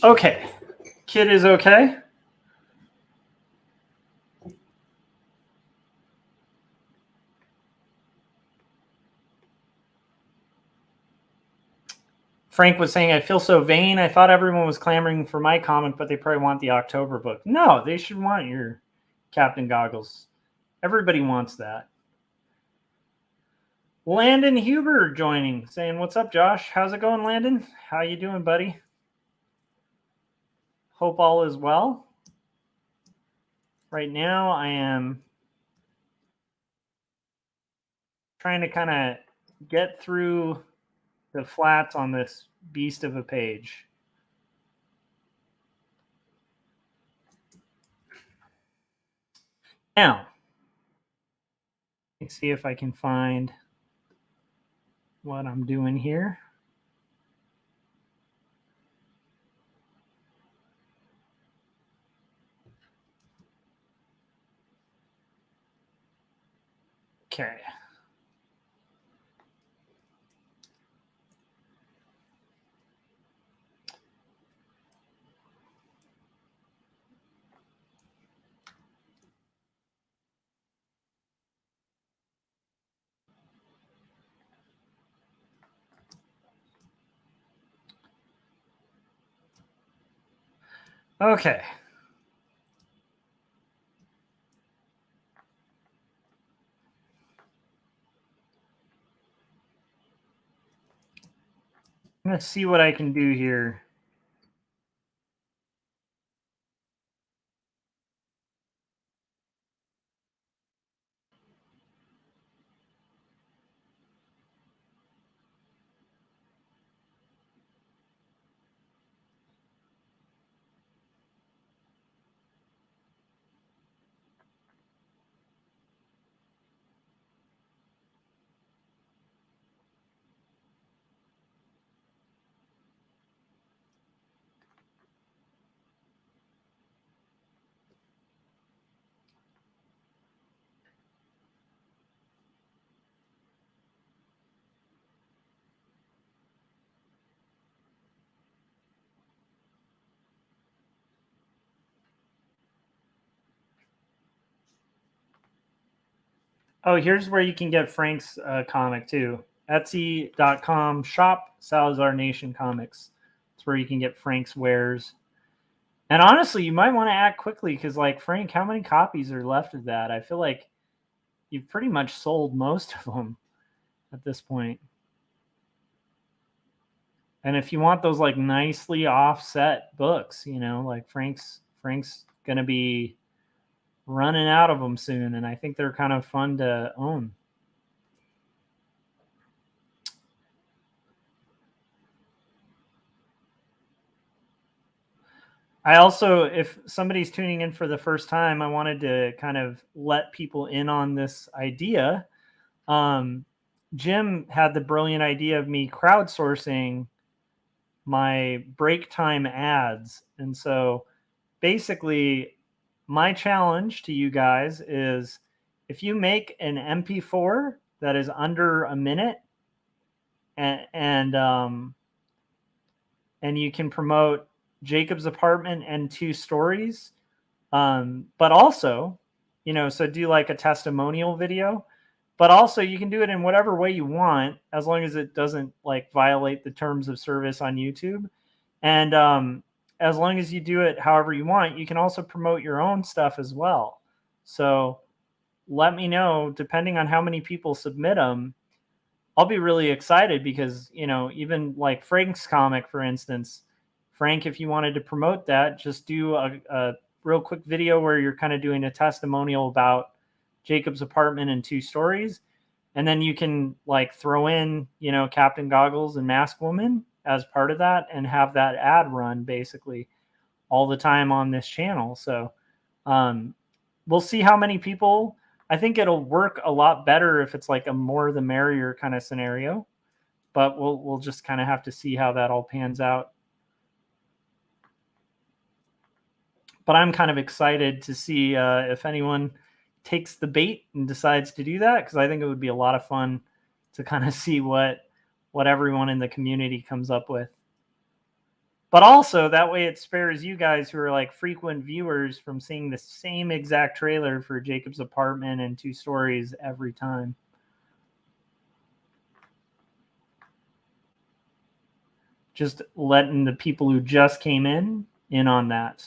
Okay. Kid is okay. Frank was saying, I feel so vain. I thought everyone was clamoring for my comic, but they probably want the October book. No, they should want your Captain Goggles. Everybody wants that. Landon Huber joining, saying, what's up, Josh? How's it going, Landon? How you doing, buddy? Hope all is well. Right now, I am trying to kind of get through the flats on this beast of a page. Now, let's see if I can find what I'm doing here. Okay. Okay. I'm going to see what I can do here. Oh, here's where you can get Frank's comic too. Etsy.com shop Salazar Nation Comics. It's where you can get Frank's wares. And honestly, you might want to act quickly because, like, Frank, how many copies are left of that? I feel like you've pretty much sold most of them at this point. And if you want those like nicely offset books, you know, like Frank's gonna be running out of them soon, and I think they're kind of fun to own. I also, if somebody's tuning in for the first time, I wanted to kind of let people in on this idea. Jim had the brilliant idea of me crowdsourcing my break time ads. And so basically, my challenge to you guys is if you make an MP4 that is under a minute and you can promote Jacob's Apartment and 2 stories, but also, you know, so do like a testimonial video, but also you can do it in whatever way you want, as long as it doesn't like violate the terms of service on YouTube. And as long as you do it however you want, you can also promote your own stuff as well. So let me know, depending on how many people submit them, I'll be really excited because, you know, even like Frank's comic, for instance, Frank, if you wanted to promote that, just do a real quick video where you're kind of doing a testimonial about Jacob's Apartment and 2 stories. And then you can like throw in, you know, Captain Goggles and Mask Woman as part of that and have that ad run basically all the time on this channel. So we'll see how many people. I think it'll work a lot better if it's like a more the merrier kind of scenario, but we'll just kind of have to see how that all pans out. But I'm kind of excited to see if anyone takes the bait and decides to do that, because I think it would be a lot of fun to kind of see what everyone in the community comes up with. But also that way it spares you guys who are like frequent viewers from seeing the same exact trailer for Jacob's Apartment and Two Stories every time. Just letting the people who just came in on that.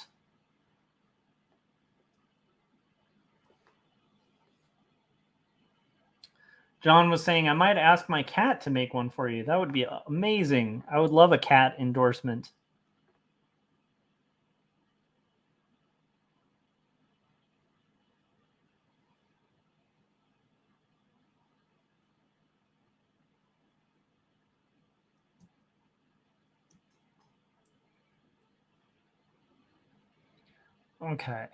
John was saying, I might ask my cat to make one for you. That would be amazing. I would love a cat endorsement. Okay.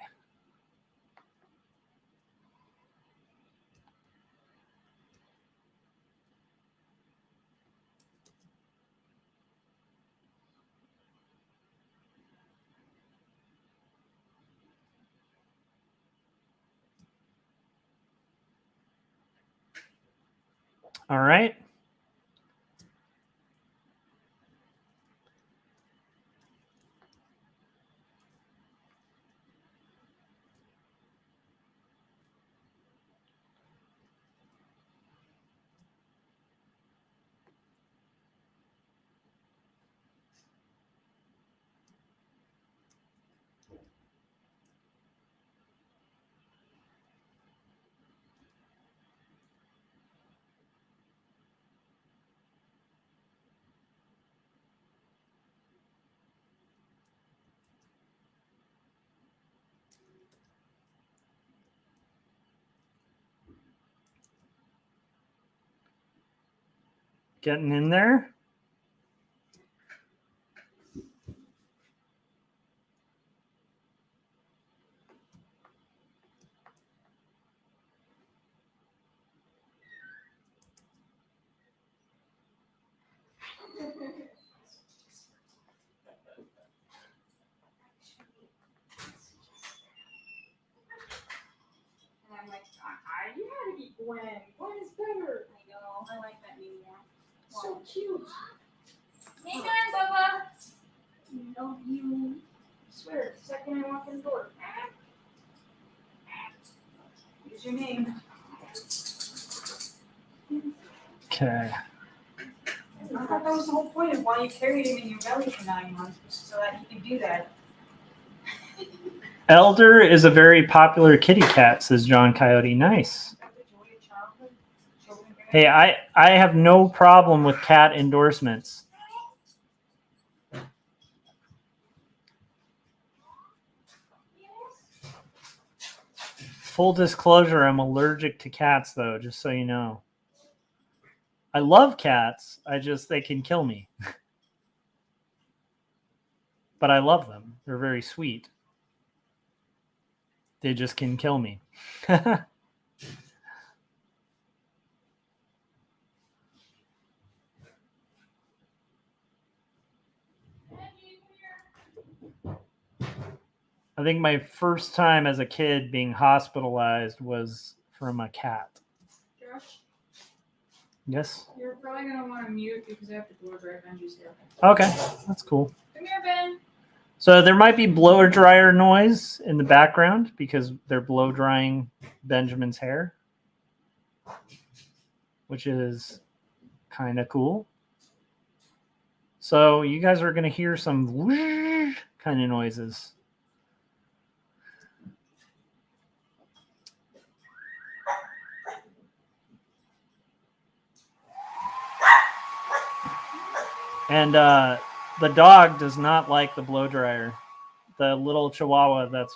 All right. Getting in there. And I'm like, you gotta be Gwen. Gwen is better. I know. I like that name more. So cute. Hang on, Bubba. Love you. I swear, the second I walk in the door. Use your name. Okay. I thought that was the whole point of why you carried him in your belly for 9 months, so that you could do that. Elder is a very popular kitty cat, says John Coyote. Nice. Hey, I have no problem with cat endorsements. Full disclosure, I'm allergic to cats, though, just so you know. I love cats. They can kill me. But I love them. They're very sweet. They just can kill me. I think my first time as a kid being hospitalized was from a cat. Josh, Yes? you're probably going to want to mute because I have to blow dry Benji's hair. Okay, that's cool. Come here, Ben. So there might be blower dryer noise in the background because they're blow drying Benjamin's hair, which is kind of cool. So you guys are going to hear some whoosh kind of noises. And the dog does not like the blow dryer. The little Chihuahua, that's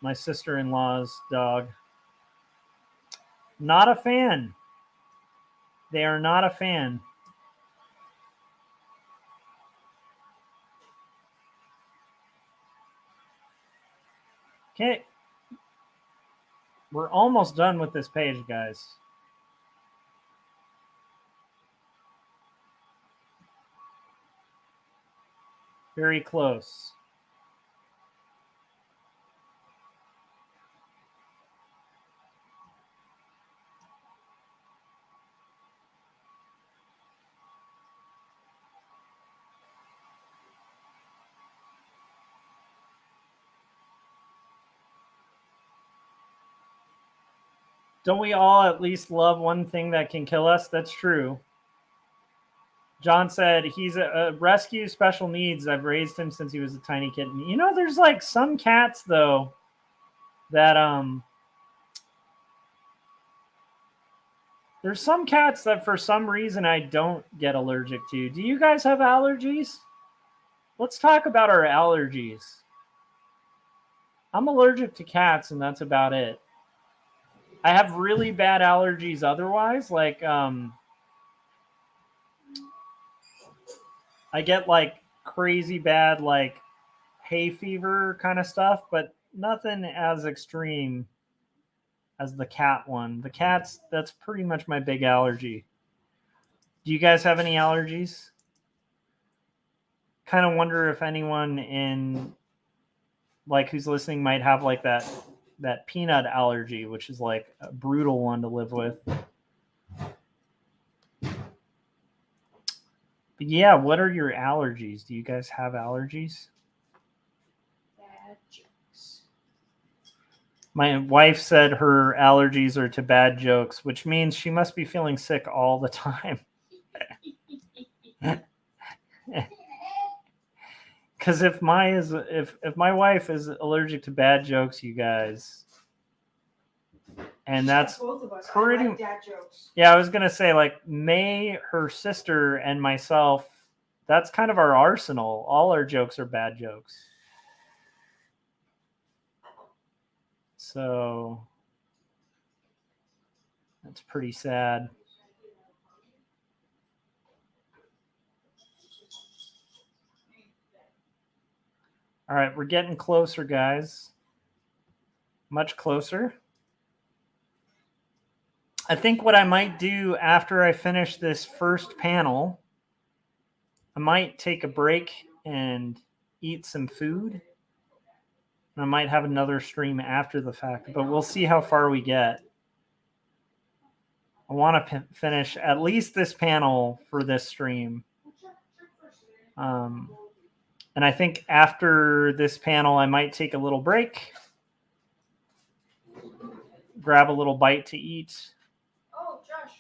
my sister-in-law's dog. Not a fan. They are not a fan. Okay. We're almost done with this page, guys. Very close. Don't we all at least love one thing that can kill us? That's true. John said he's a rescue special needs. I've raised him since he was a tiny kitten. You know, there's like some cats though that there's some cats that for some reason I don't get allergic to. Do you guys have allergies? Let's talk about our allergies. I'm allergic to cats and that's about it. I have really bad allergies otherwise, like I get like crazy bad like hay fever kind of stuff, but nothing as extreme as the cat one. The cats, that's pretty much my big allergy. Do you guys have any allergies? Kind of wonder if anyone in like who's listening might have like that peanut allergy, which is like a brutal one to live with. But yeah, what are your allergies? Do you guys have allergies? Bad jokes. My wife said her allergies are to bad jokes, which means she must be feeling sick all the time. Because if my wife is allergic to bad jokes, you guys, and that's both of us. pretty. I like dad jokes. Yeah, I was gonna say like May, her sister, and myself. That's kind of our arsenal. All our jokes are bad jokes. So that's pretty sad. All right, we're getting closer, guys. Much closer. I think what I might do after I finish this first panel, I might take a break and eat some food. And I might have another stream after the fact, but we'll see how far we get. I want to finish at least this panel for this stream. And I think after this panel, I might take a little break, grab a little bite to eat. Oh, Josh,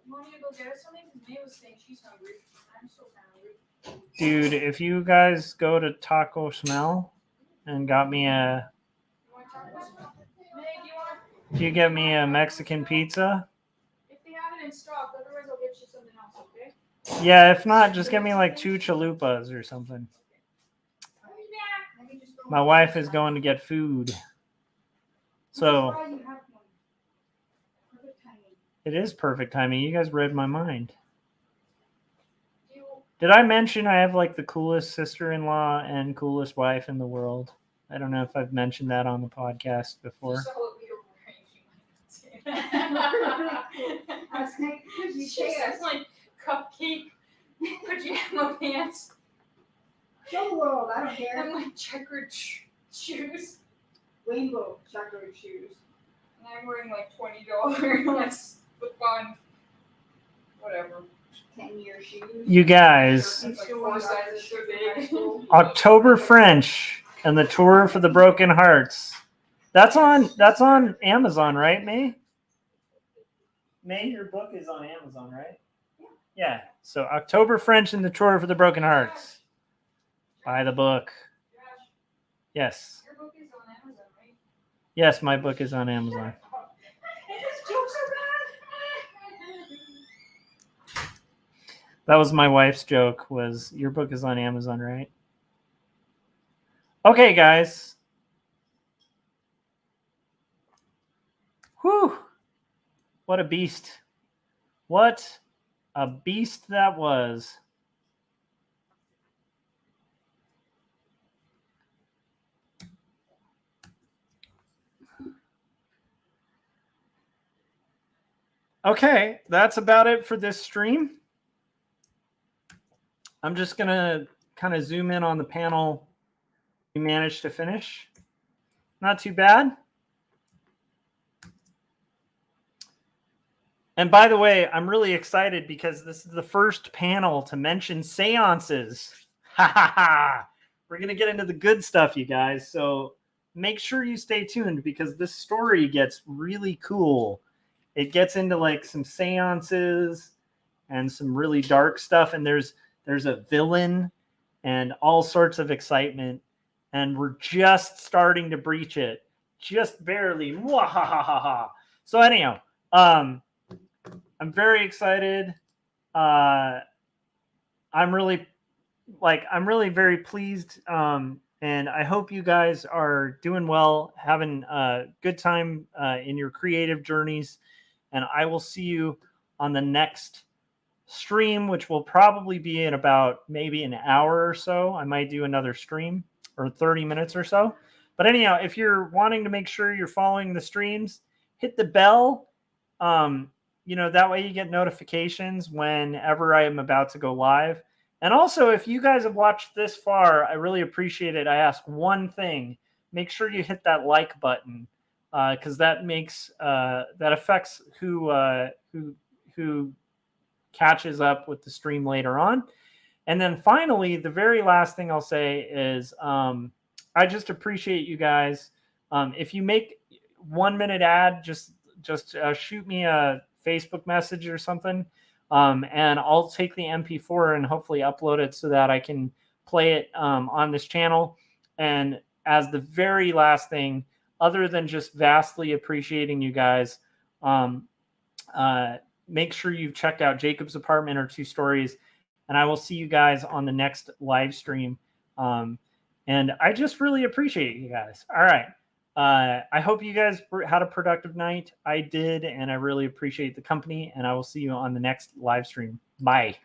you want me to go get us something? Because May was saying she's hungry. I'm so hungry. Dude, if you guys go to Taco Smell and got me a, You want tacos? May, do you want? if you get me a Mexican pizza, If they have it in stock, otherwise I'll get you something else. Okay? yeah, if not, just get me like 2 chalupas or something. Let me just go. My wife is going to get food. So Why you have one? Perfect timing. it is perfect timing. You guys read my mind. Do you Did I mention I have like the coolest sister-in-law and coolest wife in the world? I don't know if I've mentioned that on the podcast before. saw what we were wearing? I was like, could you She say says like cupcake pajama pants show the world, I don't care. and like checkered shoes. Rainbow checkered shoes. And I'm wearing like $20 like slip-on whatever. 10-year shoes. You guys, It's like 4 sizes too big. October French and the Tour for the Broken Hearts. That's on Amazon, right, May? May, your book is on Amazon, right? Yeah. So October French and the Tour for the Broken Hearts. Buy the book. Josh, Yes. your book is on Amazon, right? Yes, my book is on Amazon. His jokes are bad. That was my wife's joke, was your book is on Amazon, right? Okay, guys. Whew. What a beast. What a beast that was. Okay, that's about it for this stream. I'm just going to kind of zoom in on the panel we managed to finish. Not too bad. And by the way, I'm really excited because this is the first panel to mention seances. Ha ha ha. We're going to get into the good stuff, you guys. So make sure you stay tuned because this story gets really cool. It gets into like some seances and some really dark stuff, and there's a villain and all sorts of excitement, and we're just starting to breach it, just barely. Mwahahaha. So anyhow, I'm very excited. I'm really very pleased, and I hope you guys are doing well, having a good time in your creative journeys, and I will see you on the next stream, which will probably be in about maybe an hour or so. I might do another stream or 30 minutes or so. But anyhow, if you're wanting to make sure you're following the streams, hit the bell. That way you get notifications whenever I am about to go live. And also, if you guys have watched this far, I really appreciate it. I ask one thing: make sure you hit that like button, because that makes that affects who catches up with the stream later on. And then finally, the very last thing I'll say is I just appreciate you guys. If you make 1 minute ad, just shoot me a Facebook message or something. And I'll take the MP4 and hopefully upload it so that I can play it on this channel. And as the very last thing, other than just vastly appreciating you guys, make sure you've checked out Jacob's Apartment or Two Stories. And I will see you guys on the next live stream. And I just really appreciate you guys. All right. I hope you guys had a productive night. I did, and I really appreciate the company, and I will see you on the next live stream. Bye.